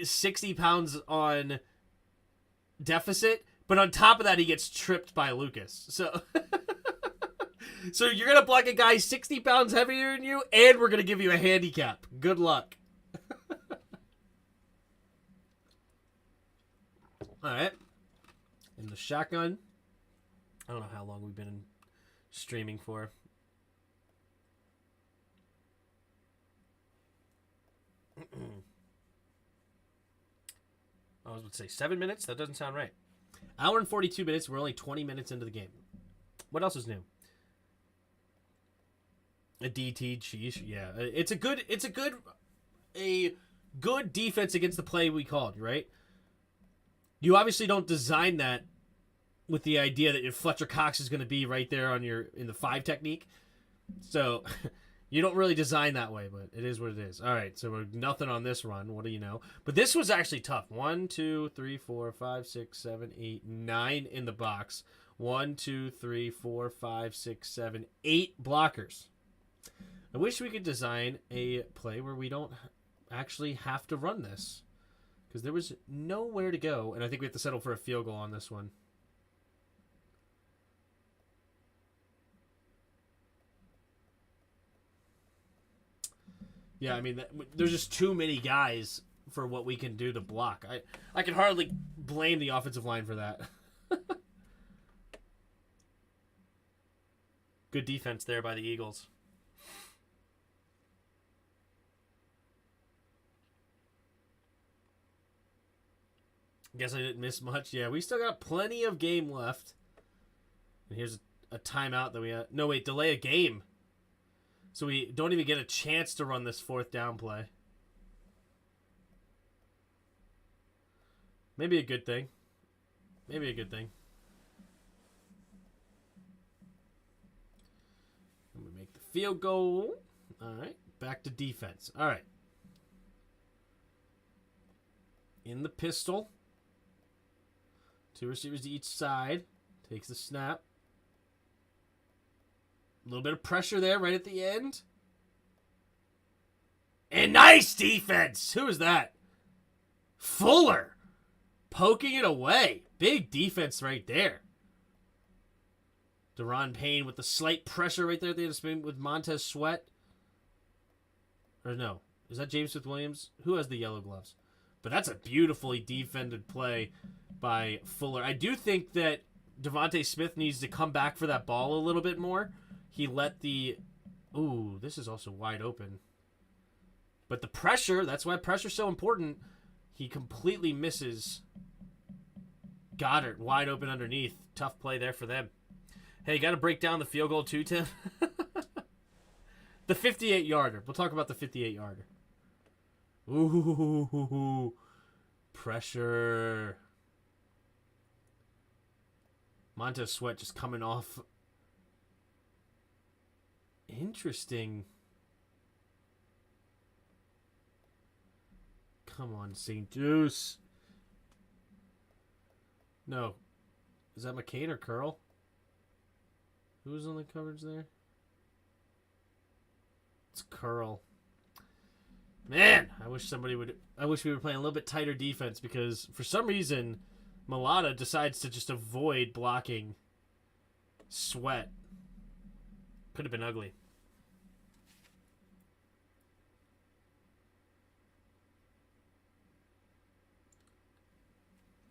60 pounds on deficit, but on top of that, he gets tripped by Lucas. So, so you're gonna block a guy 60 pounds heavier than you, and we're gonna give you a handicap. Good luck. All right. In the shotgun. I don't know how long we've been streaming for. I was going to say 7 minutes. That doesn't sound right. Hour and 42 minutes. We're only 20 minutes into the game. What else is new? A DT cheese. Yeah, it's a good defense against the play we called, right? You obviously don't design that with the idea that your Fletcher Cox is going to be right there in the 5 technique. So you don't really design that way, but it is what it is. All right, so we're nothing on this run. What do you know? But this was actually tough. 1, 2, 3, 4, 5, 6, 7, 8, 9 in the box. 1, 2, 3, 4, 5, 6, 7, 8 blockers. I wish we could design a play where we don't actually have to run this, because there was nowhere to go, and I think we have to settle for a field goal on this one. Yeah, I mean, there's just too many guys for what we can do to block. I can hardly blame the offensive line for that. Good defense there by the Eagles. Guess I didn't miss much. Yeah, we still got plenty of game left. And here's a timeout that we have. No, wait, delay a game. So we don't even get a chance to run this 4th down play. Maybe a good thing. Maybe a good thing. And we make the field goal. All right, back to defense. All right. In the pistol. 2 receivers to each side. Takes the snap. A little bit of pressure there right at the end. And nice defense. Who is that? Fuller. Poking it away. Big defense right there. Deron Payne with the slight pressure right there at the end of spin with Montez Sweat. Or no. Is that James Smith-Williams? Who has the yellow gloves? But that's a beautifully defended play by Fuller. I do think that Devontae Smith needs to come back for that ball a little bit more. He let the... Ooh, this is also wide open. But the pressure, that's why pressure's so important. He completely misses Goddard wide open underneath. Tough play there for them. Hey, got to break down the field goal too, Tim? The 58-yarder. We'll talk about the 58-yarder. Ooh. Pressure. Montez Sweat just coming off. Interesting. Come on, St. Juice. No. Is that McCain or Curl? Who's on the coverage there? It's Curl. Man, I wish we were playing a little bit tighter defense because for some reason Malata decides to just avoid blocking Sweat. Could have been ugly.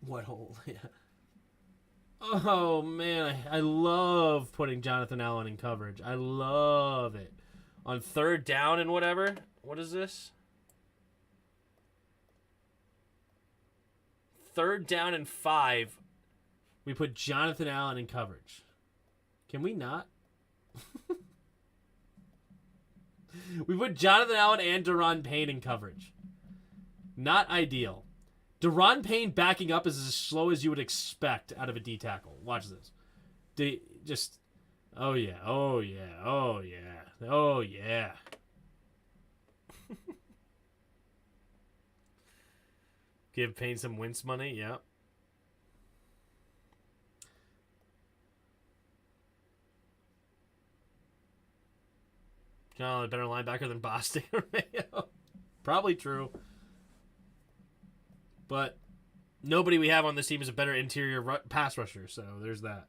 What hole? Yeah. Oh, man. I love putting Jonathan Allen in coverage. I love it. On third down and whatever. What is this? Third down and 5. We put Jonathan Allen in coverage. Can we not? We put Jonathan Allen and Daron Payne in coverage. Not ideal. Daron Payne backing up is as slow as you would expect out of a D tackle. Watch this. Oh yeah, oh yeah, oh yeah, oh yeah. Give Payne some wince money, yeah. John, a better linebacker than Boston or Mayo. Probably true. But nobody we have on this team is a better interior pass rusher, so there's that.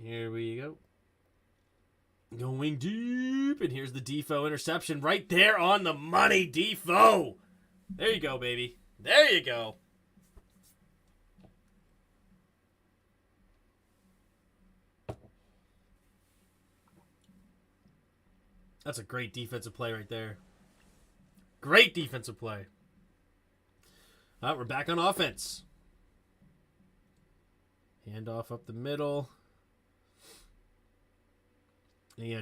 Here we go. Going deep, and here's the Defoe interception right there on the money, Defoe. There you go, baby. There you go. That's a great defensive play right there. Great defensive play. All right, we're back on offense. Handoff up the middle. And yeah,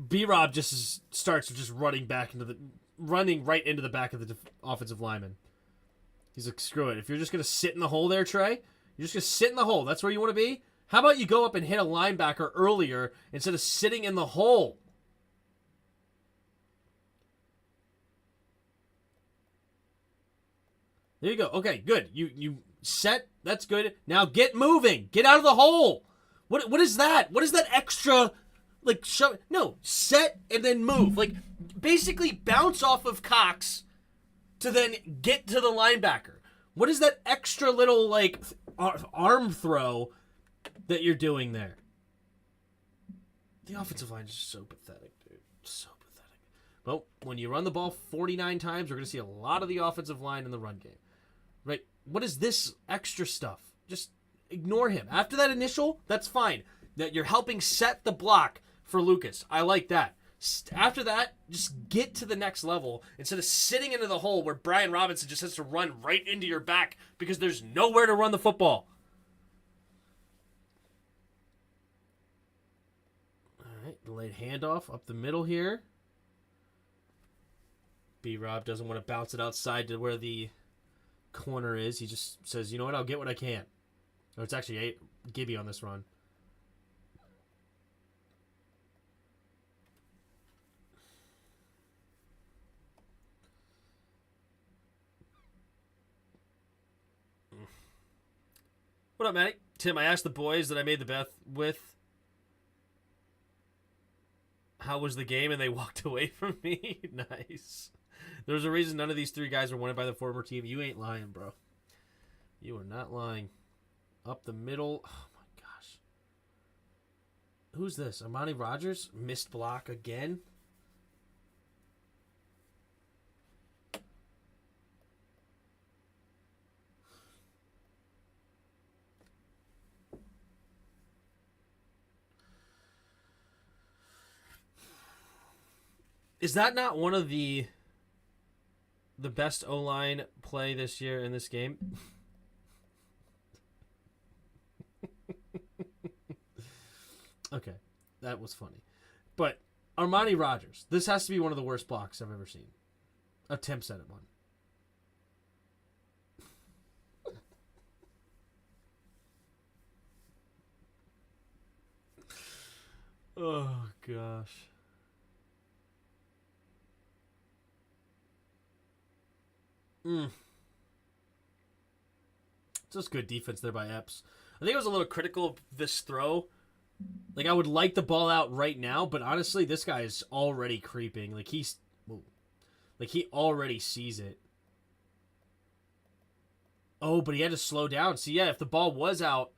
B-Rob just starts just running right into the back of the offensive lineman. He's like, screw it. If you're just going to sit in the hole there, Trey, you're just going to sit in the hole. That's where you want to be? How about you go up and hit a linebacker earlier instead of sitting in the hole? There you go. Okay, good. You set. That's good. Now get moving. Get out of the hole. What is that? What is that extra, like, shove? No, set and then move. Like, basically bounce off of Cox to then get to the linebacker. What is that extra little, like, arm throw that you're doing there? The offensive line is just so pathetic, dude. So pathetic. Well, when you run the ball 49 times, we're going to see a lot of the offensive line in the run game. Right? What is this extra stuff? Just ignore him. After that initial, that's fine. That you're helping set the block for Lucas. I like that. After that, just get to the next level instead of sitting into the hole where Brian Robinson just has to run right into your back because there's nowhere to run the football. All right, delayed handoff up the middle here. B-Rob doesn't want to bounce it outside to where the corner is. He just says, you know what, I'll get what I can. Or it's actually Gibby on this run. What up, Matty? Tim, I asked the boys that I made the bet with how was the game, and they walked away from me. Nice. There's a reason none of these three guys were wanted by the former team. You ain't lying, bro. You are not lying. Up the middle. Oh, my gosh. Who's this? Amani Rogers? Missed block again? Is that not one of the best O-line play this year in this game? Okay, that was funny. But Armani Rogers, this has to be one of the worst blocks I've ever seen. Tim said it one. Oh, gosh. Just good defense there by Epps. I think I was a little critical of this throw. Like, I would like the ball out right now, but honestly, this guy is already creeping. Like, he already sees it. Oh, but he had to slow down. See, yeah, if the ball was out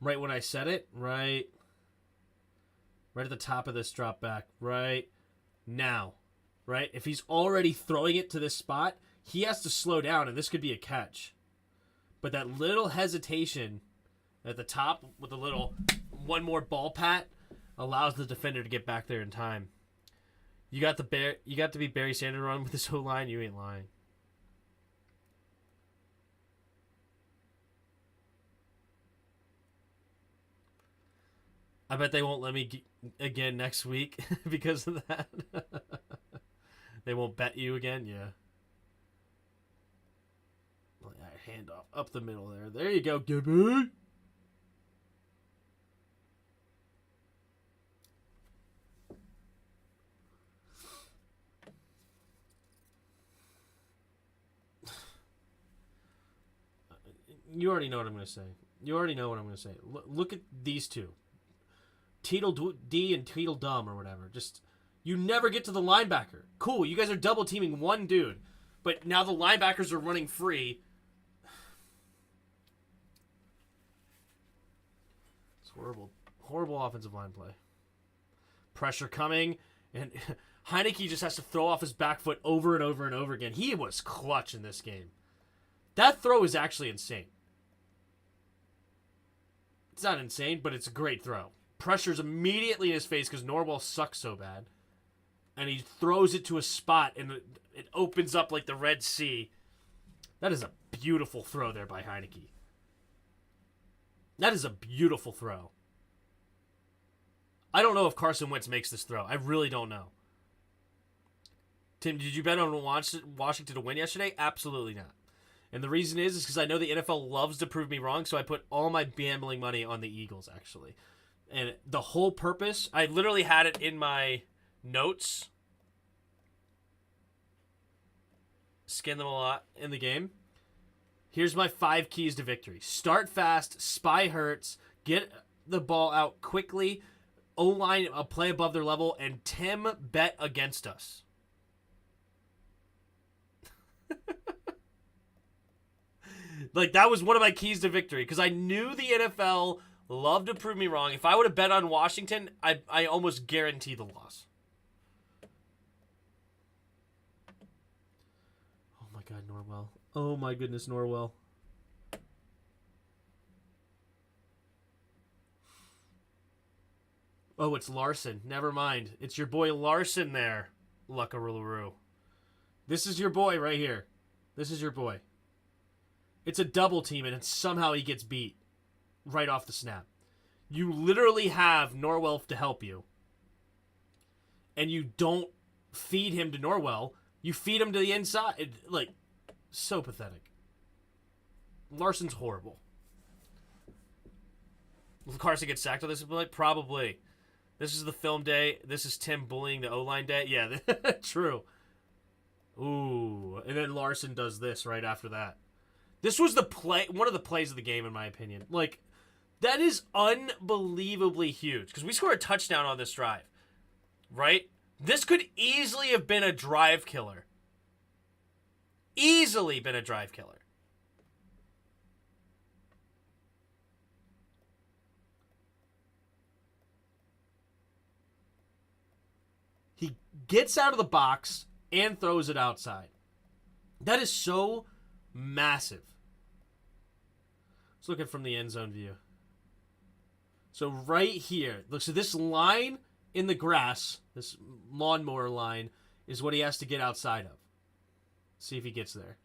right when I said it, right at the top of this drop back, right now, right? If he's already throwing it to this spot, he has to slow down, and this could be a catch. But that little hesitation at the top with a little one more ball pat allows the defender to get back there in time. You got to be Barry Sanders run with this whole line. You ain't lying. I bet they won't let me again next week because of that. They won't bet you again? Yeah. Hand off up the middle there. There you go, Gibby. You already know what I'm going to say. You already know what I'm going to say. Look at these two. Tweedledee and Tweedledum or whatever. Just, you never get to the linebacker. Cool, you guys are double teaming one dude. But now the linebackers are running free. It's horrible. Horrible offensive line play. Pressure coming. And Heineke just has to throw off his back foot over and over and over again. He was clutch in this game. That throw is actually insane. It's not insane, but it's a great throw. Pressure's immediately in his face because Norwell sucks so bad. And he throws it to a spot, and it opens up like the Red Sea. That is a beautiful throw there by Heineke. That is a beautiful throw. I don't know if Carson Wentz makes this throw. I really don't know. Tim, did you bet on Washington to win yesterday? Absolutely not. And the reason is because I know the NFL loves to prove me wrong, so I put all my gambling money on the Eagles, actually. And the whole purpose, I literally had it in my notes. Skin them a lot in the game. Here's my 5 keys to victory. Start fast, spy hurts, get the ball out quickly, O-line play above their level, and Tim bet against us. Like, that was one of my keys to victory, because I knew the NFL loved to prove me wrong. If I would have bet on Washington, I almost guarantee the loss. Oh my God, Norwell. Oh my goodness, Norwell. Oh, it's Larson. Never mind. It's your boy Larson there, Luckaroo. This is your boy right here. This is your boy. It's a double team, and somehow he gets beat right off the snap. You literally have Norwell to help you, and you don't feed him to Norwell. You feed him to the inside. Like, so pathetic. Larson's horrible. Will Carson get sacked on this play? Probably. This is the film day. This is Tim bullying the O-line day. Yeah, true. Ooh, and then Larson does this right after that. This was one of the plays of the game, in my opinion. Like, that is unbelievably huge. Because we scored a touchdown on this drive. Right? This could easily have been a drive killer. Easily been a drive killer. He gets out of the box and throws it outside. That is so massive. Let's look at it from the end zone view. So right here, look, so this line in the grass, this lawnmower line, is what he has to get outside of. See if he gets there.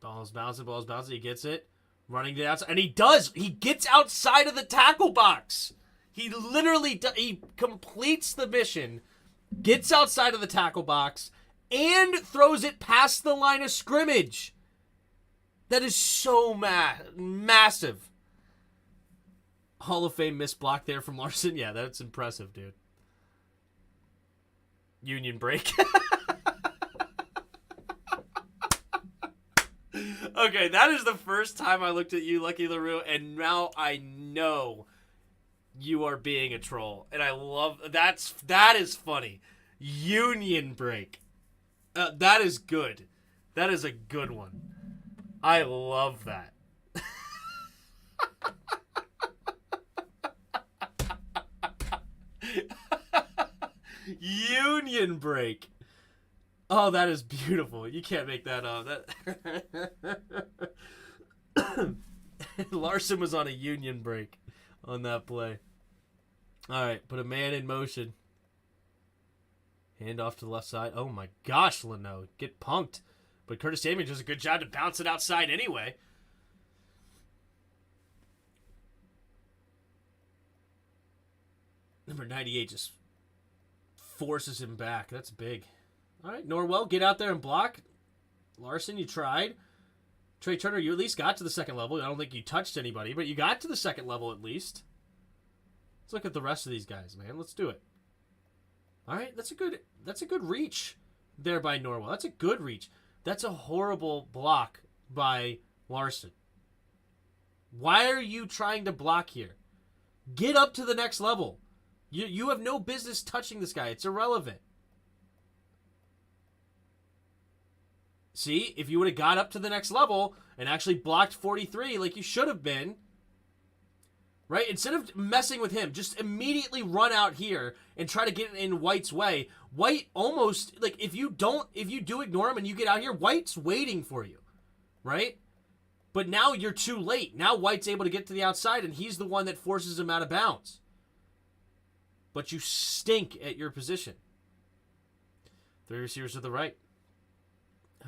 Ball's bouncing. He gets it. Running to the outside. And he does. He gets outside of the tackle box. He literally he completes the mission gets outside of the tackle box, and throws it past the line of scrimmage. That is so massive. Hall of Fame missed block there from Larson. Yeah, that's impressive, dude. Union break. Okay, that is the first time I looked at you, Lucky LaRue, and now I know you are being a troll. And I love that is funny. Union break. That is good. That is a good one. I love that. Union break. Oh, that is beautiful. You can't make that up. That Larson was on a union break on that play. All right, put a man in motion. Hand off to the left side. Oh my gosh, Leno. Get punked. But Curtis Samuel does a good job to bounce it outside anyway. Number 98 just forces him back. That's big. All right, Norwell, get out there and block. Larson, you tried. Trey Turner, you at least got to the second level. I don't think you touched anybody, but you got to the second level at least. Let's look at the rest of these guys, man. Let's do it. All right, that's a good reach there by Norwell. That's a good reach. That's a horrible block by Larson. Why are you trying to block here? Get up to the next level. You have no business touching this guy. It's irrelevant. See, if you would have got up to the next level and actually blocked 43 like you should have been, right? Instead of messing with him, just immediately run out here and try to get in White's way. White almost, like, if you do ignore him and you get out here, White's waiting for you, right? But now you're too late. Now White's able to get to the outside and he's the one that forces him out of bounds. But you stink at your position. Three receivers to the right.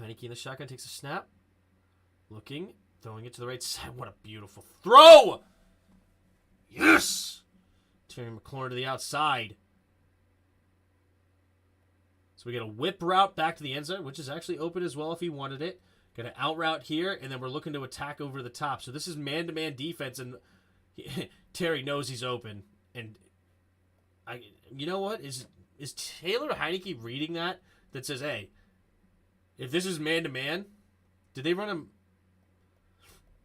Heineke in the shotgun takes a snap. Looking. Throwing it to the right side. What a beautiful throw! Yes! Terry McLaurin to the outside. So we get a whip route back to the end zone, which is actually open as well if he wanted it. Got an out route here, and then we're looking to attack over the top. So this is man-to-man defense, and Terry knows he's open. And you know what? Is Taylor Heineke reading that says, hey, if this is man-to-man, did they run him?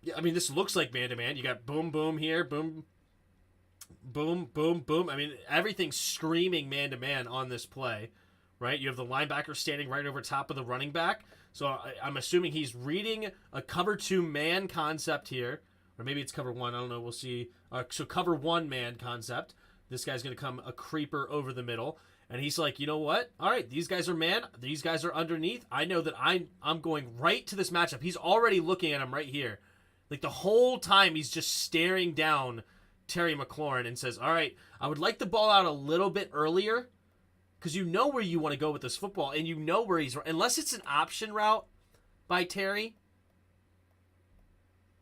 Yeah, I mean, this looks like man-to-man. You got boom, boom here, boom, boom, boom, boom. I mean, everything's screaming man-to-man on this play, right? You have the linebacker standing right over top of the running back. So I'm assuming he's reading a cover 2 man concept here. Or maybe it's cover 1. I don't know. We'll see. So cover 1 man concept. This guy's going to come a creeper over the middle. And he's like, you know what? All right, these guys are man. These guys are underneath. I know that I'm going right to this matchup. He's already looking at him right here. Like the whole time he's just staring down Terry McLaurin and says, all right, I would like the ball out a little bit earlier because you know where you want to go with this football and you know where he's – unless it's an option route by Terry.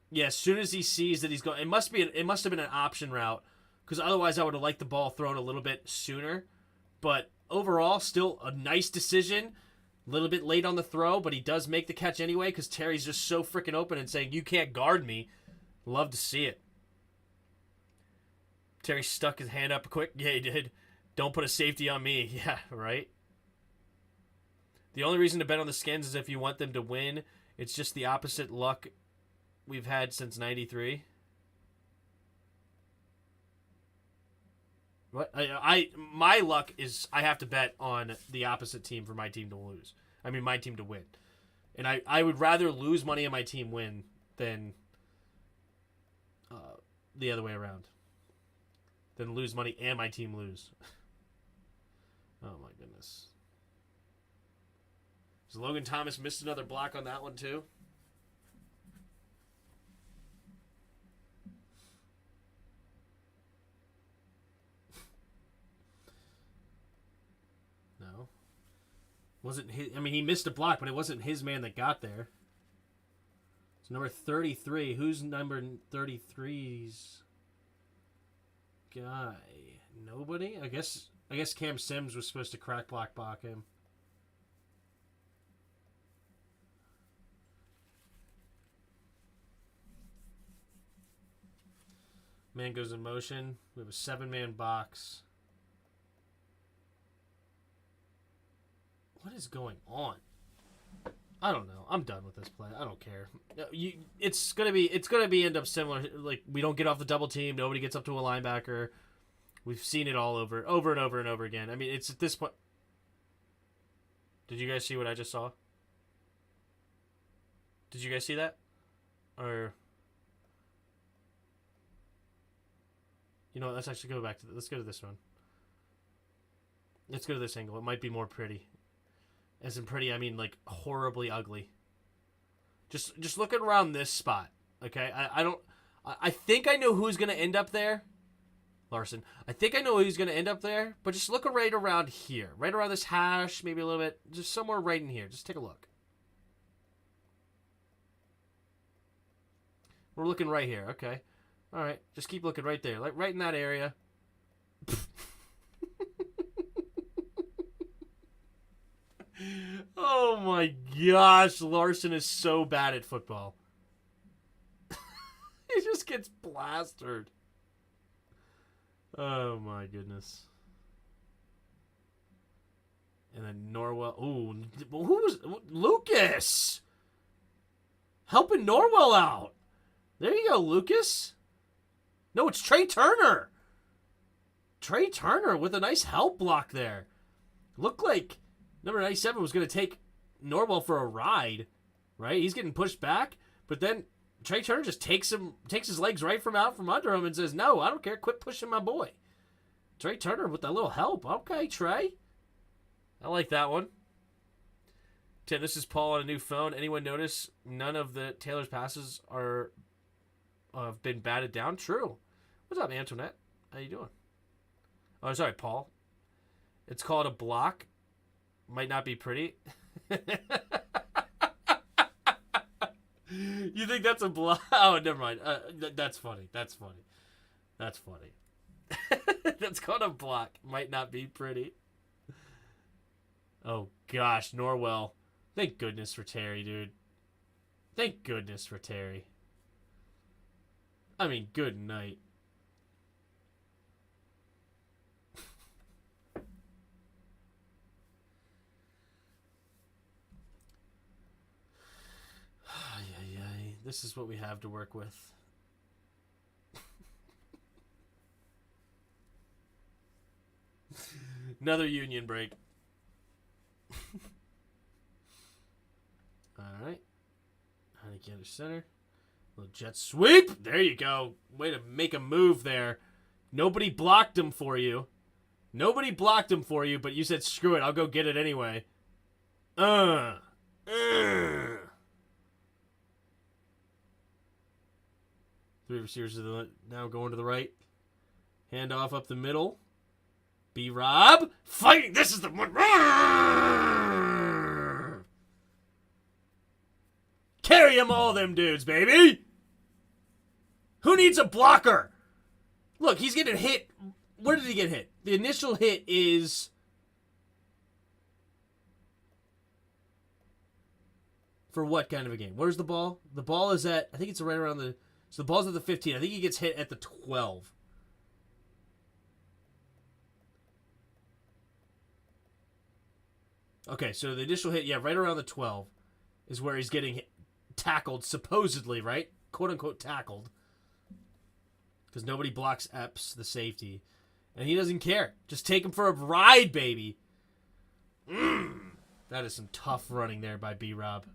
Yeah, as soon as he sees that he's going – it must have been an option route because otherwise I would have liked the ball thrown a little bit sooner. But overall, still a nice decision. A little bit late on the throw, but he does make the catch anyway because Terry's just so freaking open and saying, you can't guard me. Love to see it. Terry stuck his hand up quick. Yeah, he did. Don't put a safety on me. Yeah, right? The only reason to bet on the Skins is if you want them to win. It's just the opposite luck we've had since 93. What? My luck is I have to bet on the opposite team for my team to lose. I mean, my team to win. And I would rather lose money and my team win than the other way around. Than lose money and my team lose. Oh, my goodness. So Logan Thomas missed another block on that one, too. No. Wasn't his, I mean, he missed a block, but it wasn't his man that got there. It's number 33. Who's number 33's guy? Nobody? I guess I guess Cam Sims was supposed to crack block him. Man goes in motion. We have a 7-man box. What is going on? I don't know. I'm done with this play. I don't care. It's gonna be end up similar. Like, we don't get off the double team. Nobody gets up to a linebacker. We've seen it all over and over and over again. I mean, it's at this point. Did you guys see what I just saw? Did you guys see that? Or, you know what, let's actually go back to let's go to this one. Let's go to this angle. It might be more pretty. As in pretty, I mean like horribly ugly. Just look around this spot, okay? I think I know who's gonna end up there. Larson. I think I know who's going to end up there, but just look right around here. Right around this hash, maybe a little bit. Just somewhere right in here. Just take a look. We're looking right here. Okay. All right. Just keep looking right there. Like right in that area. Oh my gosh. Larson is so bad at football. He just gets plastered. Oh my goodness. And then Norwell. Ooh, who was Lucas? Helping Norwell out. There you go, Lucas. No, it's Trey Turner. Trey Turner with a nice help block there. Looked like number 97 was going to take Norwell for a ride, right? He's getting pushed back, but then Trey Turner just takes his legs right from out from under him and says, "No, I don't care. Quit pushing my boy." Trey Turner with that little help. Okay, Trey. I like that one. Tim, this is Paul on a new phone. Anyone notice none of the Taylor's passes are have been batted down? True. What's up, Antoinette? How you doing? Oh, sorry, Paul. It's called a block. Might not be pretty. You think that's a block? Oh, never mind. That's funny. That's funny. That's funny. That's called a block. Might not be pretty. Oh, gosh. Norwell. Thank goodness for Terry, dude. Thank goodness for Terry. I mean, good night. This is what we have to work with. Another union break. All right. Heineke under center. Little jet sweep. There you go. Way to make a move there. Nobody blocked him for you. Nobody blocked him for you, but you said, screw it, I'll go get it anyway. Three receivers now going to the right. Handoff up the middle. B-Rob. Fighting. This is the one. Carry them all, them dudes, baby. Who needs a blocker? Look, he's getting hit. Where did he get hit? The initial hit is... For what kind of a game? Where's the ball? The ball is at... I think it's right around the... So the ball's at the 15. I think he gets hit at the 12. Okay, so the initial hit, yeah, right around the 12 is where he's getting tackled, supposedly, right? Quote-unquote tackled. Because nobody blocks Epps, the safety. And he doesn't care. Just take him for a ride, baby. That is some tough running there by B-Rob.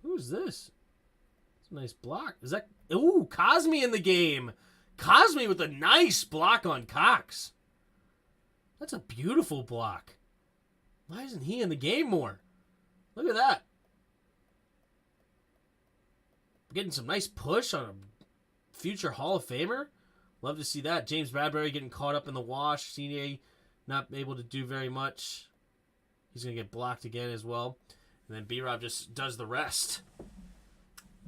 Who's this? It's a nice block. Is that... Ooh, Cosme in the game. Cosme with a nice block on Cox. That's a beautiful block. Why isn't he in the game more? Look at that. getting some nice push on a future Hall of Famer. Love to see that. James Bradbury getting caught up in the wash. Senior not able to do very much. He's going to get blocked again as well. And then B-Rob just does the rest.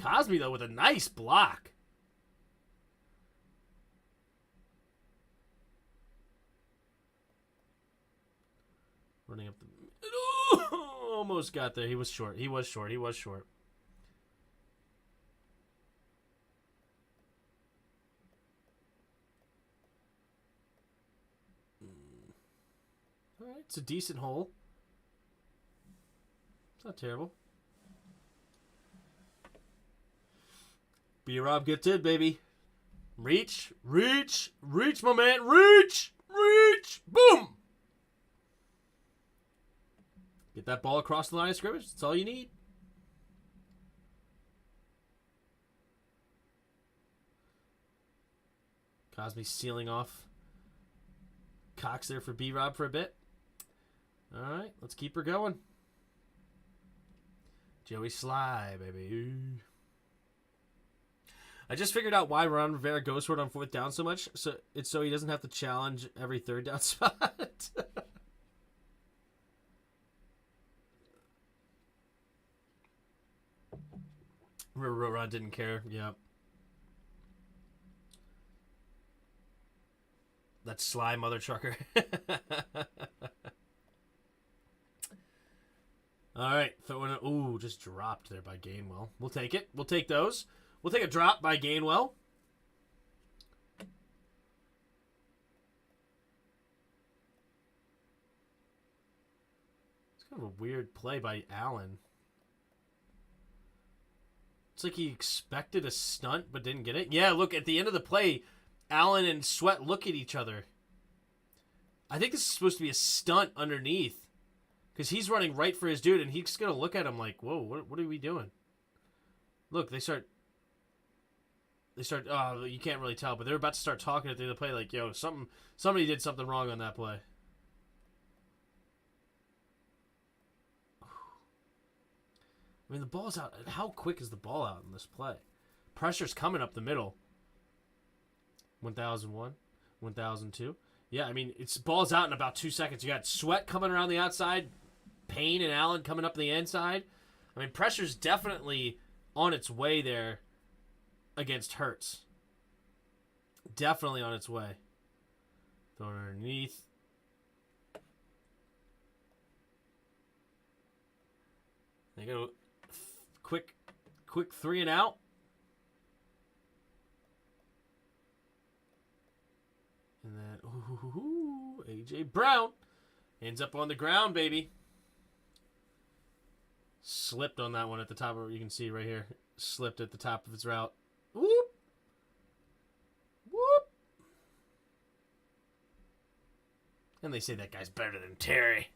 Cosby, though, with a nice block. Running up the middle. Almost got there. He was short. He was short. He was short. All right. It's a decent hole. It's not terrible. B-Rob gets it, baby. Reach, reach, reach, my man. Reach, reach. Boom. Get that ball across the line of scrimmage. That's all you need. Cosby sealing off Cox there for B-Rob for a bit. All right, let's keep her going. Joey Sly, baby. I just figured out why Ron Rivera goes for it on 4th down so much. So it's so he doesn't have to challenge every 3rd down spot. Ron didn't care. Yep. That Sly mother trucker. All right. Ooh, just dropped there by Gainwell. We'll take it. We'll take those. We'll take a drop by Gainwell. It's kind of a weird play by Allen. It's like he expected a stunt but didn't get it. Yeah, look, at the end of the play, Allen and Sweat look at each other. I think this is supposed to be a stunt underneath. Because he's running right for his dude, and he's going to look at him like, whoa, what are we doing? Look, they start, oh, you can't really tell, but they're about to start talking at the end of the play like, yo, somebody did something wrong on that play. I mean, the ball's out. How quick is the ball out in this play? Pressure's coming up the middle. 1001, 1002. Yeah, I mean, it's ball's out in about 2 seconds. You got Sweat coming around the outside, Payne and Allen coming up the inside. I mean, pressure's definitely on its way there against Hurts. Definitely on its way. Throwing underneath. They go quick 3 and out. And then, A.J. Brown ends up on the ground, baby. Slipped on that one at the top of it. You can see right here. Slipped at the top of its route. Whoop. Whoop. And they say that guy's better than Terry.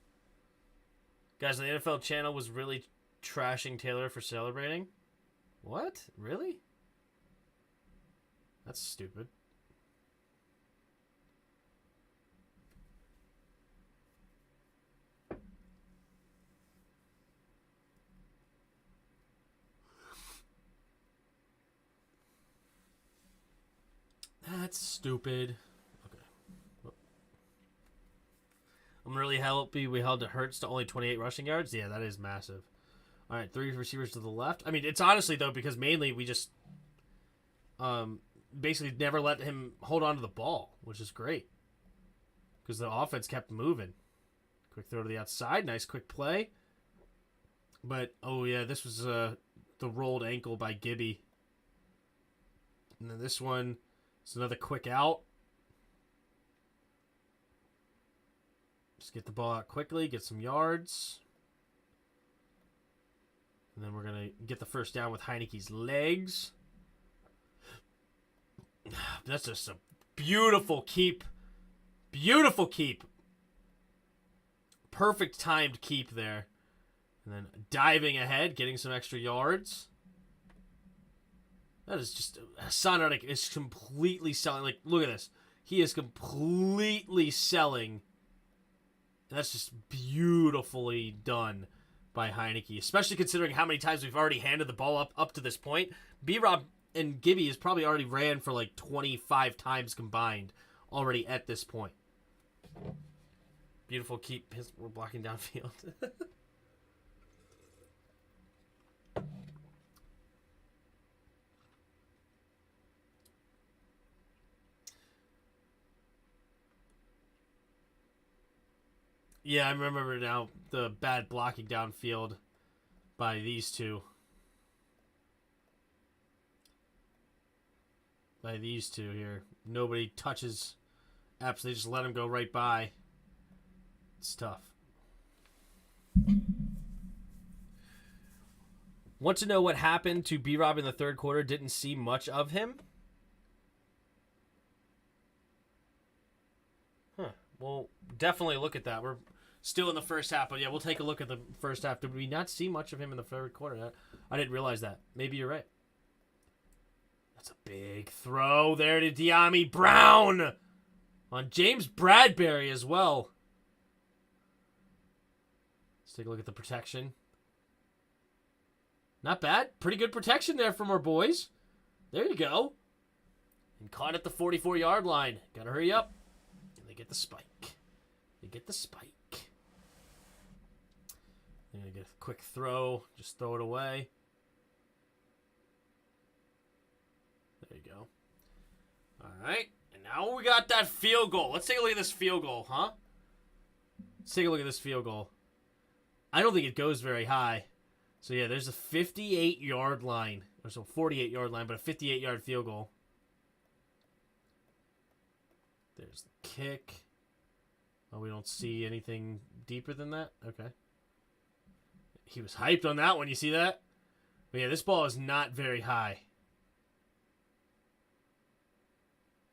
Guys, the NFL channel was really trashing Taylor for celebrating. What? Really? That's stupid. That's stupid. Okay. I'm really happy we held Hurts to only 28 rushing yards. Yeah, that is massive. All right, 3 receivers to the left. I mean, it's honestly, though, because mainly we just basically never let him hold on to the ball, which is great. Because the offense kept moving. Quick throw to the outside. Nice quick play. But, oh, yeah, this was the rolled ankle by Gibby. And then this one is another quick out. Just get the ball out quickly, get some yards. And then we're going to get the first down with Heineke's legs. That's just a beautiful keep. Beautiful keep. Perfect timed keep there. And then diving ahead, getting some extra yards. That is just... Hassan Reddick is completely selling. Like, look at this. He is completely selling. And that's just beautifully done by Heineke, especially considering how many times we've already handed the ball up to this point. B-Rob and Gibby has probably already ran for like 25 times combined already at this point. Beautiful keep. We're blocking downfield. Yeah, I remember now the bad blocking downfield by these two. By these two here. Nobody touches. Absolutely just let him go right by. It's tough. Want to know what happened to B-Rob in the third quarter? Didn't see much of him. Huh. Well, definitely look at that. We're still in the first half, but yeah, we'll take a look at the first half. Did we not see much of him in the third quarter? I didn't realize that. Maybe you're right. That's a big throw there to De'Ami Brown on James Bradbury as well. Let's take a look at the protection. Not bad. Pretty good protection there from our boys. There you go. And caught at the 44-yard line. Got to hurry up. And they get the spike. They get the spike. They're going to get a quick throw. Just throw it away. There you go. All right. And now we got that field goal. Let's take a look at this field goal, huh? Let's take a look at this field goal. I don't think it goes very high. So, yeah, there's a 58-yard line. Or so 48-yard line, but a 58-yard field goal. There's the kick. Oh, we don't see anything deeper than that? Okay. He was hyped on that one. You see that? But, yeah, this ball is not very high.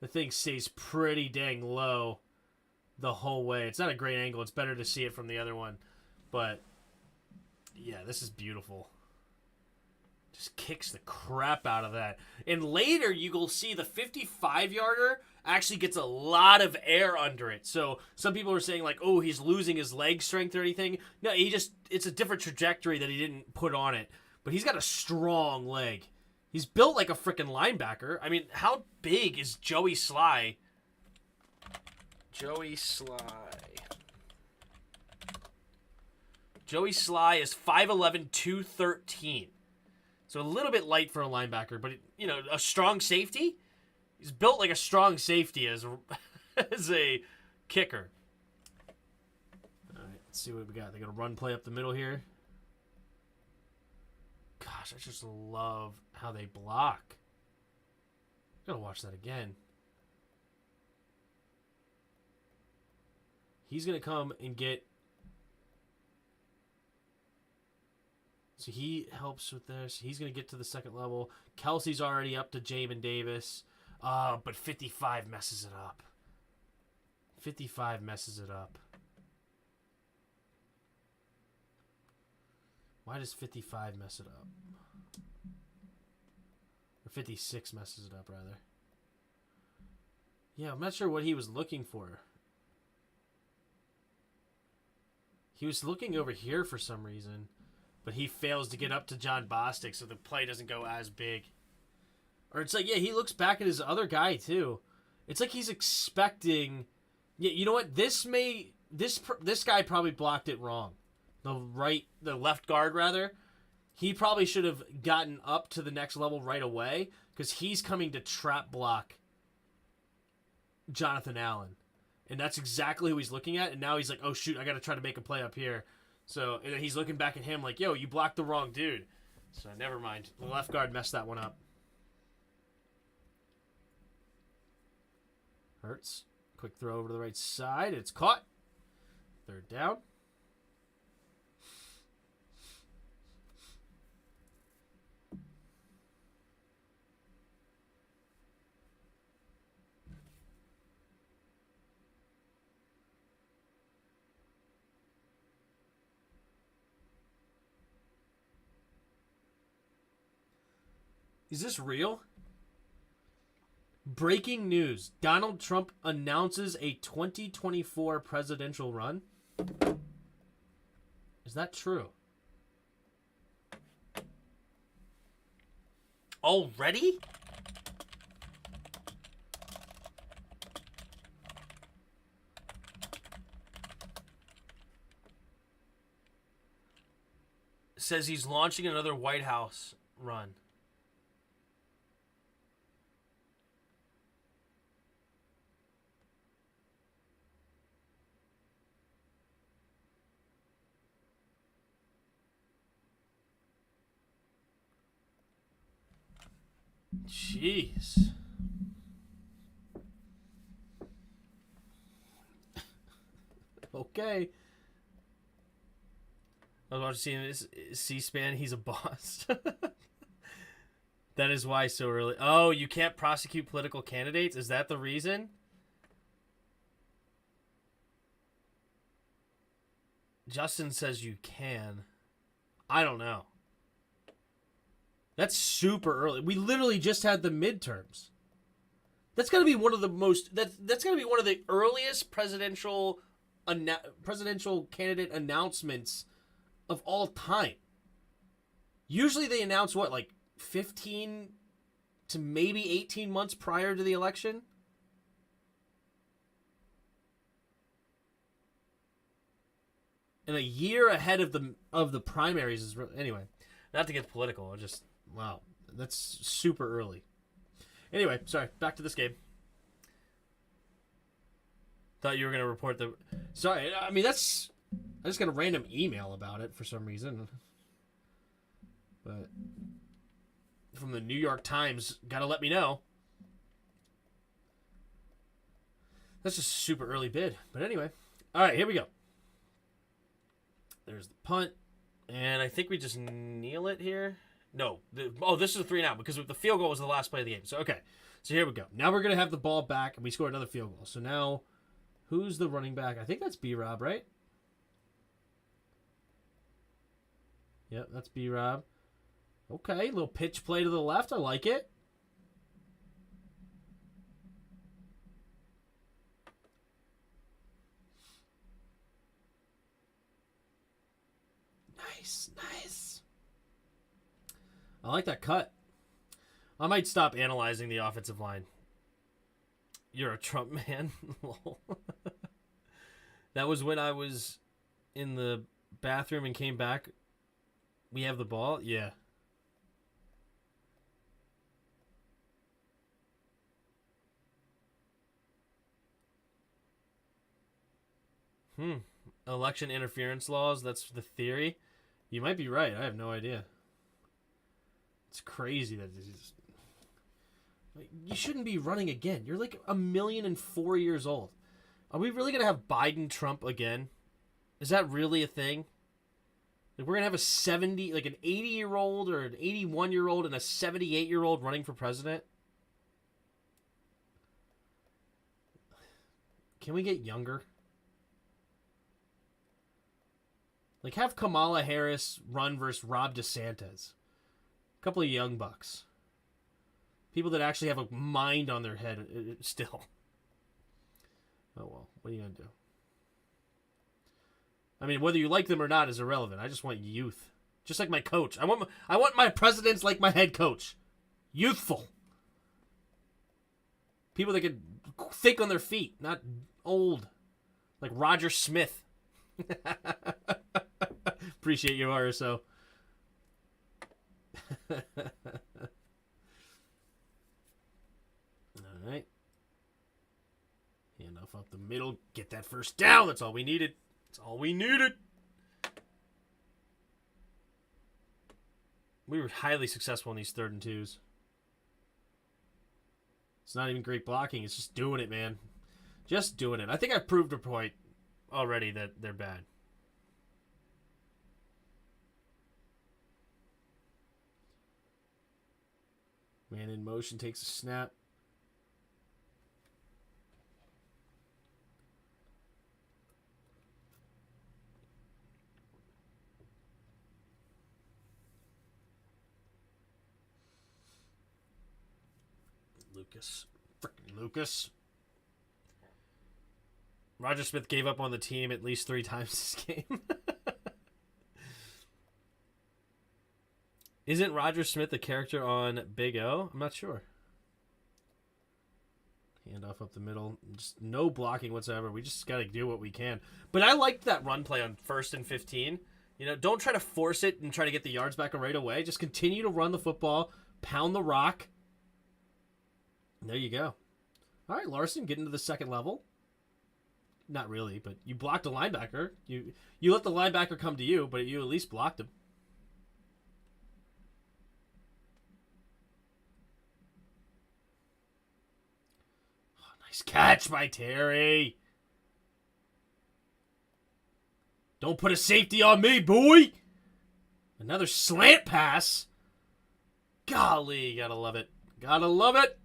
The thing stays pretty dang low the whole way. It's not a great angle. It's better to see it from the other one. But, yeah, this is beautiful. Just kicks the crap out of that. And later, you will see the 55-yarder actually gets a lot of air under it. So some people are saying, like, oh, he's losing his leg strength or anything. No, it's a different trajectory that he didn't put on it. But he's got a strong leg. He's built like a freaking linebacker. I mean, how big is Joey Sly? Joey Sly. Joey Sly is 5'11", 213. So a little bit light for a linebacker, but, a strong safety? He's built like a strong safety as a kicker. All right, let's see what we got. They got a run play up the middle here. Gosh, I just love how they block. Gotta watch that again. He's gonna come and get. So he helps with this. He's gonna get to the second level. Kelsey's already up to Jamin Davis. But 55 messes it up. 55 messes it up. Why does 55 mess it up? Or 56 messes it up, rather. Yeah, I'm not sure what he was looking for. He was looking over here for some reason, but he fails to get up to John Bostic, so the play doesn't go as big. Or it's like, yeah, he looks back at his other guy, too. It's like he's expecting... Yeah, you know what? This guy probably blocked it wrong. The left guard, rather. He probably should have gotten up to the next level right away, because he's coming to trap block Jonathan Allen. And that's exactly who he's looking at, and now he's like, oh, shoot, I got to try to make a play up here. So, and then he's looking back at him like, yo, you blocked the wrong dude. So, never mind. The left guard messed that one up. Hurts. Quick throw over to the right side. It's caught. Third down. Is this real? Breaking news. Donald Trump announces a 2024 presidential run. Is that true? Already? Says he's launching another White House run. Jeez. Okay. I was watching this C-SPAN. He's a boss. That is why so early. Oh, you can't prosecute political candidates? Is that the reason? Justin says you can. I don't know. That's super early. We literally just had the midterms. That's got to be one of the most. That's got to be one of the earliest presidential candidate announcements of all time. Usually they announce what, like 15 to maybe 18 months prior to the election. And a year ahead of the primaries is anyway. Not to get political, just wow, that's super early. Anyway, sorry, back to this game. Thought you were gonna report the. Sorry, I mean I just got a random email about it for some reason, but from the New York Times, gotta let me know. That's just a super early bid, but anyway, all right, here we go. There's the punt, and I think we just kneel it here. No, this is a 3-and-out because the field goal was the last play of the game. So, okay. So, here we go. Now we're going to have the ball back, and we score another field goal. So, now, who's the running back? I think that's B-Rob, right? Yep, that's B-Rob. Okay, little pitch play to the left. I like it. Nice. I like that cut. I might stop analyzing the offensive line. You're a Trump man? That was when I was in the bathroom and came back. We have the ball? Yeah. Election interference laws, that's the theory. You might be right. I have no idea. It's crazy that this is... You shouldn't be running again. You're like 1,004 years old. Are we really going to have Biden Trump again? Is that really a thing? Like we're going to have an 80-year-old or an 81-year-old and a 78-year-old running for president? Can we get younger? Like, have Kamala Harris run versus Rob DeSantis. A couple of young bucks. People that actually have a mind on their head still. Oh, well. What are you going to do? I mean, whether you like them or not is irrelevant. I just want youth. Just like my coach. I want my presidents like my head coach. Youthful. People that can think on their feet, not old. Like Roger Smith. Appreciate you, RSO. All right. Handoff up the middle. Get that first down. That's all we needed. We were highly successful in these 3rd and 2s. It's not even great blocking. It's just doing it, man. Just doing it. I think I've proved a point already that they're bad. Man in motion takes a snap. Freaking Lucas. Roger Smith gave up on the team at least 3 times this game. Isn't Roger Smith a character on Big O? I'm not sure. Handoff up the middle. Just no blocking whatsoever. We just got to do what we can. But I liked that run play on 1st and 15. You know, don't try to force it and try to get the yards back right away. Just continue to run the football, pound the rock. And there you go. All right, Larson, get into the second level. Not really, but you blocked a linebacker. You let the linebacker come to you, but you at least blocked him. Oh, nice catch by Terry. Don't put a safety on me, boy. Another slant pass. Golly, gotta love it. Gotta love it.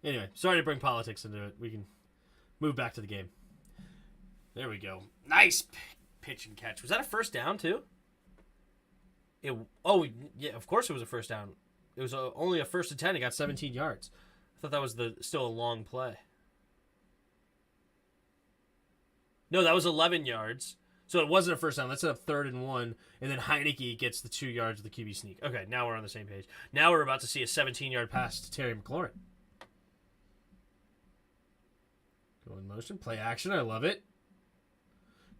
Anyway, sorry to bring politics into it. We can move back to the game. There we go. Nice pitch and catch. Was that a first down, too? Yeah, of course it was a first down. It was only a 1st and 10. It got 17 yards. I thought that was still a long play. No, that was 11 yards. So it wasn't a first down. That's a 3rd and 1. And then Heineke gets the 2 yards of the QB sneak. Okay, now we're on the same page. Now we're about to see a 17-yard pass to Terry McLaurin. Go in motion. Play action. I love it.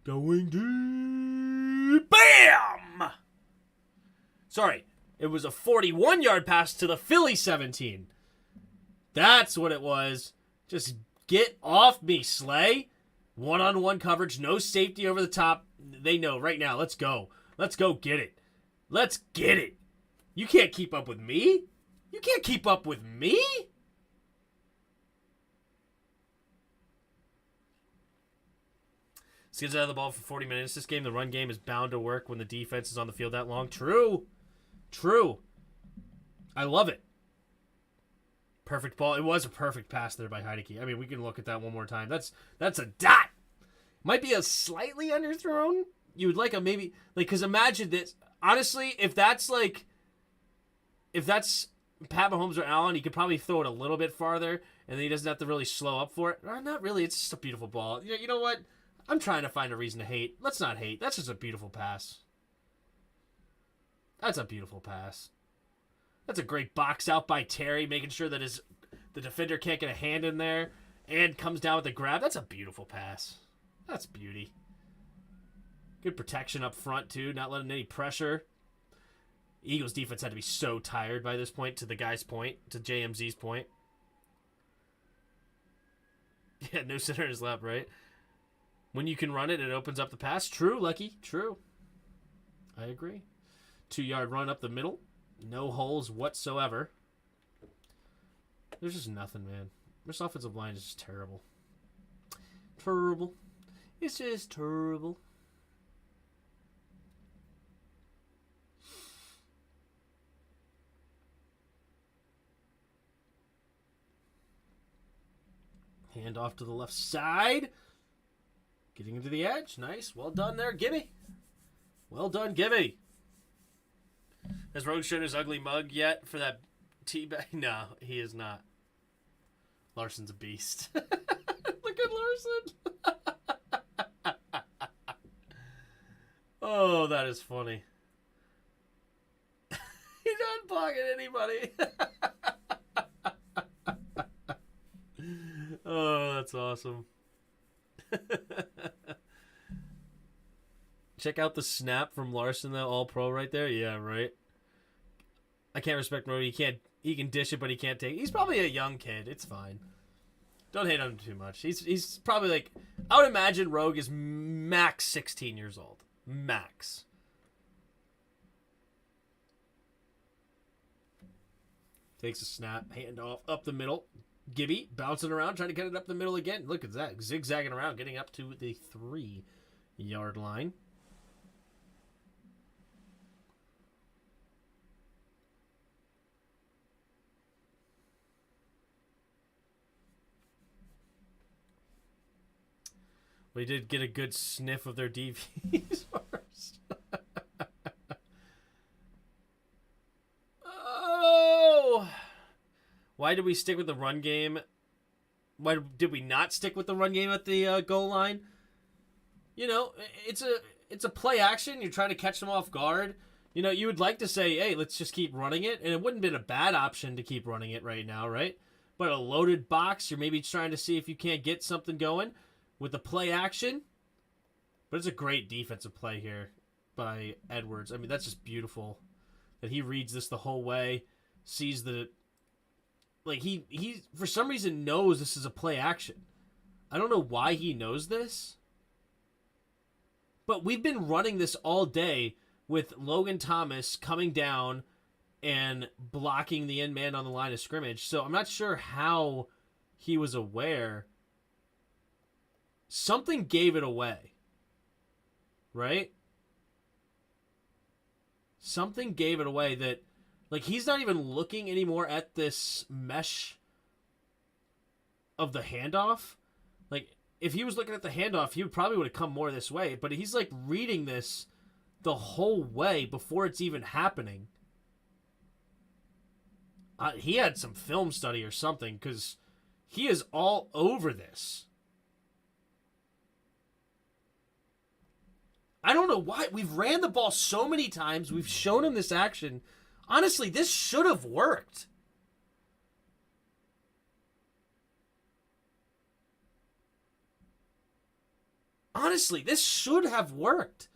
Going deep. Bam! Sorry. It was a 41-yard pass to the Philly 17. That's what it was. Just get off me, Slay. One-on-one coverage. No safety over the top. They know right now. Let's go. Let's go get it. Let's get it. You can't keep up with me. You can't keep up with me. Skids out of the ball for 40 minutes. This game, the run game is bound to work when the defense is on the field that long. True. I love it. Perfect ball. It was a perfect pass there by Heineke. I mean, we can look at that one more time. That's a dot. Might be a slightly underthrown. You would like a maybe, like, because imagine this. Honestly, if that's Pat Mahomes or Allen, he could probably throw it a little bit farther, and then he doesn't have to really slow up for it. Not really. It's just a beautiful ball. You know what? I'm trying to find a reason to hate. Let's not hate. That's just a beautiful pass. That's a beautiful pass. That's a great box out by Terry, making sure that the defender can't get a hand in there and comes down with the grab. That's a beautiful pass. That's beauty. Good protection up front, too, not letting any pressure. Eagles defense had to be so tired by this point, to the guy's point, to JMZ's point. Yeah, no center in his lap, right? When you can run it, it opens up the pass. True, Lucky. True. I agree. 2-yard run up the middle. No holes whatsoever. There's just nothing, man. This offensive line is just terrible. Terrible. It's just terrible. Hand off to the left side. Getting into the edge. Nice. Well done there, Gibby. Well done, Gibby. Has Rogue shown his ugly mug yet for that teabag? No, he is not. Larson's a beast. Look at Larson. Oh, that is funny. He's not blocking anybody. Oh, that's awesome. Check out the snap from Larson, though, all pro right there. Yeah, right. I can't respect Brody. He can dish it, but he can't take it. He's probably a young kid. It's fine. Don't hate on him too much. He's probably like, I would imagine Rogue is max 16 years old. Max. Takes a snap, hand off, up the middle. Gibby bouncing around, trying to get it up the middle again. Look at that. Zigzagging around, getting up to the 3-yard line. We did get a good sniff of their DVs first. Oh! Why did we stick with the run game? Why did we not stick with the run game at the goal line? it's a play action. You're trying to catch them off guard. You would like to say, hey, let's just keep running it. And it wouldn't have been a bad option to keep running it right now, right? But a loaded box, you're maybe trying to see if you can't get something going with the play action. But it's a great defensive play here by Edwards. I mean, that's just beautiful that he reads this the whole way, sees that, like, he for some reason knows this is a play action. I don't know why he knows this, but we've been running this all day with Logan Thomas coming down and blocking the end man on the line of scrimmage. So I'm not sure how he was aware. Something gave it away, right? Something gave it away that, like, he's not even looking anymore at this mesh of the handoff. Like, if he was looking at the handoff, he probably would have come more this way. But he's, like, reading this the whole way before it's even happening. He had some film study or something, because he is all over this. I don't know why. We've ran the ball so many times. We've shown him this action. Honestly, this should have worked. Honestly, this should have worked.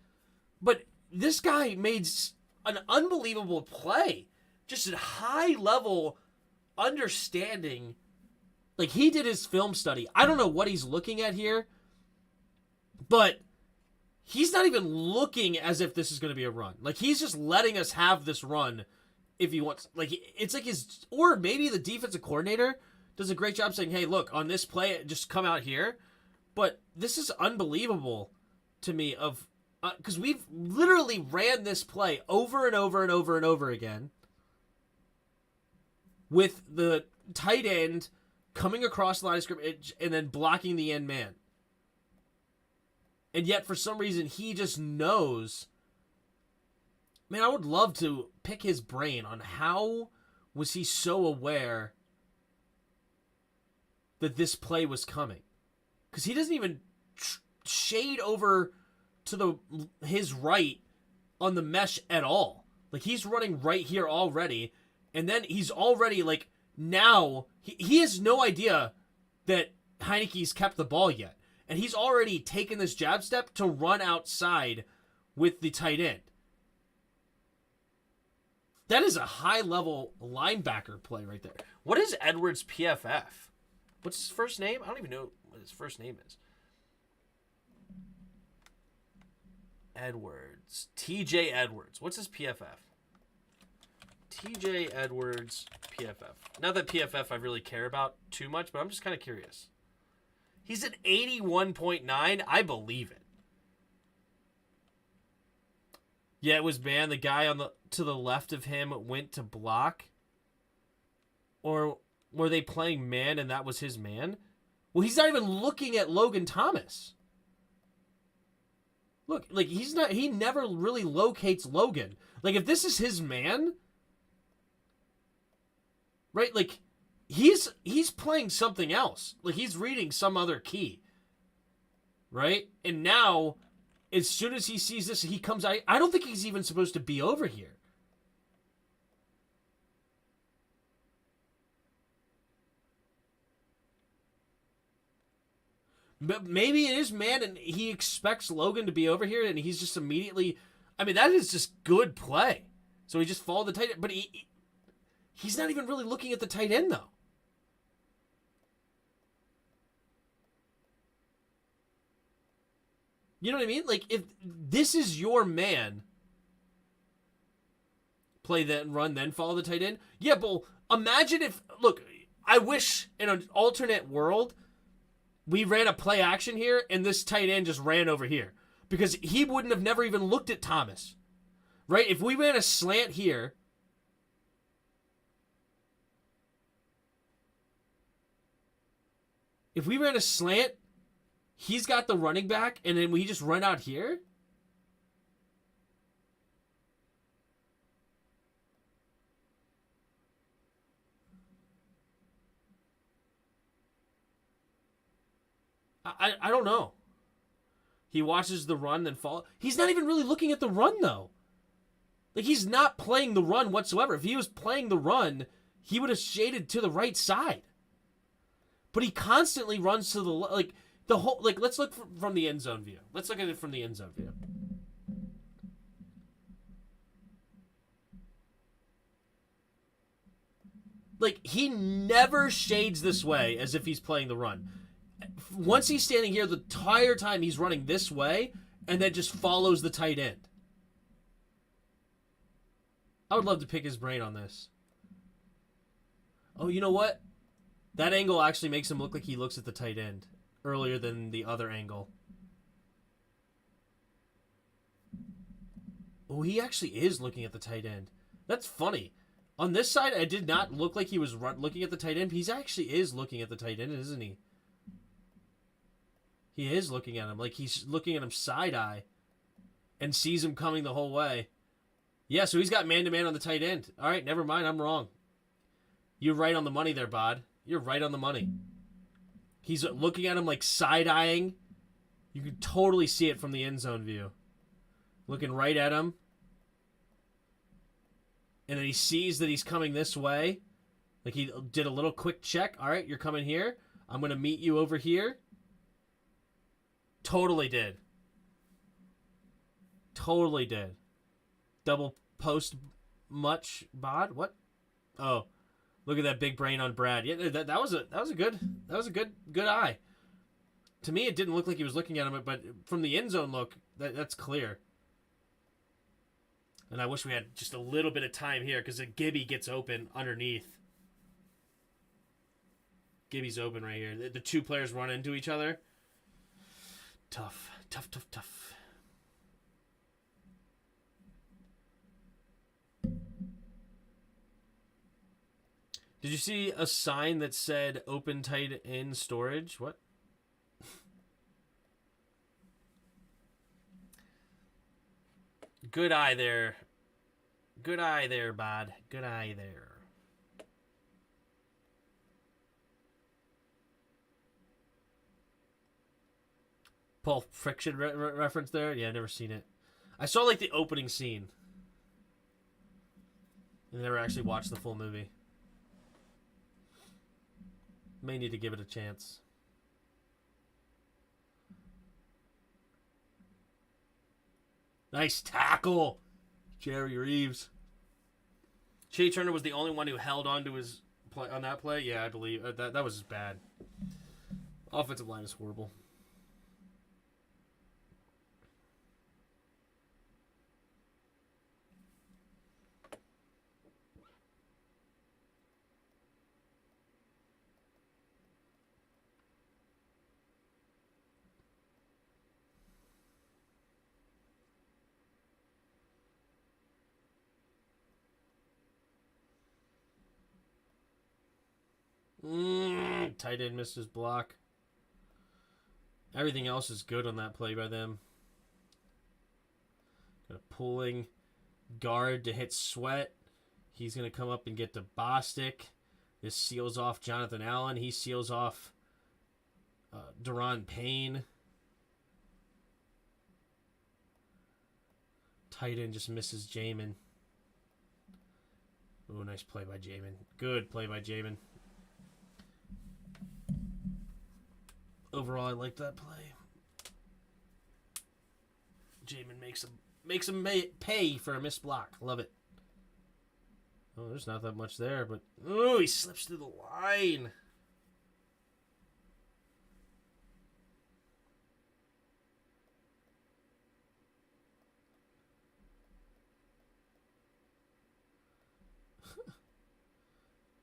But this guy made an unbelievable play. Just a high-level understanding. Like, he did his film study. I don't know what he's looking at here, but he's not even looking as if this is going to be a run. Like, he's just letting us have this run if he wants. Like, it's like his, or maybe the defensive coordinator does a great job saying, hey, look, on this play, just come out here. But this is unbelievable to me of, because we've literally ran this play over and over and over and over again with the tight end coming across the line of scrimmage and then blocking the end man. And yet, for some reason, he just knows. Man, I would love to pick his brain on how was he so aware that this play was coming. Because he doesn't even shade over to his right on the mesh at all. Like, he's running right here already. And then he's already, like, now, he has no idea that Heineke's kept the ball yet. And he's already taken this jab step to run outside with the tight end. That is a high-level linebacker play right there. What is Edwards' PFF? What's his first name? I don't even know what his first name is. Edwards. TJ Edwards. What's his PFF? TJ Edwards PFF. Not that PFF I really care about too much, but I'm just kind of curious. He's at 81.9. I believe it. Yeah, it was man. The guy to the left of him went to block. Or were they playing man and that was his man? Well, he's not even looking at Logan Thomas. Look, like he never really locates Logan. Like, if this is his man, right? Like, he's playing something else. Like, he's reading some other key. Right? And now, as soon as he sees this, he comes out. I don't think he's even supposed to be over here. But maybe it is man, and he expects Logan to be over here, and he's just immediately. I mean, that is just good play. So he just followed the tight end, but he's not even really looking at the tight end though. You know what I mean? Like, if this is your man, play that and run, then follow the tight end. Yeah, but imagine if. Look, I wish in an alternate world, we ran a play action here, and this tight end just ran over here. Because he wouldn't have never even looked at Thomas. Right? If we ran a slant here. If we ran a slant, he's got the running back, and then we just run out here? I don't know. He watches the run, then fall. He's not even really looking at the run, though. Like, he's not playing the run whatsoever. If he was playing the run, he would have shaded to the right side. But he constantly runs to the whole, let's look from the end zone view. Let's look at it from the end zone view. Like, he never shades this way as if he's playing the run. Once he's standing here, the entire time he's running this way, and then just follows the tight end. I would love to pick his brain on this. Oh, you know what? That angle actually makes him look like he looks at the tight end earlier than the other angle. Oh, he actually is looking at the tight end. That's funny. On this side, it did not look like he was looking at the tight end. He actually is looking at the tight end, isn't he? He is looking at him. Like, he's looking at him side-eye and sees him coming the whole way. Yeah, so he's got man-to-man on the tight end. All right, never mind. I'm wrong. You're right on the money there, Bod. You're right on the money. He's looking at him like side-eyeing. You can totally see it from the end zone view. Looking right at him. And then he sees that he's coming this way. Like, he did a little quick check. All right, you're coming here. I'm going to meet you over here. Totally did. Totally did. Double post much, Bod? What? Oh, look at that big brain on Brad. Yeah, that was a good eye. To me, it didn't look like he was looking at him, but from the end zone look, that's clear. And I wish we had just a little bit of time here because Gibby gets open underneath. Gibby's open right here. The two players run into each other. Tough. Did you see a sign that said open tight end storage? What? Good eye there. Good eye there, Bod. Good eye there. Pulp Fiction reference there? Yeah, I've never seen it. I saw, like, the opening scene. I never actually watched the full movie. May need to give it a chance. Nice tackle, Jerry Reeves. Shea Turner was the only one who held on to his play on that play. Yeah, I believe that was bad. Offensive line is horrible. Tight end missed his block. Everything else is good on that play by them. Got a pulling guard to hit Sweat. He's going to come up and get to Bostic. This seals off Jonathan Allen. He seals off Deron Payne. Tight end just misses Jamin. Oh, nice play by Jamin. Good play by Jamin. Overall, I like that play. Jamin makes him pay for a missed block. Love it. Oh, there's not that much there, but oh, he slips through the line.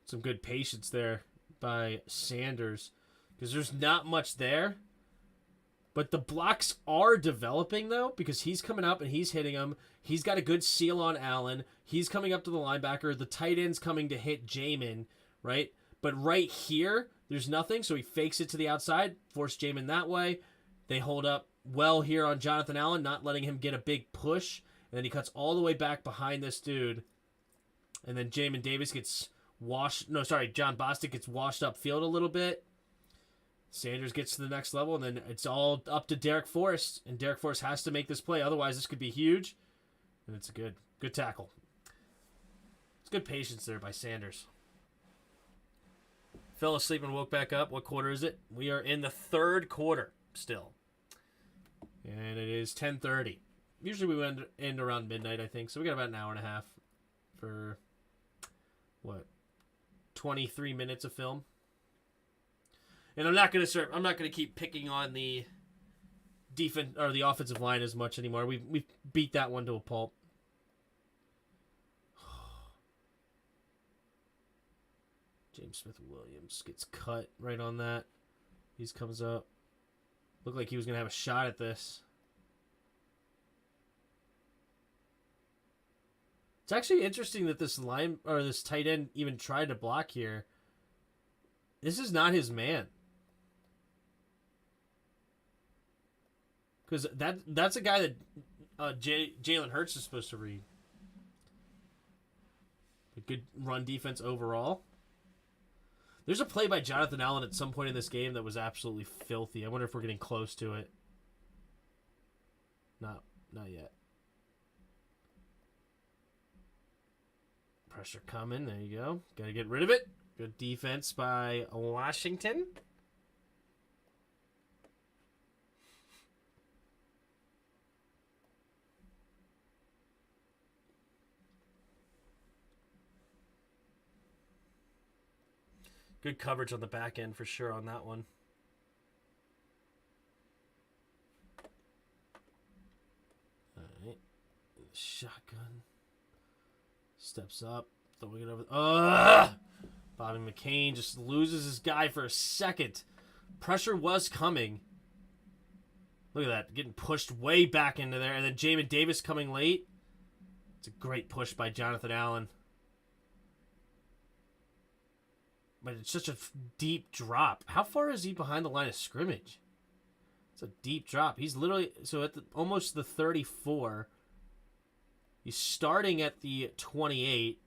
Some good patience there by Sanders. Because there's not much there. But the blocks are developing, though, because he's coming up and he's hitting him. He's got a good seal on Allen. He's coming up to the linebacker. The tight end's coming to hit Jamin, right? But right here, there's nothing, so he fakes it to the outside, force Jamin that way. They hold up well here on Jonathan Allen, not letting him get a big push. And then he cuts all the way back behind this dude. And then Jamin Davis gets John Bostic gets washed upfield a little bit. Sanders gets to the next level, and then it's all up to Derek Forrest, and Derek Forrest has to make this play. Otherwise, this could be huge, and it's a good tackle. It's good patience there by Sanders. Fell asleep and woke back up. What quarter is it? We are in the third quarter still, and it is 10:30. Usually we end around midnight, I think. So we got about an hour and a half for what, 23 minutes of film. And I'm not gonna keep picking on the defense or the offensive line as much anymore. We've beat that one to a pulp. James Smith-Williams gets cut right on that. He comes up. Looked like he was gonna have a shot at this. It's actually interesting that this tight end even tried to block here. This is not his man. Because that's a guy that Jalen Hurts is supposed to read. A good run defense overall. There's a play by Jonathan Allen at some point in this game that was absolutely filthy. I wonder if we're getting close to it. Not yet. Pressure coming. There you go. Got to get rid of it. Good defense by Washington. Good coverage on the back end for sure on that one. All right. Shotgun. Steps up. Throwing it over. Bobby McCain just loses his guy for a second. Pressure was coming. Look at that. Getting pushed way back into there. And then Jamin Davis coming late. It's a great push by Jonathan Allen. But it's such a deep drop. How far is he behind the line of scrimmage? It's a deep drop. He's literally... So at almost the 34. He's starting at the 28.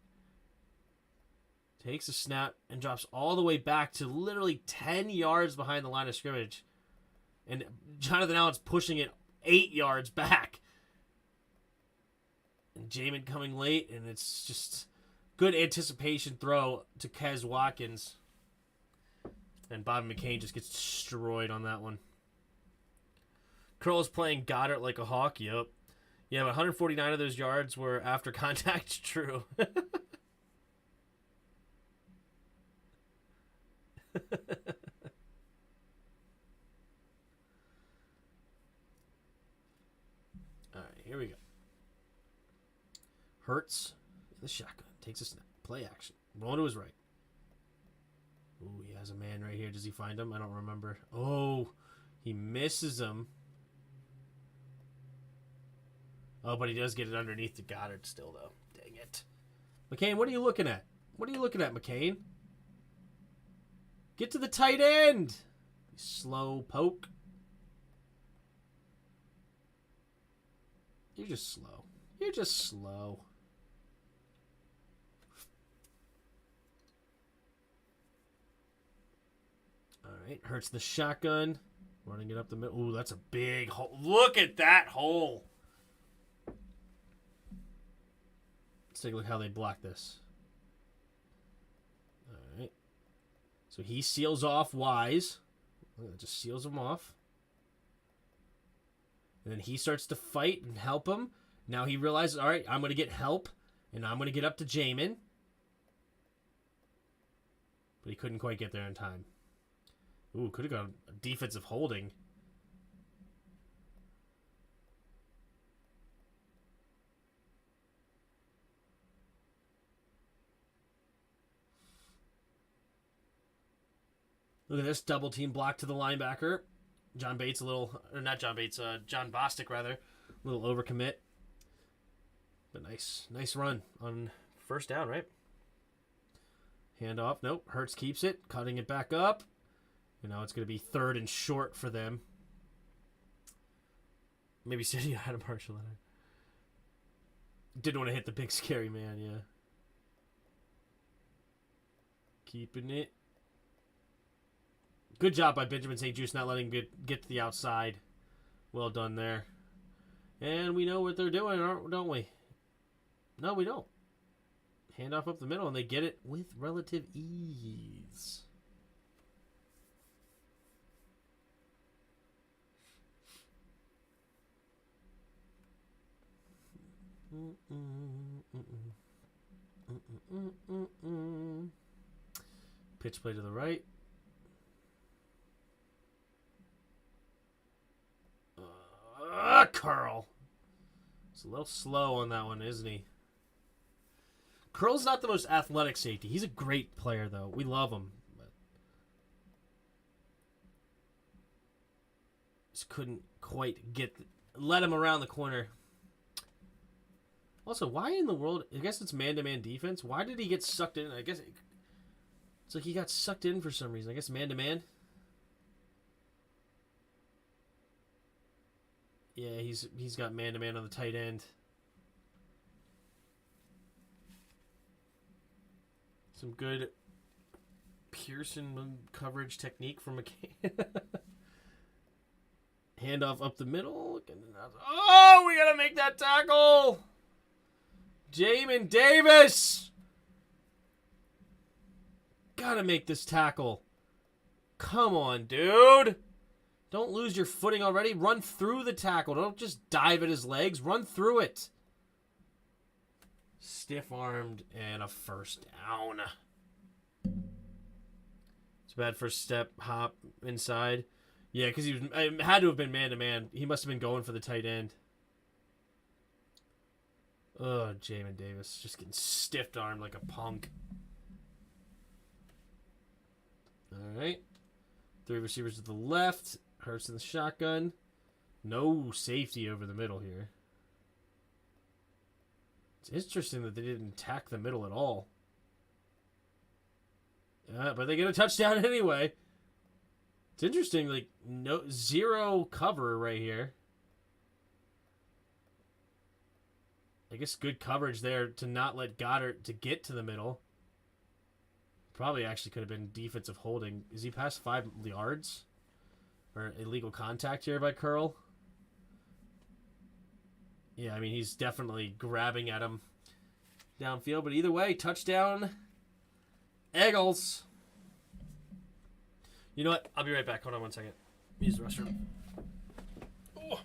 Takes a snap and drops all the way back to literally 10 yards behind the line of scrimmage. And Jonathan Allen's pushing it 8 yards back. And Jamin coming late, and it's just... Good anticipation throw to Kez Watkins. And Bobby McCain just gets destroyed on that one. Curl's playing Goddard like a hawk. Yep. Yeah, but 149 of those yards were after contact. True. All right, here we go. Hurts in the shotgun. Takes a snap. Play action. Rolling to his right. Ooh, he has a man right here. Does he find him? I don't remember. Oh, he misses him. Oh, but he does get it underneath to Goddard still, though. Dang it. McCain, what are you looking at? What are you looking at, McCain? Get to the tight end. Slow poke. You're just slow. You're just slow. All right, Hurts the shotgun. Running it up the middle. Ooh, that's a big hole. Look at that hole. Let's take a look how they block this. All right. So he seals off Wise. It just seals him off. And then he starts to fight and help him. Now he realizes, all right, I'm going to get help. And I'm going to get up to Jamin. But he couldn't quite get there in time. Ooh, could have gone a defensive holding. Look at this double team block to the linebacker. John Bates John Bostic rather. A little overcommit. But nice run on first down, right? Handoff. Nope. Hurts keeps it. Cutting it back up. You know, it's going to be third and short for them. Maybe City had a partial letter. Didn't want to hit the big scary man, yeah. Keeping it. Good job by Benjamin St. Juste not letting him get to the outside. Well done there. And we know what they're doing, don't we? No, we don't. Handoff up the middle, and they get it with relative ease. Pitch play to the right. Curl. It's a little slow on that one, isn't he? Curl's not the most athletic safety. He's a great player, though. We love him. But just couldn't quite let him around the corner. Also, why in the world? I guess it's man-to-man defense. Why did he get sucked in? I guess it's like he got sucked in for some reason. I guess man-to-man. Yeah, he's got man-to-man on the tight end. Some good Pearson coverage technique from McCain. Handoff up the middle. Oh, we gotta make that tackle. Jamin Davis. Gotta make this tackle. Come on, dude. Don't lose your footing already. Run through the tackle. Don't just dive at his legs. Run through it. Stiff-armed and a first down. It's a bad first step. Hop inside. Yeah, because it had to have been man-to-man. He must have been going for the tight end. Oh, Jamin Davis just getting stiff-armed like a punk. All right. 3 receivers to the left. Hurts in the shotgun. No safety over the middle here. It's interesting that they didn't attack the middle at all. But they get a touchdown anyway. It's interesting, like zero cover right here. I guess good coverage there to not let Goddard to get to the middle. Probably actually could have been defensive holding. Is he past 5 yards? Or illegal contact here by Curl? Yeah, I mean, he's definitely grabbing at him downfield. But either way, touchdown, Eagles. You know what? I'll be right back. Hold on 1 second. Use the restroom. Oh.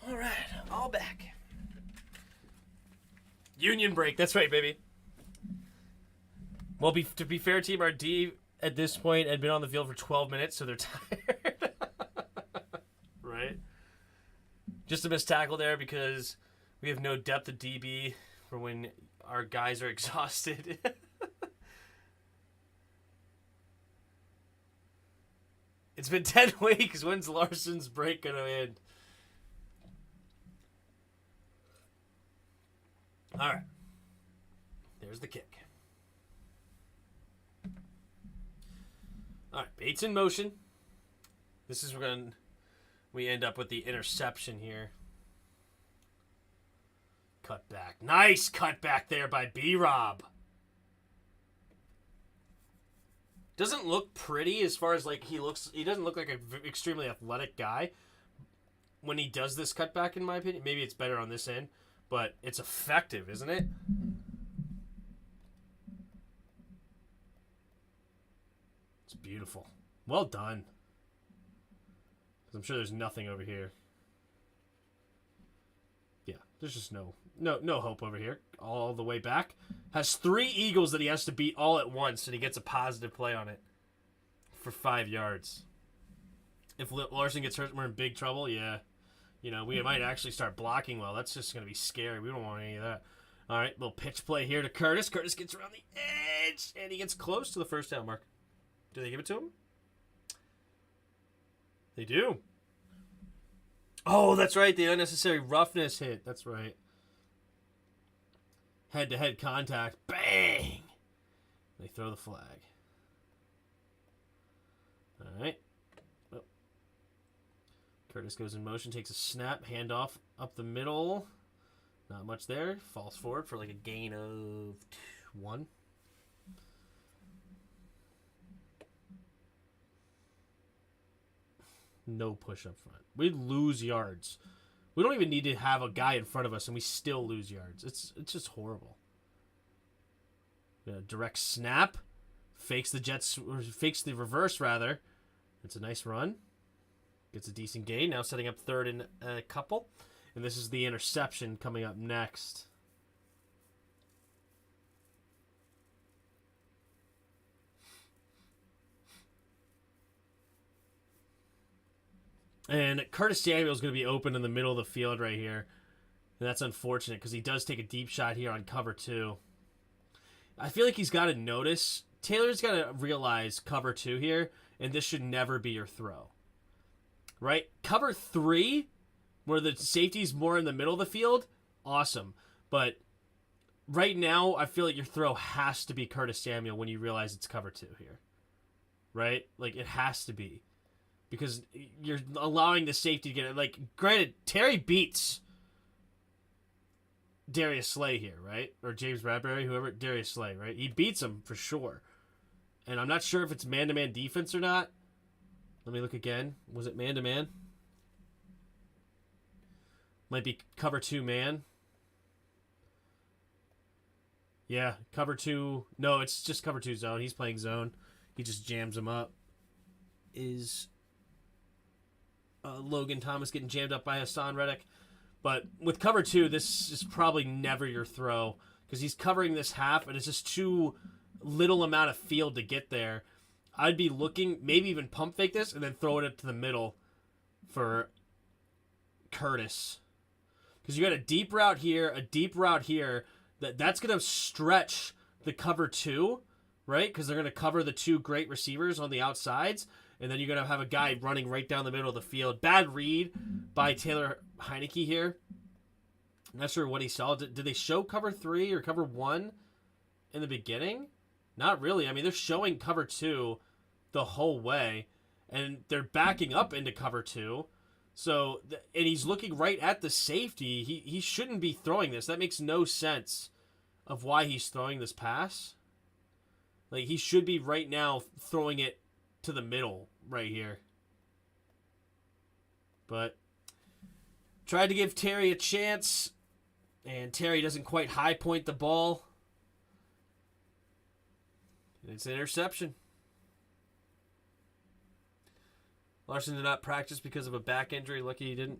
All right, all back. Union break. That's right, baby. Well, to be fair, team, our D at this point had been on the field for 12 minutes, so they're tired. Right? Just a missed tackle there because we have no depth of DB for when our guys are exhausted. It's been 10 weeks. When's Larson's break going to end? All right. There's the kick. All right, Bates in motion. This is when we end up with the interception here. Cut back. Nice cut back there by B-Rob. Doesn't look pretty as far as like he doesn't look like an extremely athletic guy when he does this cutback, in my opinion. Maybe it's better on this end. But it's effective, isn't it? It's beautiful. Well done. Because I'm sure there's nothing over here. Yeah, there's just no hope over here. All the way back. Has 3 eagles that he has to beat all at once, and he gets a positive play on it for 5 yards. If Larson gets hurt, we're in big trouble. Yeah. You know, we might actually start blocking well. That's just going to be scary. We don't want any of that. All right, little pitch play here to Curtis. Curtis gets around the edge, and he gets close to the first down mark. Do they give it to him? They do. Oh, that's right. The unnecessary roughness hit. That's right. Head-to-head contact. Bang! They throw the flag. All right. Oh. Curtis goes in motion, takes a snap, handoff up the middle. Not much there. Falls forward for like a gain of 1. No push up front. We'd lose yards. We don't even need to have a guy in front of us, and we still lose yards. It's just horrible. Direct snap. Fakes the Jets, or fakes the reverse, rather. It's a nice run. Gets a decent gain. Now setting up third and a couple. And this is the interception coming up next. And Curtis Samuel is going to be open in the middle of the field right here. And that's unfortunate because he does take a deep shot here on cover 2. I feel like he's got to notice. Taylor's got to realize cover 2 here, and this should never be your throw. Right? Cover 3, where the safety's more in the middle of the field, awesome. But right now, I feel like your throw has to be Curtis Samuel when you realize it's cover 2 here. Right? Like, it has to be. Because you're allowing the safety to get it. Like, granted, Terry beats Darius Slay here, right? Or James Bradbury, whoever. Darius Slay, right? He beats him for sure. And I'm not sure if it's man-to-man defense or not. Let me look again. Was it man-to-man? Might be cover 2 man. Yeah, cover 2. No, it's just cover 2 zone. He's playing zone. He just jams him up. Is Logan Thomas getting jammed up by Hassan Reddick? But with cover 2, this is probably never your throw because he's covering this half and it's just too little amount of field to get there. I'd be looking, maybe even pump fake this and then throw it to the middle for Curtis. Because you got a deep route here, a deep route here. That's going to stretch the cover 2, right? Because they're going to cover the 2 great receivers on the outsides. And then you're going to have a guy running right down the middle of the field. Bad read by Taylor Heineke here. I'm not sure what he saw. Did they show cover 3 or cover 1 in the beginning? Not really. I mean, they're showing cover 2 the whole way. And they're backing up into cover 2. So, and he's looking right at the safety. He shouldn't be throwing this. That makes no sense of why he's throwing this pass. Like, he should be right now throwing it to the middle right here. But tried to give Terry a chance, and Terry doesn't quite high point the ball. And it's an interception. Larson did not practice because of a back injury. Lucky he didn't.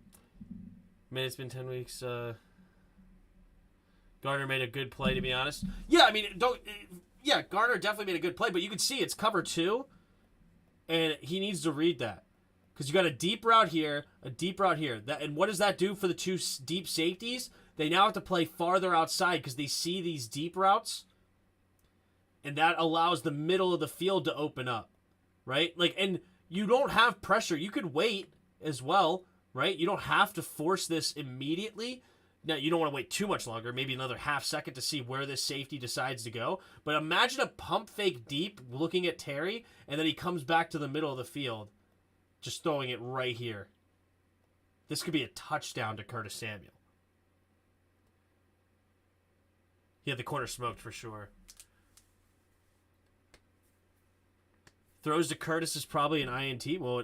Man, it's been 10 weeks. Garner made a good play, to be honest. Yeah, I mean, Garner definitely made a good play, but you can see it's cover 2. And he needs to read that. Because you got a deep route here, a deep route here. And what does that do for the 2 deep safeties? They now have to play farther outside because they see these deep routes. And that allows the middle of the field to open up. Right? Like, and you don't have pressure. You could wait as well. Right? You don't have to force this immediately. Now, you don't want to wait too much longer, maybe another half second to see where this safety decides to go. But imagine a pump fake deep looking at Terry, and then he comes back to the middle of the field, just throwing it right here. This could be a touchdown to Curtis Samuel. He had the corner smoked for sure. Throws to Curtis is probably an INT. Well,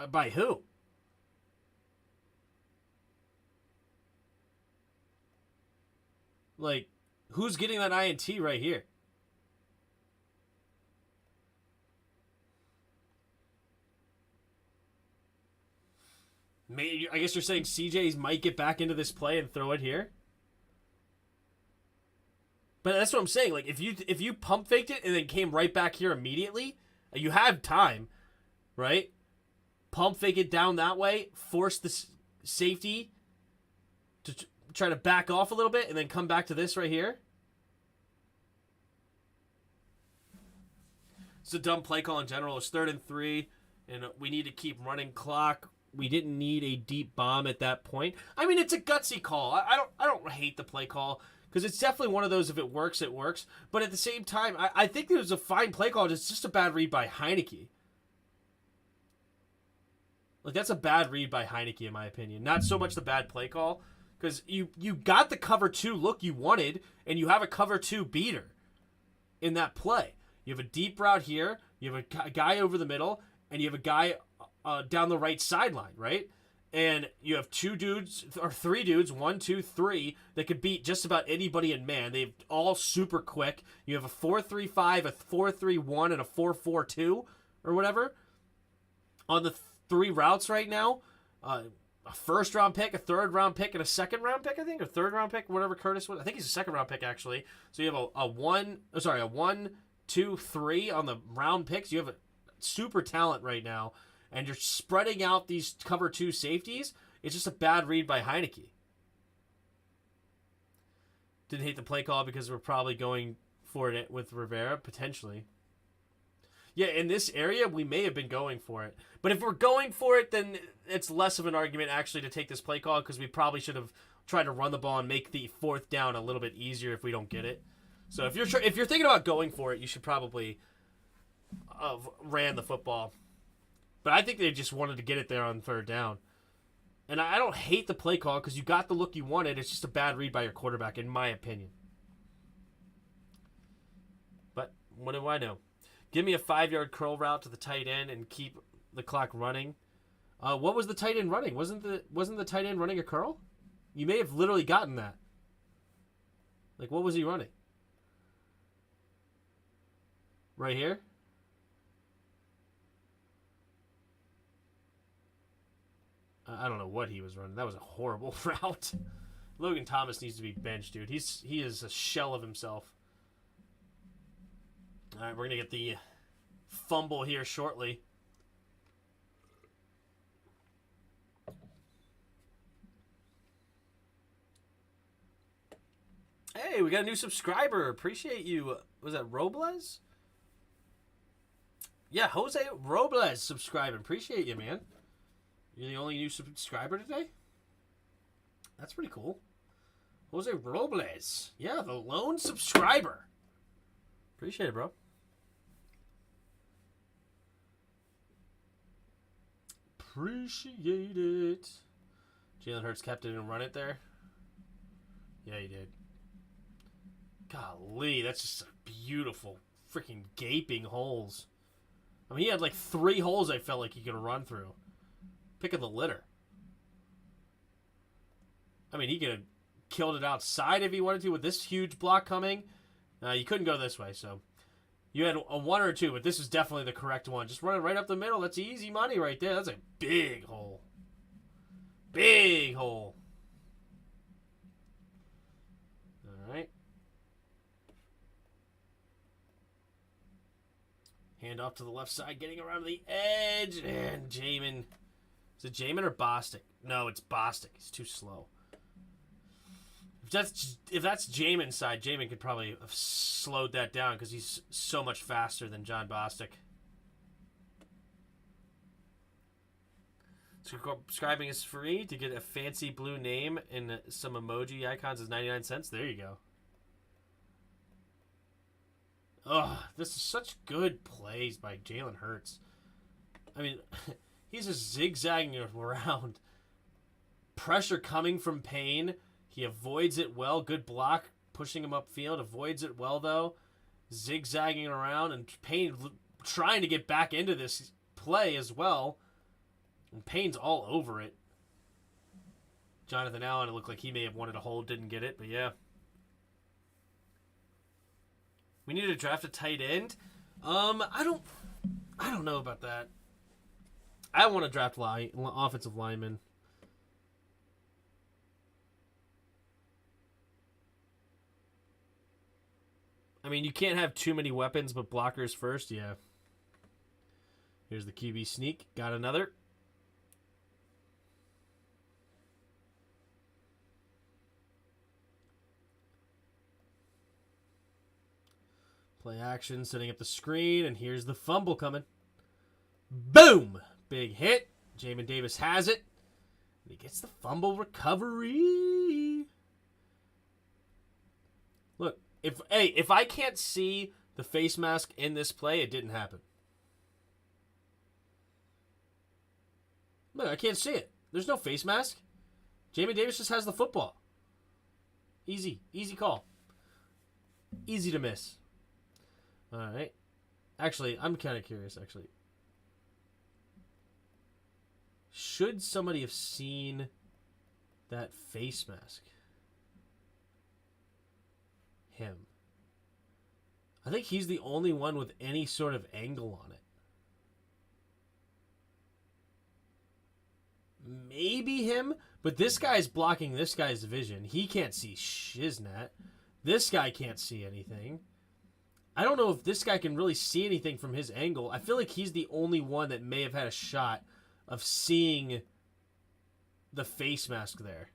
by who? Like, who's getting that INT right here? I guess you're saying CJ's might get back into this play and throw it here? But that's what I'm saying. Like, if you pump faked it and then came right back here immediately, you have time, right? Pump fake it down that way, force the safety to try to back off a little bit, and then come back to this right here. It's a dumb play call in general. It's 3rd and 3, and we need to keep running clock. We didn't need a deep bomb at that point. I mean, it's a gutsy call. I don't hate the play call because it's definitely one of those. If it works, it works. But at the same time, I think it was a fine play call. It's just a bad read by Heineke. Like, that's a bad read by Heineke, in my opinion. Not so much the bad play call, because you got the cover 2 look you wanted, and you have a cover 2 beater in that play. You have a deep route here, you have a guy over the middle, and you have a guy down the right sideline, right? And you have 2 dudes, or 3 dudes, 1, 2, 3, that could beat just about anybody in man. They're all super quick. You have a 4-3-5, a 4-3-1, and a 4-4-2, or whatever. On the 3 routes right now, a 1st-round pick, a 3rd-round pick, and a 2nd-round pick, I think, or 3rd-round pick, whatever Curtis was. I think he's a 2nd-round pick, actually. So you have a 1, 2, 3 on the round picks. You have a super talent right now, and you're spreading out these cover 2 safeties. It's just a bad read by Heineke. Didn't hate the play call because we're probably going for it with Rivera, potentially. Yeah, in this area, we may have been going for it. But if we're going for it, then it's less of an argument actually to take this play call because we probably should have tried to run the ball and make the 4th down a little bit easier if we don't get it. So if you're thinking about going for it, you should probably ran the football. But I think they just wanted to get it there on 3rd down. And I don't hate the play call because you got the look you wanted. It's just a bad read by your quarterback, in my opinion. But what do I know? Give me a 5-yard curl route to the tight end and keep the clock running. What was the tight end running? Wasn't the tight end running a curl? You may have literally gotten that. Like, what was he running? Right here? I don't know what he was running. That was a horrible route. Logan Thomas needs to be benched, dude. He is a shell of himself. All right, we're going to get the fumble here shortly. Hey, we got a new subscriber. Appreciate you. Was that Robles? Yeah, Jose Robles subscribing. Appreciate you, man. You're the only new subscriber today? That's pretty cool. Jose Robles. Yeah, the lone subscriber. Appreciate it, bro. Appreciate it. Jalen Hurts kept it and run it there. Yeah, he did. Golly, that's just a beautiful freaking gaping holes. I mean, he had like 3 holes I felt like he could run through. Pick of the litter. I mean, he could have killed it outside if he wanted to with this huge block coming. You couldn't go this way, so you had a 1 or a 2, but this is definitely the correct one. Just run it right up the middle. That's easy money right there. That's a big hole. Big hole. All right. Hand off to the left side, getting around the edge. And Jamin. Is it Jamin or Bostic? No, it's Bostic. He's too slow. If that's Jamin's side, Jamin could probably have slowed that down because he's so much faster than John Bostic. Subscribing is free. To get a fancy blue name and some emoji icons is 99 cents. There you go. Ugh, this is such good plays by Jalen Hurts. I mean, he's just zigzagging around. Pressure coming from Payne. He avoids it well. Good block, pushing him upfield. Avoids it well, though. Zigzagging around, and Payne trying to get back into this play as well. And Payne's all over it. Jonathan Allen, it looked like he may have wanted a hold, didn't get it, but yeah. We need to draft a tight end. I don't know about that. I want to draft offensive lineman. I mean, you can't have too many weapons, but blockers first, yeah. Here's the QB sneak. Got another. Play action, setting up the screen, and here's the fumble coming. Boom! Big hit. Jamin Davis has it. And he gets the fumble recovery. Look, if I can't see the face mask in this play, it didn't happen. Look, I can't see it. There's no face mask. Jamin Davis just has the football. Easy call. Easy to miss. All right. Actually, I'm kind of curious, actually. Should somebody have seen that face mask? Him. I think he's the only one with any sort of angle on it. Maybe him, but this guy's blocking this guy's vision. He can't see shiznat. This guy can't see anything. I don't know if this guy can really see anything from his angle. I feel like he's the only one that may have had a shot of seeing the face mask there.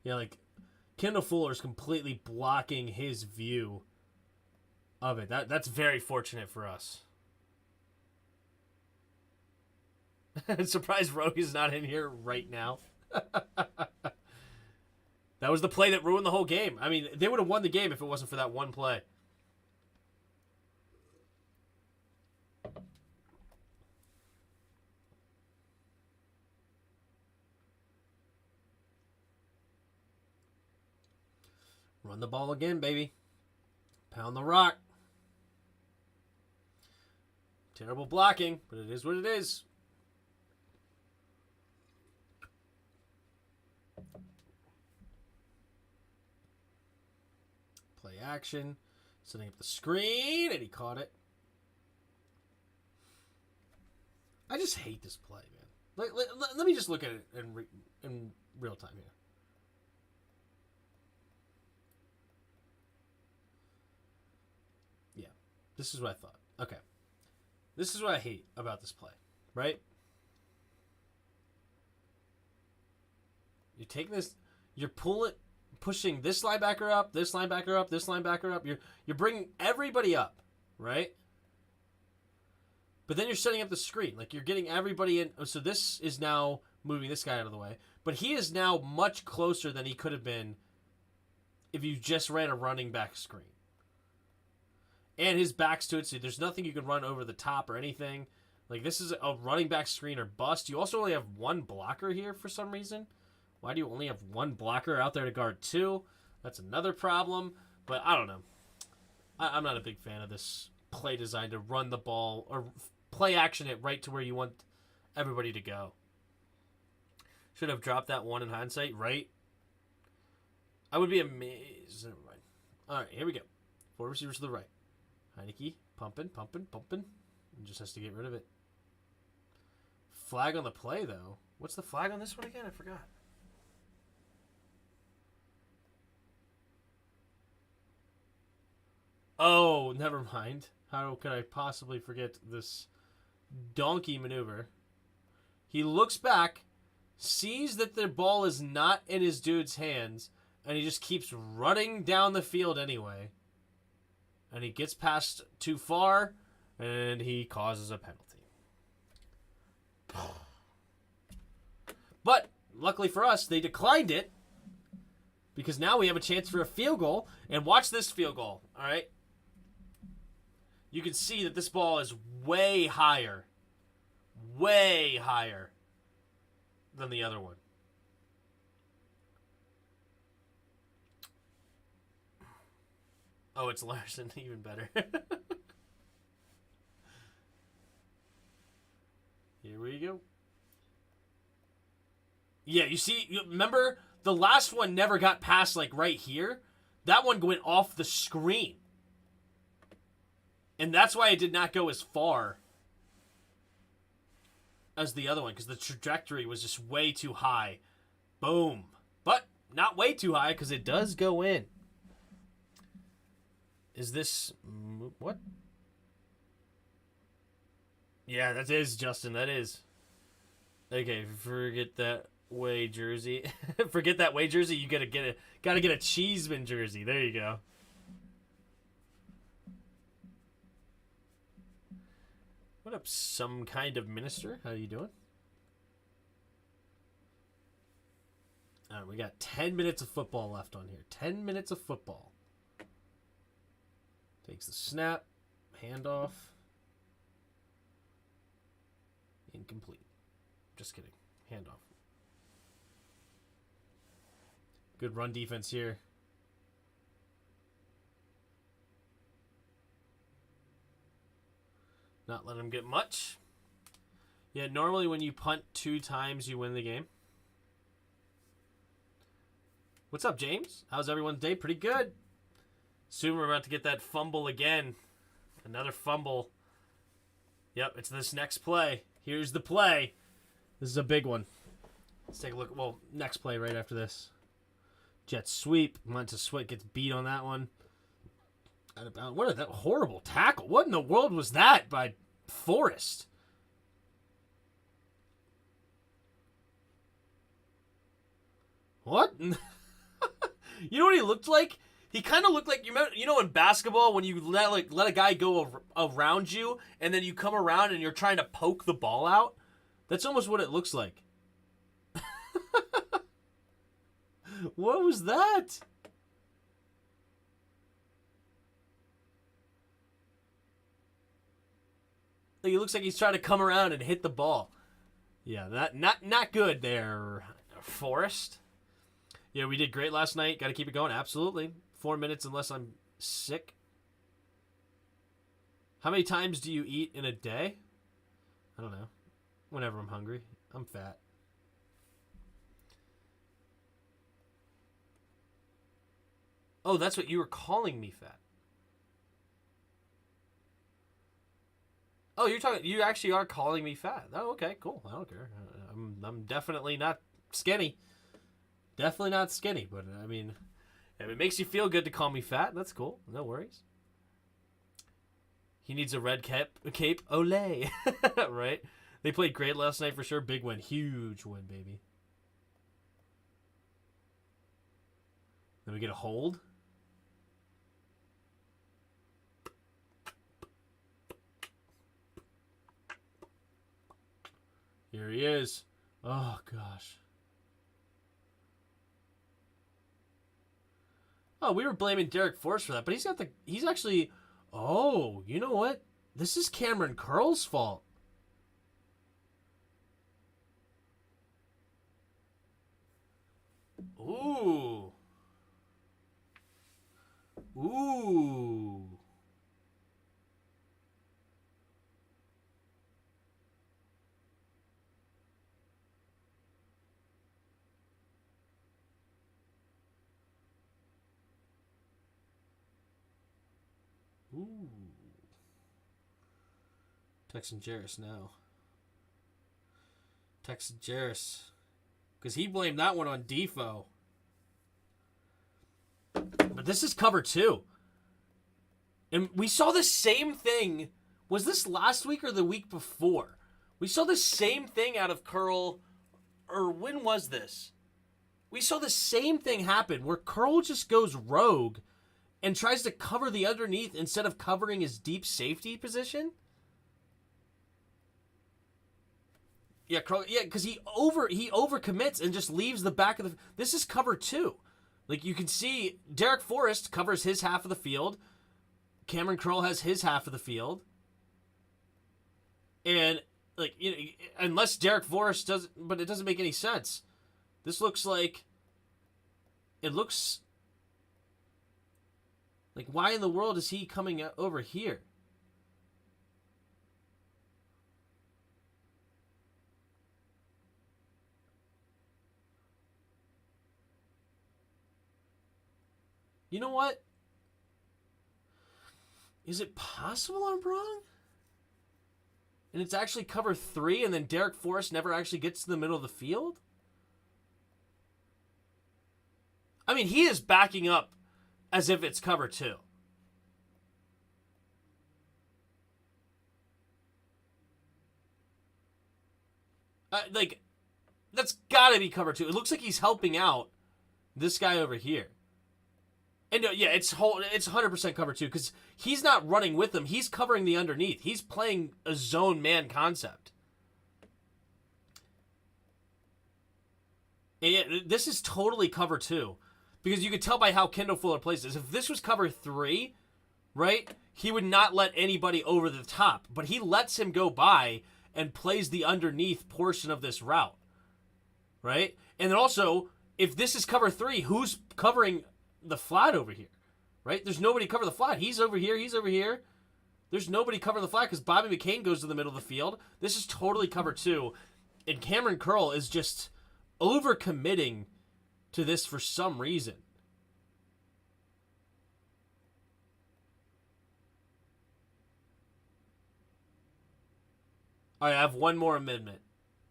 Yeah, like Kendall Fuller's completely blocking his view of it. That's very fortunate for us. Surprised Rogue is not in here right now. That was the play that ruined the whole game. I mean, they would have won the game if it wasn't for that one play. Run the ball again, baby. Pound the rock. Terrible blocking, but it is what it is. Play action. Setting up the screen, and he caught it. I just hate this play, man. Let me just look at it in real time here. Yeah, this is what I thought. Okay. This is what I hate about this play, right? You're taking this, you're pushing this linebacker up, this linebacker up, this linebacker up. You're bringing everybody up, right? But then you're setting up the screen. Like, you're getting everybody in. So this is now moving this guy out of the way. But he is now much closer than he could have been if you just ran a running back screen. And his back's to it, so there's nothing you can run over the top or anything. Like, this is a running back screen or bust. You also only have one blocker here for some reason. Why do you only have one blocker out there to guard two? That's another problem. But I don't know. I'm not a big fan of this play design to run the ball or play action it right to where you want everybody to go. Should have dropped that one in hindsight, right? I would be amazed. Never mind. All right, here we go. 4 receivers to the right. Heineke, pumping. And just has to get rid of it. Flag on the play, though. What's the flag on this one again? I forgot. Oh, never mind. How could I possibly forget this donkey maneuver? He looks back, sees that the ball is not in his dude's hands, and he just keeps running down the field anyway. And he gets past too far, and he causes a penalty. But, luckily for us, they declined it, because now we have a chance for a field goal. And watch this field goal, all right? You can see that this ball is way higher than the other one. Oh, it's Larson, even better. Here we go. Yeah, you see, remember the last one never got past like right here? That one went off the screen. And that's why it did not go as far. as the other one because the trajectory was just way too high. Boom. But not way too high because it does go in. Is this... What? Yeah, that is, Justin. That is. Okay, forget that way jersey. Forget that way jersey. You gotta get a Cheeseman jersey. There you go. What up, some kind of minister? How you doing? All right, we got 10 minutes of football left on here. 10 minutes of football. Takes the snap, handoff. Incomplete. Just kidding. Handoff. Good run defense here. Not letting him get much. Yeah, normally when you punt 2 times, you win the game. What's up, James? How's everyone's day? Pretty good. Soon we're about to get that fumble again. Another fumble. Yep, it's this next play. Here's the play. This is a big one. Let's take a look. Well, next play right after this. Jet sweep. Montez Sweat gets beat on that one. What a that horrible tackle. What in the world was that by Forrest? What? You know what he looked like? He kind of looked like, you know in basketball when you let a guy go around you and then you come around and you're trying to poke the ball out? That's almost what it looks like. What was that? Like, it looks like he's trying to come around and hit the ball. Yeah, that not good there, Forrest. Yeah, we did great last night. Got to keep it going. Absolutely. 4 minutes unless I'm sick. How many times do you eat in a day? I don't know. Whenever I'm hungry. I'm fat. Oh, that's what you were calling me fat. Oh, you actually are calling me fat. Oh, okay, cool. I don't care. I'm definitely not skinny. Definitely not skinny, but I mean, if it makes you feel good to call me fat, that's cool. No worries. He needs a red cape. Olay. Right? They played great last night for sure. Big win. Huge win, baby. Then we get a hold. Here he is. Oh, gosh. Oh, we were blaming Derek Forrest for that, but he's actually, oh, you know what? This is Cameron Curl's fault. Ooh. Ooh. Ooh. Texan Jarris now. Texan Jarris. Because he blamed that one on Defo. But this is cover 2. And we saw the same thing. Was this last week or the week before? We saw the same thing out of Curl. Or when was this? We saw the same thing happen where Curl just goes rogue and tries to cover the underneath instead of covering his deep safety position. Yeah, Curl, yeah, because he overcommits and just leaves the back of the... This is cover 2. Like, you can see Derek Forrest covers his half of the field. Cameron Curl has his half of the field. And, like, you know, unless Derek Forrest does... But it doesn't make any sense. This looks like... It looks... Like, why in the world is he coming over here? You know what? Is it possible I'm wrong? And it's actually cover 3, and then Derek Forrest never actually gets to the middle of the field? I mean, he is backing up as if it's cover 2. Like, that's got to be cover 2. It looks like he's helping out this guy over here. And yeah, it's 100% cover 2 because he's not running with him. He's covering the underneath. He's playing a zone man concept. And yeah, this is totally cover 2 because you could tell by how Kendall Fuller plays this. If this was cover 3, right, he would not let anybody over the top. But he lets him go by and plays the underneath portion of this route, right? And then also, if this is cover 3, who's covering the flat over here, right? There's nobody cover the flat. He's over here. He's over here. There's nobody covering the flat because Bobby McCain goes to the middle of the field. This is totally cover 2. And Cameron Curl is just over-committing to this for some reason. All right, I have one more amendment.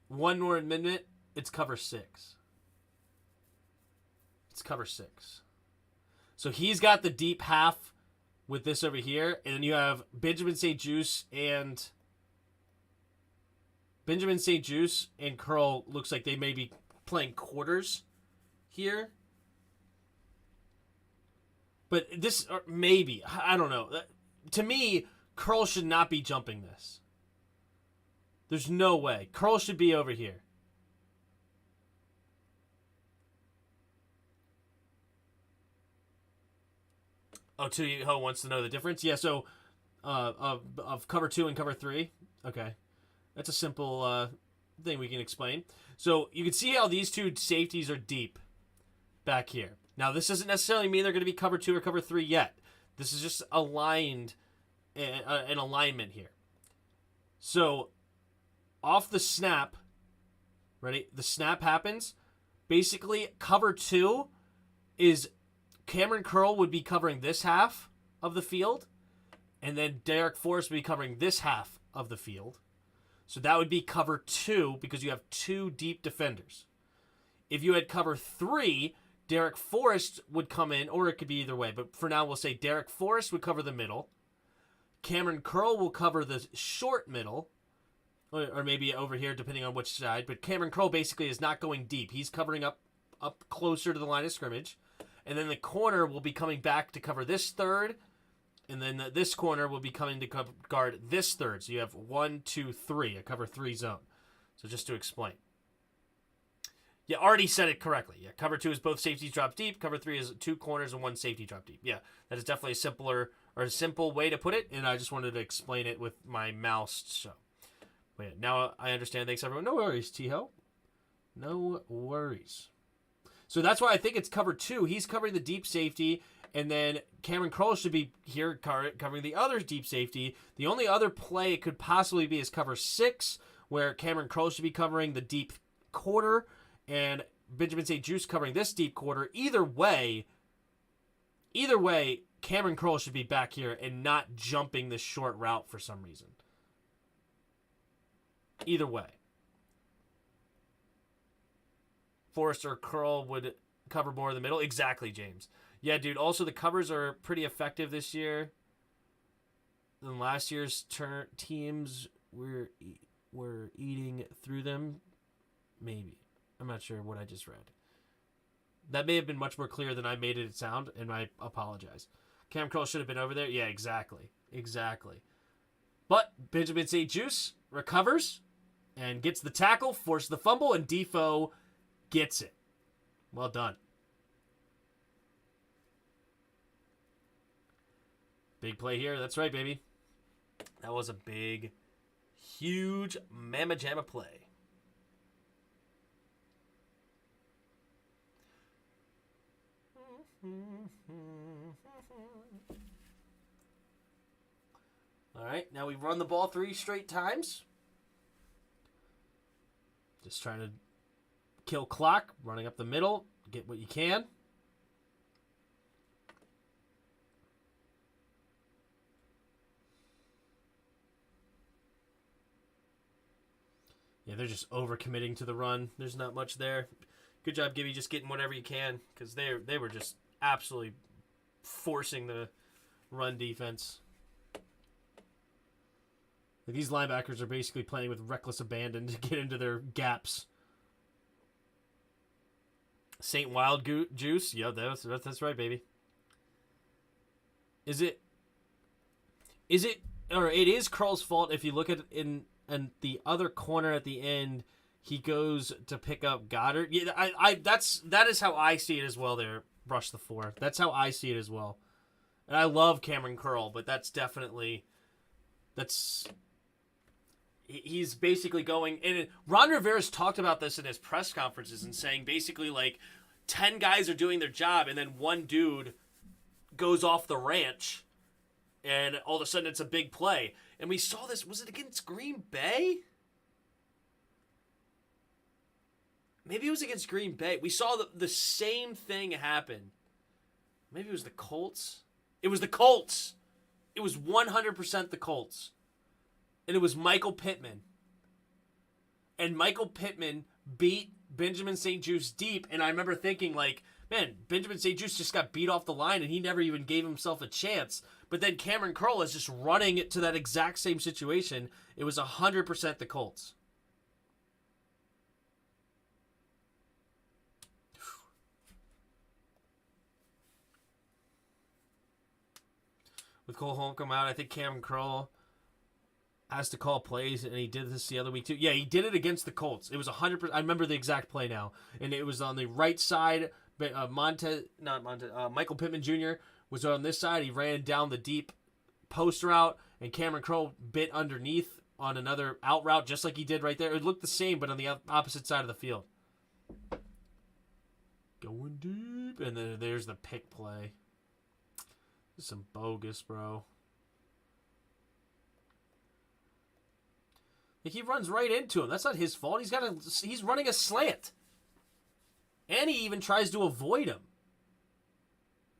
One more amendment. It's cover 6. It's cover 6. So he's got the deep half with this over here, and then you have Benjamin St. Juste and Curl looks like they may be playing quarters here. But this, or maybe, I don't know. To me, Curl should not be jumping this. There's no way. Curl should be over here. Oh, Tuyo wants to know the difference? Yeah, so of cover 2 and cover 3. Okay. That's a simple thing we can explain. So you can see how these two safeties are deep back here. Now, this doesn't necessarily mean they're going to be cover 2 or cover 3 yet. This is just aligned, an alignment here. So off the snap, ready? The snap happens. Basically, cover 2 is Cameron Curl would be covering this half of the field, and then Derek Forrest would be covering this half of the field. So that would be cover 2 because you have 2 deep defenders. If you had cover 3, Derek Forrest would come in, or it could be either way, but for now we'll say Derek Forrest would cover the middle. Cameron Curl will cover the short middle, or maybe over here depending on which side, but Cameron Curl basically is not going deep. He's covering up closer to the line of scrimmage. And then the corner will be coming back to cover this third. And then this corner will be coming to guard this third. So you have 1, 2, 3, a cover 3 zone. So just to explain. You already said it correctly. Yeah, cover 2 is both safeties drop deep. Cover 3 is 2 corners and 1 safety drop deep. Yeah, that is definitely a simple way to put it. And I just wanted to explain it with my mouse. So yeah, now I understand. Thanks, everyone. No worries, T-Ho. No worries. So that's why I think it's cover 2. He's covering the deep safety, and then Cameron Curl should be here covering the other deep safety. The only other play it could possibly be is cover 6, where Cameron Curl should be covering the deep quarter, and Benjamin St. Juste covering this deep quarter. Either way, Cameron Curl should be back here and not jumping this short route for some reason. Either way. Forrest or Curl would cover more in the middle. Exactly, James. Yeah, dude. Also, the covers are pretty effective this year. In last year's teams were eating through them. Maybe. I'm not sure what I just read. That may have been much more clear than I made it sound, and I apologize. Cam Curl should have been over there. Yeah, exactly. Exactly. But Benjamin St. Juste recovers and gets the tackle, forces the fumble, and Defoe gets it. Well done. Big play here. That's right, baby. That was a big, huge mamma jamma play. All right, now we've run the ball 3 straight times. Just trying to kill clock, running up the middle, get what you can. Yeah, they're just overcommitting to the run. There's not much there. Good job, Gibby, just getting whatever you can because they were just absolutely forcing the run defense. Like, these linebackers are basically playing with reckless abandon to get into their gaps. Saint Wild Juice. Yeah, that's right, baby. Is it, or it is Carl's fault if you look at in the other corner at the end, he goes to pick up Goddard. Yeah, that is how I see it as well there, Rush the 4. That's how I see it as well. And I love Cameron Curl, but that's definitely, he's basically going, and Ron Rivera's talked about this in his press conferences and saying basically like 10 guys are doing their job and then one dude goes off the ranch and all of a sudden it's a big play. And we saw this, was it against Green Bay? Maybe it was against Green Bay. We saw the same thing happen. Maybe it was the Colts. It was the Colts. It was 100% the Colts. And it was Michael Pittman. And Michael Pittman beat Benjamin St-Juste deep. And I remember thinking, like, man, Benjamin St-Juste just got beat off the line and he never even gave himself a chance. But then Cameron Curl is just running to that exact same situation. It was 100% the Colts. With Cole Holcomb out, I think Cameron Curl has to call plays, and he did this the other week too. Yeah, he did it against the Colts. It was 100%. I remember the exact play now, and it was on the right side. Michael Pittman Jr. was on this side. He ran down the deep post route, and Cameron Curl bit underneath on another out route, just like he did right there. It looked the same, but on the opposite side of the field. Going deep, and then there's the pick play. This is some bogus, bro. Like, he runs right into him. That's not his fault. He's running a slant. And he even tries to avoid him.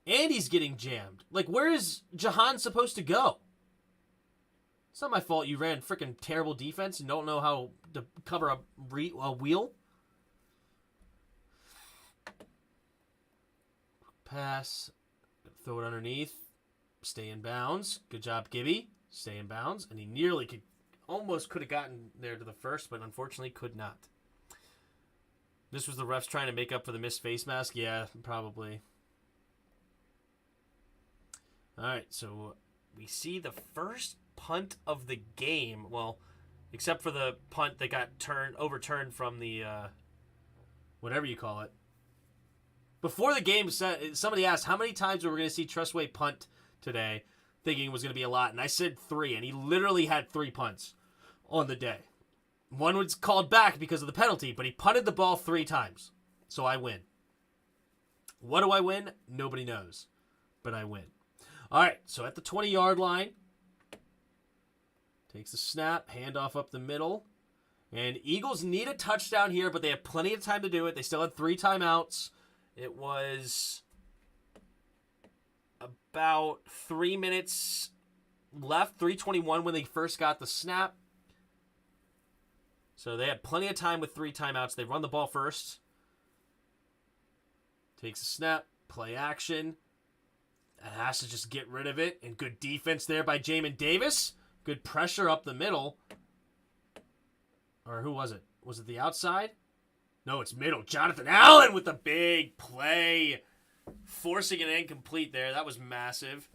And he's getting jammed. Like, where is Jahan supposed to go? It's not my fault you ran freaking terrible defense and don't know how to cover a wheel. Pass. Throw it underneath. Stay in bounds. Good job, Gibby. Stay in bounds. And he nearly almost could have gotten there to the first, but unfortunately could not. This was the refs trying to make up for the missed face mask? Yeah, probably. All right, so we see the first punt of the game. Well, except for the punt that got overturned from the, whatever you call it. Before the game, somebody asked how many times we were going to see Trustway punt today, thinking it was going to be a lot. And I said 3, and he literally had 3 punts on the day. One was called back because of the penalty, but he punted the ball 3 times. So I win. What do I win? Nobody knows. But I win. All right, so at the 20-yard line, takes the snap, handoff up the middle. And Eagles need a touchdown here, but they have plenty of time to do it. They still had 3 timeouts. It was about 3 minutes left, 3:21 when they first got the snap. So they had plenty of time with 3 timeouts. They run the ball first. Takes a snap, play action. And has to just get rid of it. And good defense there by Jamin Davis. Good pressure up the middle. Or who was it? Was it the outside? No, it's middle. Jonathan Allen with the big play. Forcing it incomplete there. That was massive.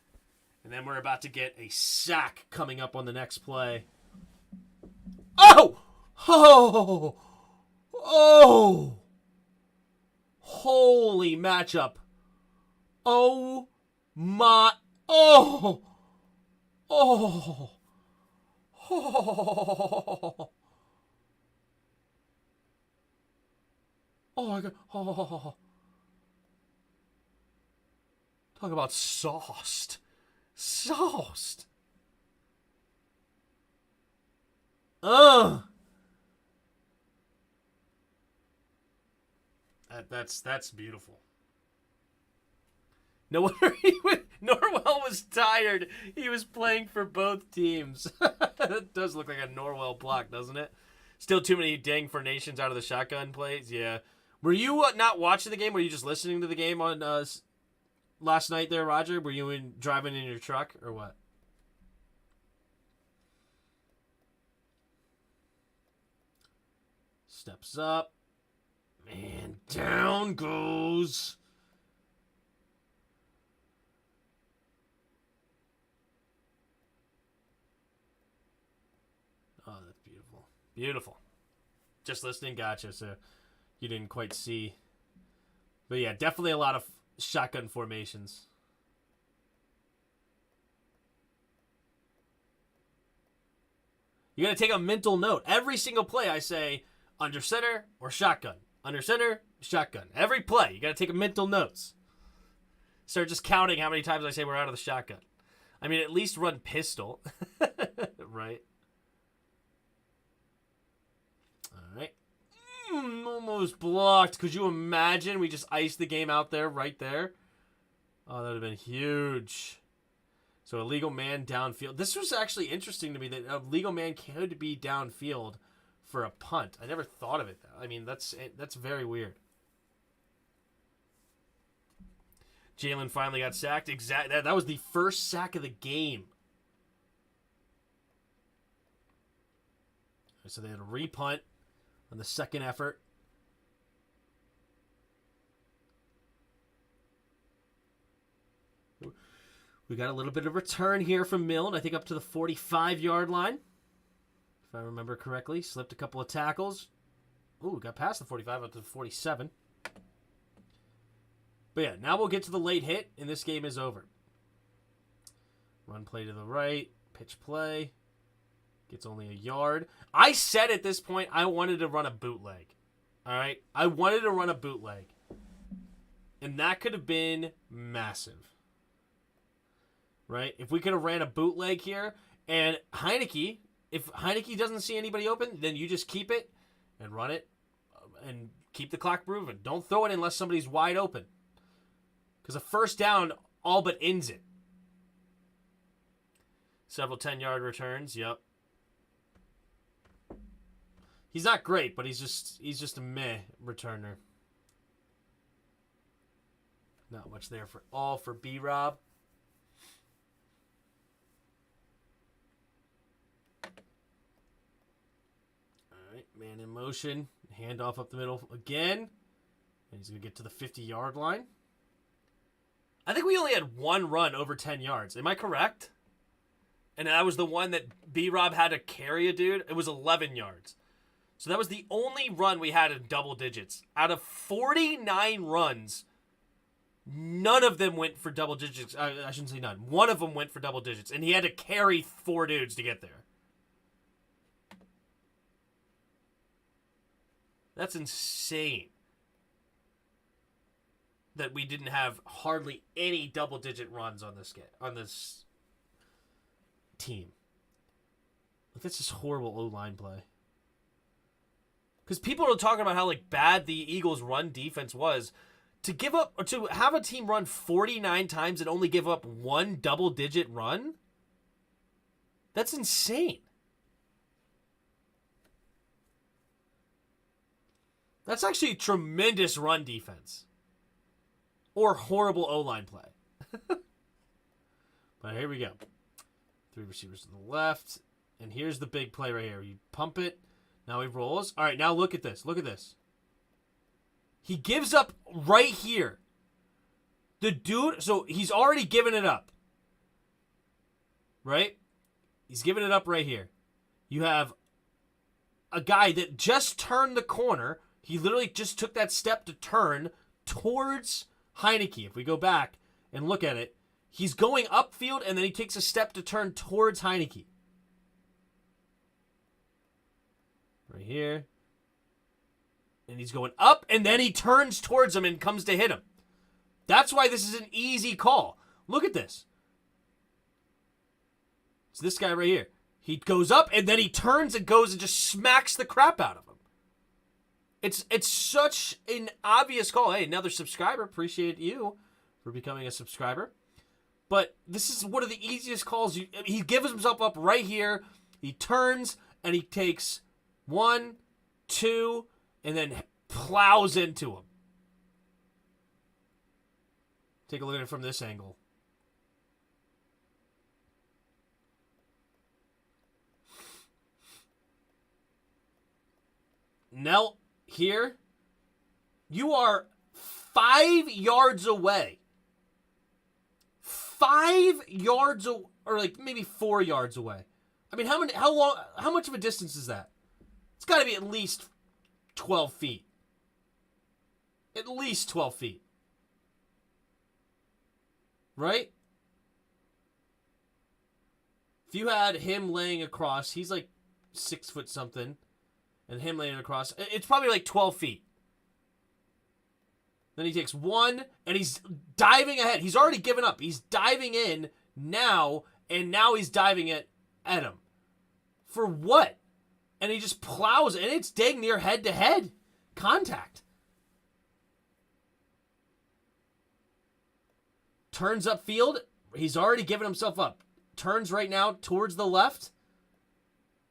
And then we're about to get a sack coming up on the next play. Oh! Oh! Oh! Holy matchup. Oh my. Oh! Oh! Oh! Oh my God. Oh. Talk about sauced. Sauced. That's beautiful. No wonder Norwell was tired. He was playing for both teams. That does look like a Norwell block, doesn't it? Still too many dang formations out of the shotgun plays. Yeah. Were you not watching the game? Were you just listening to the game on last night there, Roger? Were you driving in your truck or what? Steps up. Man, down goes. Oh, that's beautiful. Beautiful. Just listening, gotcha. So you didn't quite see. But yeah, definitely a lot of shotgun formations. You got to take a mental note. Every single play I say under center or shotgun. Under center, shotgun. Every play, you got to take a mental notes. Start just counting how many times I say we're out of the shotgun. I mean, at least run pistol. Right? All right. Almost blocked. Could you imagine we just iced the game out there, right there? Oh, that would have been huge. So a legal man downfield. This was actually interesting to me that a legal man could be downfield for a punt. I never thought of it. I mean, that's very weird. Jalen finally got sacked. That was the first sack of the game. So they had a repunt on the second effort. We got a little bit of return here from Milne. I think up to the 45-yard line. If I remember correctly. Slipped a couple of tackles. Ooh, got past the 45 up to the 47. But yeah, now we'll get to the late hit, and this game is over. Run play to the right. Pitch play. Gets only a yard. I said at this point I wanted to run a bootleg. All right? I wanted to run a bootleg. And that could have been massive. Right? If we could have ran a bootleg here, and Heineke, if Heineke doesn't see anybody open, then you just keep it and run it and keep the clock moving. Don't throw it unless somebody's wide open. Because a first down all but ends it. Several 10-yard returns, yep. He's not great, but he's just a meh returner. Not much there for B-Rob. Man in motion. Handoff up the middle again. And he's going to get to the 50-yard line. I think we only had one run over 10 yards. Am I correct? And that was the one that B-Rob had to carry a dude. It was 11 yards. So that was the only run we had in double digits. Out of 49 runs, none of them went for double digits. I shouldn't say none. One of them went for double digits. And he had to carry 4 dudes to get there. That's insane. That we didn't have hardly any double-digit runs on this team. Like, that's just horrible O-line play. Because people are talking about how bad the Eagles' run defense was. To give up or to have a team run 49 times and only give up one double-digit run? That's insane. That's actually tremendous run defense. Or horrible O-line play. But here we go. 3 receivers to the left. And here's the big play right here. You pump it. Now he rolls. All right, now look at this. Look at this. He gives up right here. The dude, so he's already given it up. Right? He's giving it up right here. You have a guy that just turned the corner. He literally just took that step to turn towards Heineke. If we go back and look at it, he's going upfield and then he takes a step to turn towards Heineke. Right here. And he's going up and then he turns towards him and comes to hit him. That's why this is an easy call. Look at this. It's this guy right here. He goes up and then he turns and goes and just smacks the crap out of him. It's such an obvious call. Hey, another subscriber. Appreciate you for becoming a subscriber. But this is one of the easiest calls. He gives himself up right here. He turns and he takes 1, 2, and then plows into him. Take a look at it from this angle. Knelt here. You are 5 yards away. 5 yards, or like maybe 4 yards away. I mean, how much of a distance is that? It's got to be at least 12 feet. At least 12 feet. Right? If you had him laying across, he's like 6 foot something, and him laying across, it's probably like 12 feet. Then he takes 1, and he's diving ahead. He's already given up. He's diving in now, and now he's diving at him. For what? And he just plows, and it's dang near head-to-head contact. Turns upfield. He's already given himself up. Turns right now towards the left,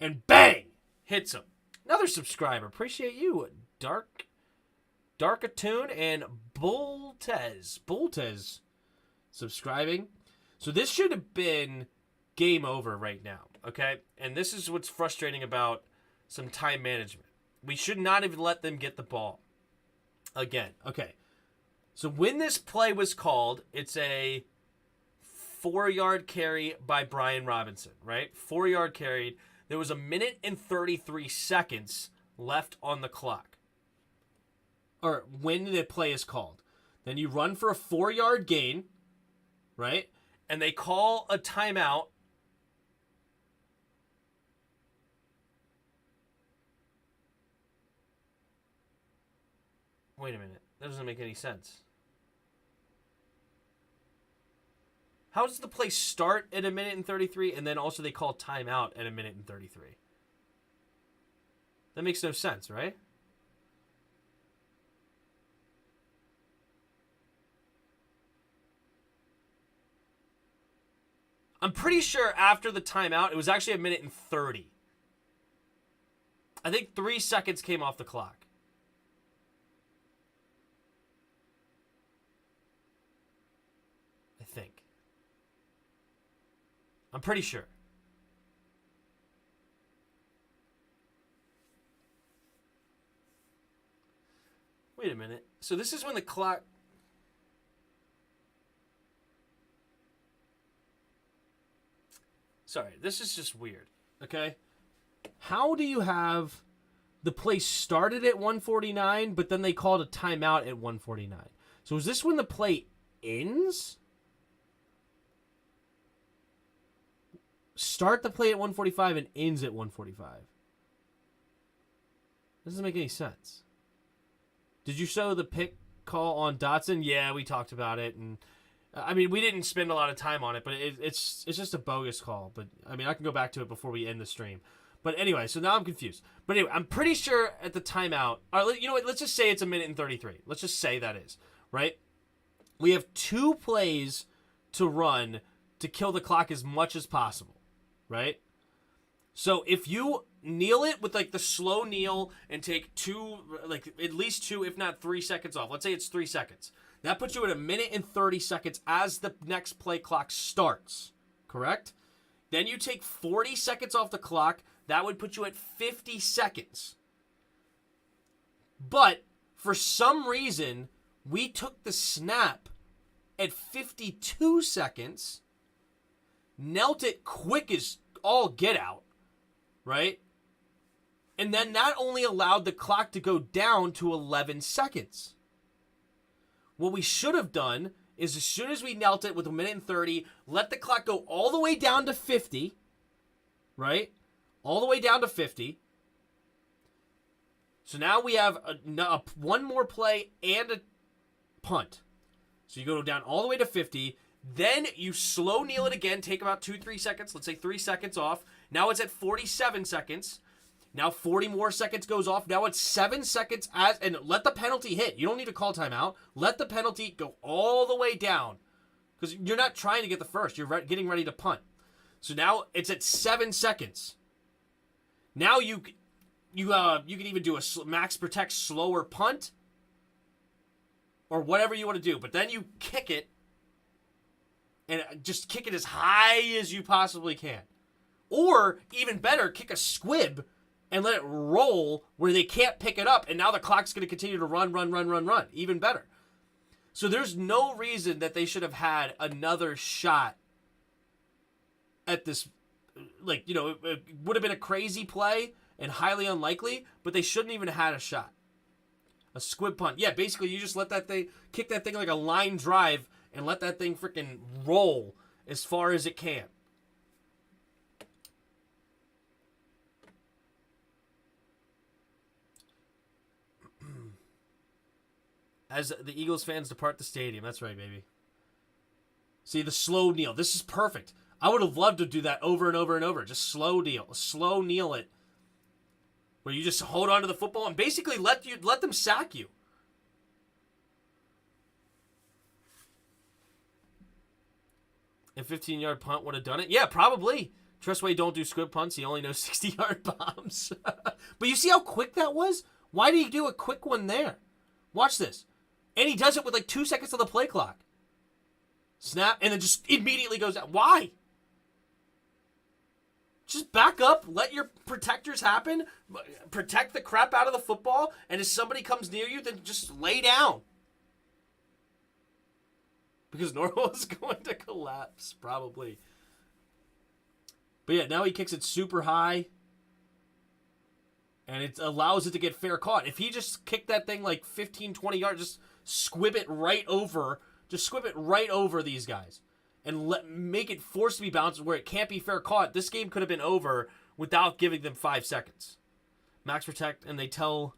and bang! Hits him. Another subscriber. Appreciate you, Darkatoon and Bultez subscribing. So this should have been game over right now, okay? And this is what's frustrating about some time management. We should not have let them get the ball again. Okay, so when this play was called, it's a 4-yard carry by Brian Robinson, right? 4-yard carry. There was 1 minute and 33 seconds left on the clock. Or when the play is called. Then you run for a 4-yard gain, right? And they call a timeout. Wait a minute. That doesn't make any sense. How does the play start at 1 minute and 33 and then also they call timeout at 1 minute and 33? That makes no sense, right? I'm pretty sure after the timeout, it was actually 1 minute and 30. I think 3 seconds came off the clock. I think. I'm pretty sure. Wait a minute. So this is when the clock... Sorry, this is just weird, okay? How do you have the play started at 1:49, but then they called a timeout at 1:49? So is this when the play ends? Start the play at 1:45 and ends at 1:45. Doesn't make any sense. Did you show the pick call on Dotson? Yeah, we talked about it, and I mean, we didn't spend a lot of time on it, but it's just a bogus call. But I mean, I can go back to it before we end the stream. But anyway, so now I'm confused. But anyway, I'm pretty sure at the timeout, you know what? Let's just say it's 1 minute and 33. Let's just say that is, right? We have 2 plays to run to kill the clock as much as possible, right? So if you kneel it with like the slow kneel and take 2, like at least 2, if not 3 seconds off. Let's say it's 3 seconds. That puts you at 1 minute and 30 seconds as the next play clock starts, correct? Then you take 40 seconds off the clock. That would put you at 50 seconds. But for some reason, we took the snap at 52 seconds, knelt it quick as all get out, right? And then that only allowed the clock to go down to 11 seconds. What we should have done is as soon as we knelt it with 1 minute and 30, let the clock go all the way down to 50, right? All the way down to 50. So now we have one more play and a punt. So you go down all the way to 50. Then you slow kneel it again, take about 2-3 seconds. Let's say 3 seconds off. Now it's at 47 seconds. Now 40 more seconds goes off. Now it's 7 seconds and let the penalty hit. You don't need to call timeout. Let the penalty go all the way down because you're not trying to get the first. You're getting ready to punt. So now it's at 7 seconds. Now you you can even do a max protect slower punt or whatever you want to do. But then you kick it and just kick it as high as you possibly can. Or even better, kick a squib and let it roll where they can't pick it up. And now the clock's going to continue to run. Even better. So there's no reason that they should have had another shot at this. Like, you know, it would have been a crazy play and highly unlikely, but they shouldn't even have had a shot. A squib punt. Yeah, basically you just let that thing, kick that thing like a line drive and let that thing freaking roll as far as it can. As the Eagles fans depart the stadium. That's right, baby. See, the slow kneel. This is perfect. I would have loved to do that over and over and over. Just slow kneel it. Where you just hold on to the football and basically let them sack you. A 15-yard punt would have done it? Yeah, probably. Trustway don't do squib punts. He only knows 60-yard bombs. But you see how quick that was? Why did he do a quick one there? Watch this. And he does it with like 2 seconds on the play clock. Snap, and then just immediately goes out. Why? Just back up, let your protectors happen, protect the crap out of the football, and if somebody comes near you, then just lay down. Because Norwell is going to collapse, probably. But yeah, now he kicks it super high, and it allows it to get fair caught. If he just kicked that thing like 15, 20 yards, just squib it right over these guys. And make it forced to be bounced where it can't be fair caught. This game could have been over without giving them 5 seconds. Max protect, and they tell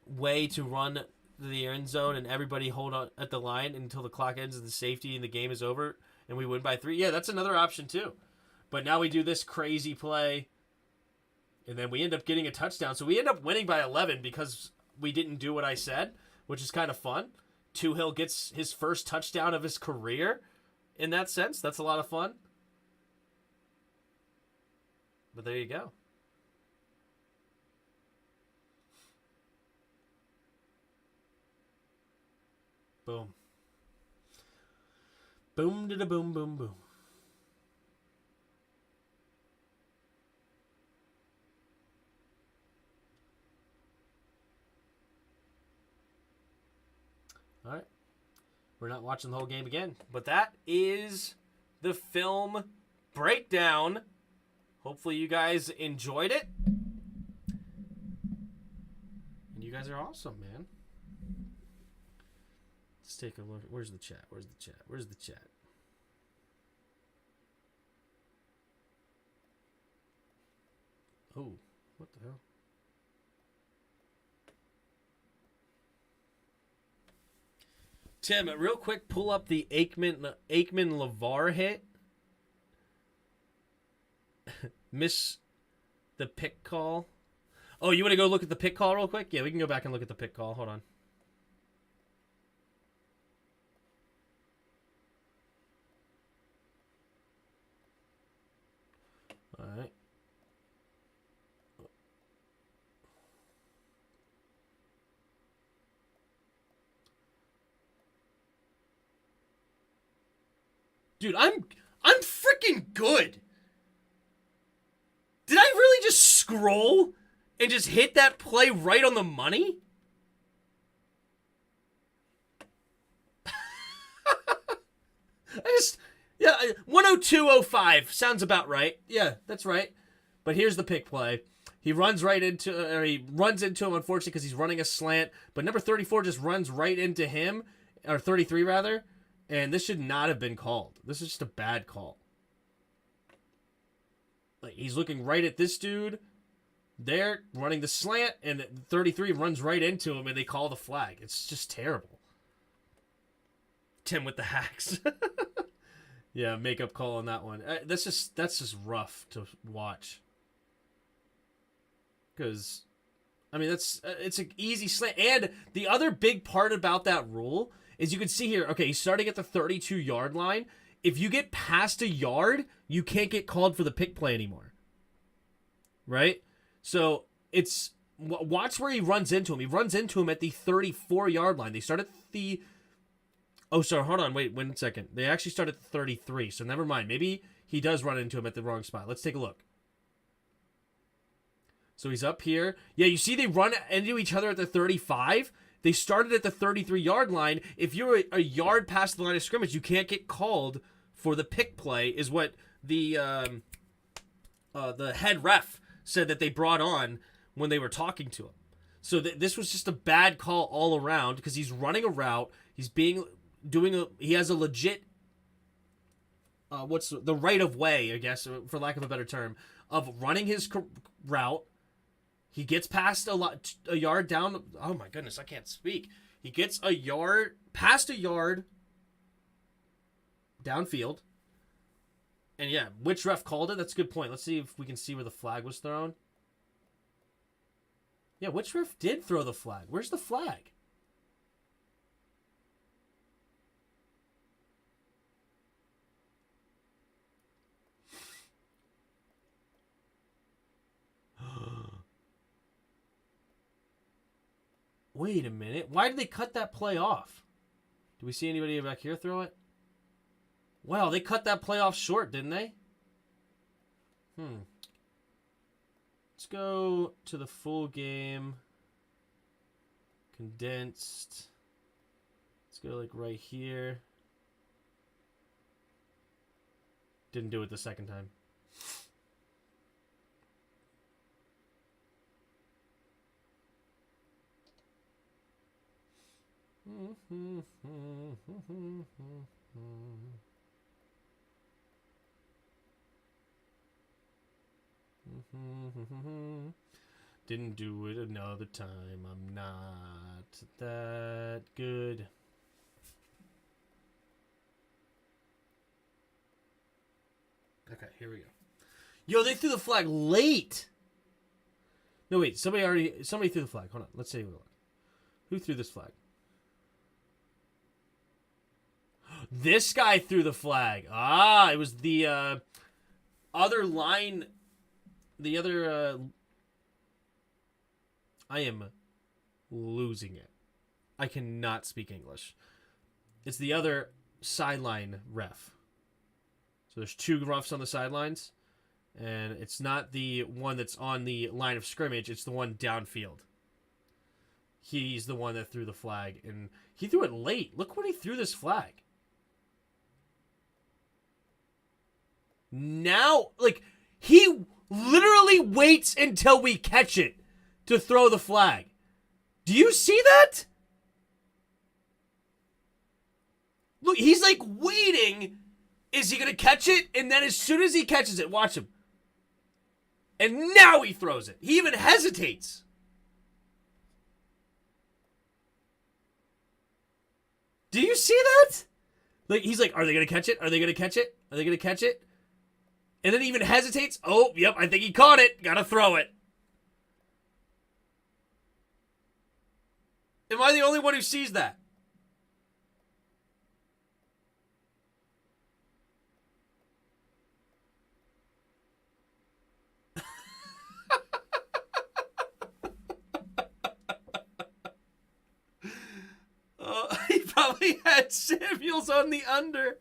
Way to run the end zone, and everybody hold on at the line until the clock ends and the safety and the game is over, and we win by 3. Yeah, that's another option too. But now we do this crazy play, and then we end up getting a touchdown. So we end up winning by 11 because we didn't do what I said, which is kind of fun. Hill gets his first touchdown of his career. In that sense, that's a lot of fun. But there you go. Boom. Boom, da da boom, boom, boom. All right. We're not watching the whole game again. But that is the film breakdown. Hopefully you guys enjoyed it. And you guys are awesome, man. Let's take a look. Where's the chat? Where's the chat? Where's the chat? Oh, what the hell? Tim, real quick, pull up the Aikman-Lavar hit. Miss the pick call. Oh, you want to go look at the pick call real quick? Yeah, we can go back and look at the pick call. Hold on. All right. Dude, I'm freaking good. Did I really just scroll and just hit that play right on the money? Yeah, 102.05 sounds about right. Yeah, that's right. But here's the pick play. He runs into him, unfortunately, because he's running a slant. But number 34 just runs right into him, or 33 rather. And this should not have been called. This is just a bad call. Like, he's looking right at this dude. They're running the slant, and 33 runs right into him, and they call the flag. It's just terrible. Tim with the hacks. Yeah, makeup call on that one. That's just rough to watch. Because, I mean, it's an easy slant. And the other big part about that rule is you can see here, okay, he's starting at the 32-yard line. If you get past a yard, you can't get called for the pick play anymore. Right? So it's watch where he runs into him. He runs into him at the 34-yard line. They start at the oh, sorry, hold on, wait 1 second. They actually start at the 33, so never mind. Maybe he does run into him at the wrong spot. Let's take a look. So he's up here. Yeah, you see they run into each other at the 35. They started at the 33-yard line. If you're a yard past the line of scrimmage, you can't get called for the pick play, is what the head ref said that they brought on when they were talking to him. So this was just a bad call all around because he's running a route. He has a legit what's the right of way, I guess, for lack of a better term, of running his route. He gets past a yard down. Oh my goodness, I can't speak. He gets past a yard downfield. And yeah, which ref called it? That's a good point. Let's see if we can see where the flag was thrown. Yeah, which ref did throw the flag? Where's the flag? Wait a minute. Why did they cut that play off? Do we see anybody back here throw it? Wow, they cut that play off short, didn't they? Let's go to the full game. Condensed. Let's go like right here. Didn't do it the second time. Didn't do it another time. I'm not that good. Okay, here we go. Yo, they threw the flag late. No, wait. Somebody threw the flag. Hold on. Let's see. Who threw this flag? This guy threw the flag. It was the other line. The other... I am losing it. I cannot speak English. It's the other sideline ref. So there's two refs on the sidelines. And it's not the one that's on the line of scrimmage. It's the one downfield. He's the one that threw the flag. And he threw it late. Look when he threw this flag. Now, like, he literally waits until we catch it to throw the flag. Do you see that? Look, he's like waiting. Is he going to catch it? And then as soon as he catches it, watch him. And now he throws it. He even hesitates. Do you see that? Like, he's like, are they going to catch it? Are they going to catch it? Are they going to catch it? And then he even hesitates. Oh, yep, I think he caught it. Gotta throw it. Am I the only one who sees that? He probably had Samuels on the under.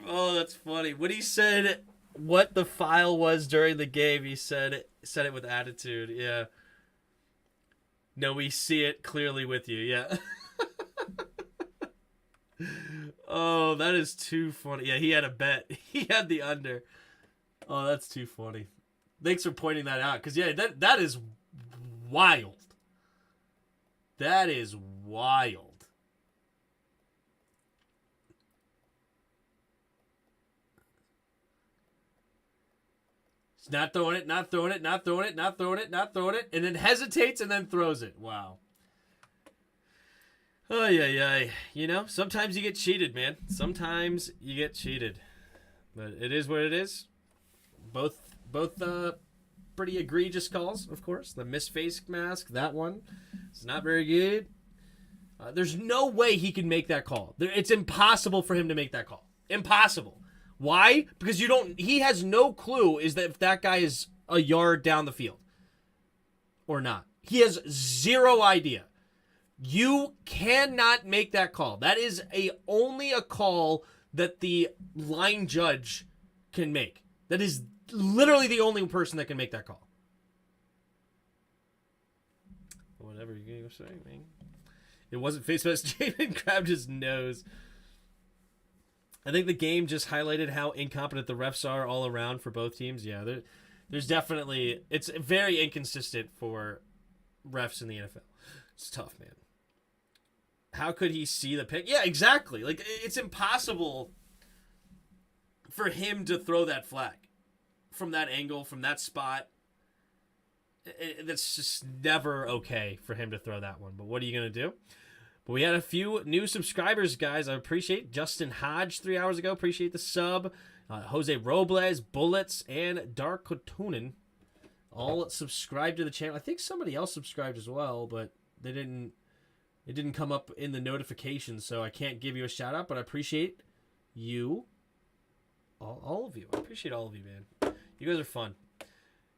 Oh, that's funny. When he said what the file was during the game, he said it with attitude. Yeah. No, we see it clearly with you. Yeah. Oh, that is too funny. Yeah, he had a bet. He had the under. Oh, that's too funny. Thanks for pointing that out. Because, yeah, that is wild. That is wild. He's not throwing it, not throwing it, not throwing it, not throwing it, not throwing it, and then hesitates and then throws it. Wow. Oh, yeah. You know, sometimes you get cheated, man. Sometimes you get cheated. But it is what it is. Both pretty egregious calls, of course. The missed face mask, that one. It's not very good. There's no way he can make that call. It's impossible for him to make that call. Impossible. Why? Because he has no clue is that if that guy is a yard down the field or not. He has zero idea. You cannot make that call. That is only a call that the line judge can make. That is literally the only person that can make that call. Whatever you're going to say, man. It wasn't face mask. Jamin grabbed his nose. I think the game just highlighted how incompetent the refs are all around for both teams. Yeah, there's definitely... It's very inconsistent for refs in the NFL. It's tough, man. How could he see the pick? Yeah, exactly. Like, it's impossible for him to throw that flag from that angle, from that spot. That's just never okay for him to throw that one. But what are you going to do? But we had a few new subscribers, guys. I appreciate Justin Hodge 3 hours ago. Appreciate the sub. Jose Robles, Bullets, and Dark Kotunin all subscribed to the channel. I think somebody else subscribed as well, but they didn't. It didn't come up in the notifications, so I can't give you a shout out. But I appreciate you, all of you. I appreciate all of you, man. You guys are fun.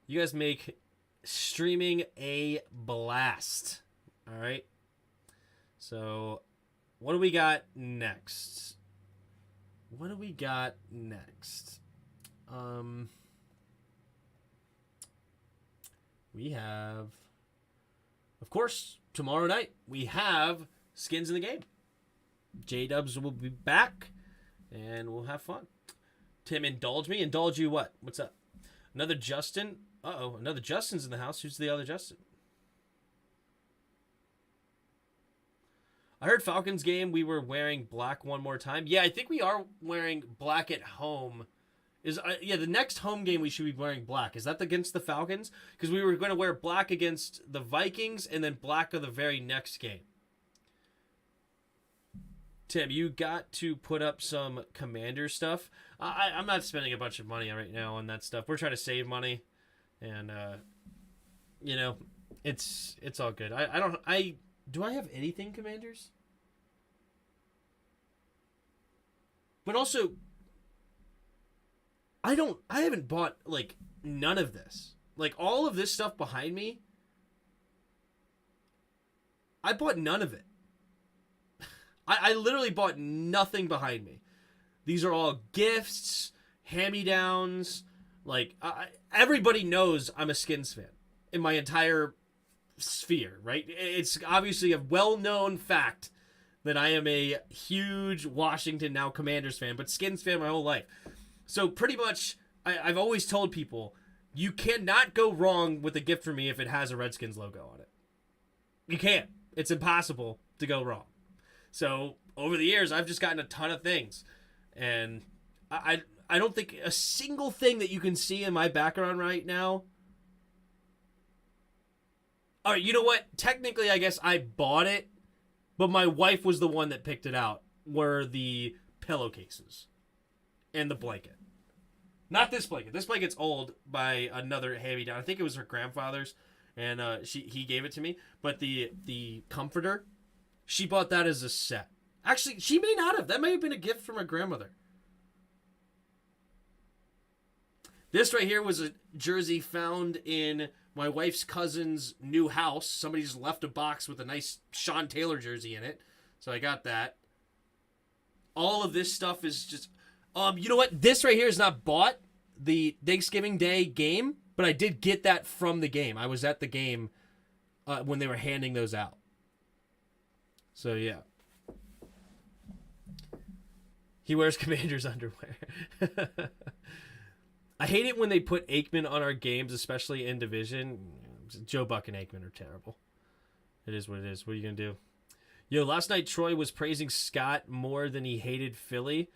You guys make streaming a blast. All right. So, what do we got next? We have, of course, tomorrow night, we have Skins in the Game. J-Dubs will be back, and we'll have fun. Tim, indulge me? Indulge you what? What's up? Another Justin? Uh-oh, another Justin's in the house. Who's the other Justin? I heard Falcons game, we were wearing black one more time. Yeah, I think we are wearing black at home. The next home game we should be wearing black. Is that against the Falcons? Because we were going to wear black against the Vikings and then black of the very next game. Tim, you got to put up some Commander stuff. I'm not spending a bunch of money right now on that stuff. We're trying to save money, and it's all good. Do I have anything Commanders? But also, I haven't bought, like, none of this. Like, all of this stuff behind me, I bought none of it. I literally bought nothing behind me. These are all gifts, hand-me-downs. Like, everybody knows I'm a Skins fan in my entire sphere, right? It's obviously a well-known fact that I am a huge Washington, now Commanders fan, but Skins fan my whole life. So pretty much, I've always told people, you cannot go wrong with a gift from me if it has a Redskins logo on it. You can't. It's impossible to go wrong. So over the years, I've just gotten a ton of things. And I don't think a single thing that you can see in my background right now. All right, you know what? Technically, I guess I bought it, but my wife was the one that picked it out, were the pillowcases and the blanket. Not this blanket. This blanket's old by another hand-me-down. I think it was her grandfather's, and he gave it to me. But the comforter, she bought that as a set. Actually, she may not have. That may have been a gift from her grandmother. This right here was a jersey found in my wife's cousin's new house. Somebody just left a box with a nice Sean Taylor jersey in it. So I got that. All of this stuff is just... you know what? This right here is not bought, the Thanksgiving Day game, but I did get that from the game. I was at the game when they were handing those out. So, yeah. He wears Commander's underwear. I hate it when they put Aikman on our games, especially in division. Joe Buck and Aikman are terrible. It is what it is. What are you going to do? Yo, last night Troy was praising Scott more than he hated Philly.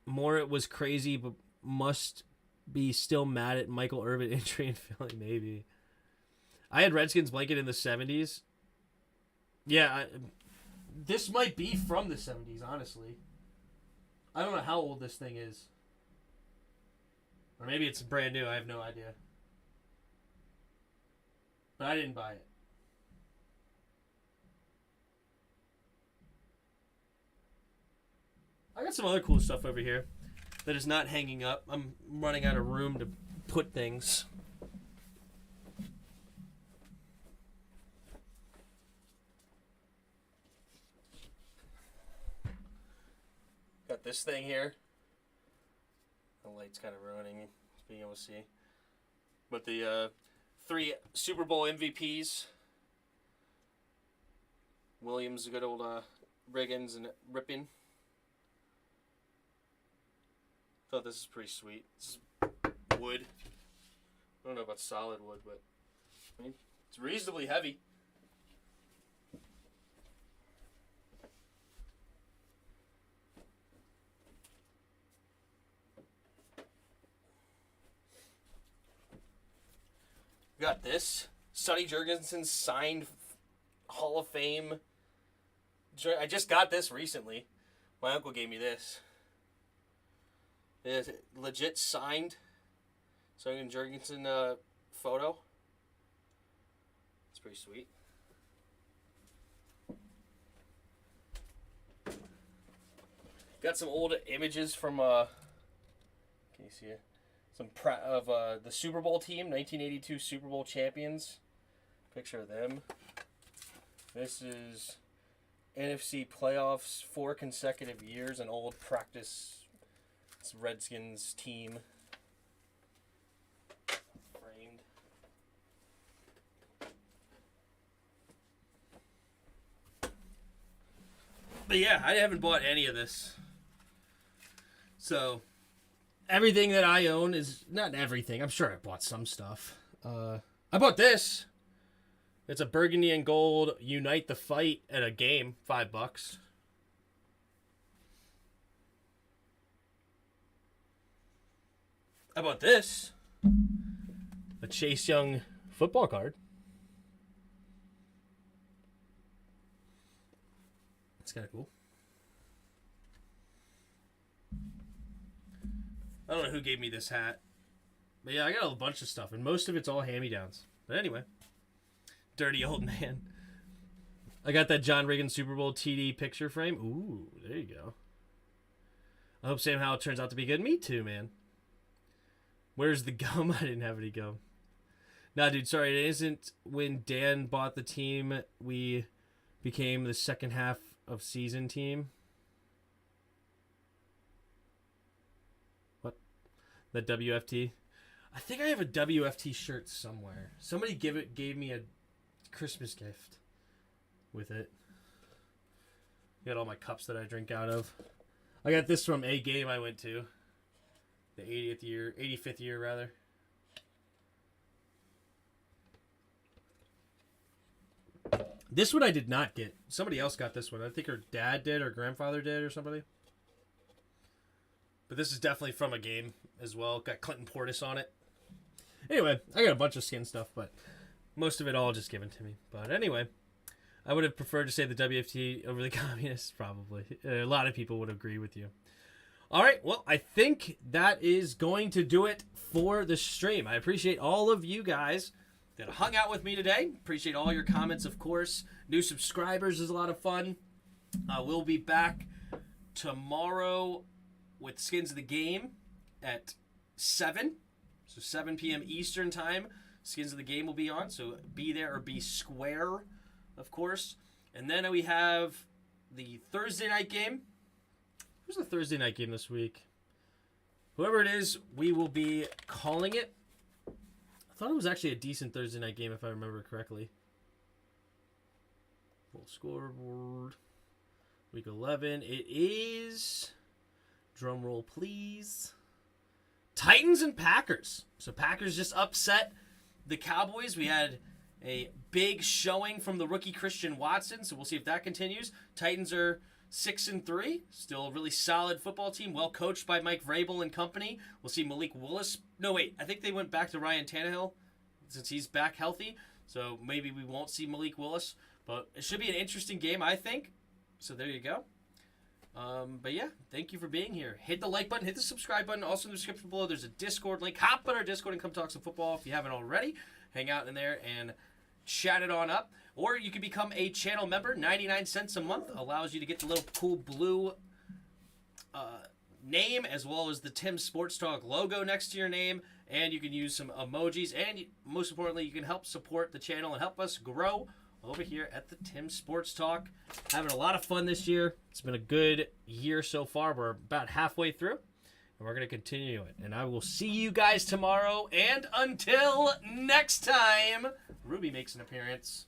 More it was crazy, but must be still mad at Michael Irvin injury in Philly, maybe. I had Redskins blanket in the 70s. Yeah, this might be from the 70s, honestly. I don't know how old this thing is. Or maybe it's brand new, I have no idea. But I didn't buy it. I got some other cool stuff over here that is not hanging up. I'm running out of room to put things. Got this thing here. The light's kind of ruining being able to see. But the 3 Super Bowl MVPs. Williams, good old Riggins, and Rippin. Thought this is pretty sweet. This is wood. I don't know about solid wood, but I mean, it's reasonably heavy. Got this. Sonny Jurgensen signed Hall of Fame. I just got this recently. My uncle gave me this. It's legit signed Sonny Jurgensen photo. It's pretty sweet. Got some old images from can you see it? Some of the Super Bowl team, 1982 Super Bowl champions. Picture of them. This is NFC playoffs, 4 consecutive years, an old practice Redskins team. Framed. But yeah, I haven't bought any of this. So everything that I own is not everything. I'm sure I bought some stuff. I bought this. It's a burgundy and gold Unite the Fight at a game, $5. I bought this. A Chase Young football card. That's kind of cool. I don't know who gave me this hat. But yeah, I got a bunch of stuff, and most of it's all hand-me-downs. But anyway. Dirty old man. I got that John Reagan Super Bowl TD picture frame. Ooh, there you go. I hope Sam Howell turns out to be good. Me too, man. Where's the gum? I didn't have any gum. Nah, dude, sorry. It isn't when Dan bought the team, we became the second half of season team. What? The WFT? I think I have a WFT shirt somewhere. Somebody gave me a Christmas gift with it. Got all my cups that I drink out of. I got this from a game I went to. The 85th year rather. This one I did not get. Somebody else got this one. I think her dad did or grandfather did or somebody. But this is definitely from a game as well. Got Clinton Portis on it. Anyway, I got a bunch of skin stuff, but most of it all just given to me. But anyway, I would have preferred to say the WFT over the communists, probably. A lot of people would agree with you. All right, well, I think that is going to do it for the stream. I appreciate all of you guys that hung out with me today. Appreciate all your comments, of course. New subscribers is a lot of fun. We'll be back tomorrow with Skins of the Game at 7. So 7 p.m. Eastern time. Skins of the Game will be on. So be there or be square, of course. And then we have the Thursday night game. Who's the Thursday night game this week? Whoever it is, we will be calling it. I thought it was actually a decent Thursday night game, if I remember correctly. Full scoreboard. Week 11. It is, drum roll please, Titans and Packers. So Packers just upset the Cowboys. We had a big showing from the rookie Christian Watson, so we'll see if that continues. Titans are 6-3, still a really solid football team, well coached by Mike Vrabel and company. We'll see Malik Willis. No, wait, I think they went back to Ryan Tannehill since he's back healthy, so maybe we won't see Malik Willis. But it should be an interesting game, I think. So there you go. But yeah, thank you for being here. Hit the like button, hit the subscribe button. Also in the description below, there's a Discord link. Hop on our Discord and come talk some football if you haven't already. Hang out in there and chat it on up. Or you can become a channel member. 99 cents a month allows you to get the little cool blue name as well as the Tim's Sports Talk logo next to your name, and you can use some emojis, and most importantly, you can help support the channel and help us grow over here at the Tim's Sports Talk. Having a lot of fun this year. It's been a good year so far. We're about halfway through, and we're going to continue it. And I will see you guys tomorrow, and until next time, Ruby makes an appearance.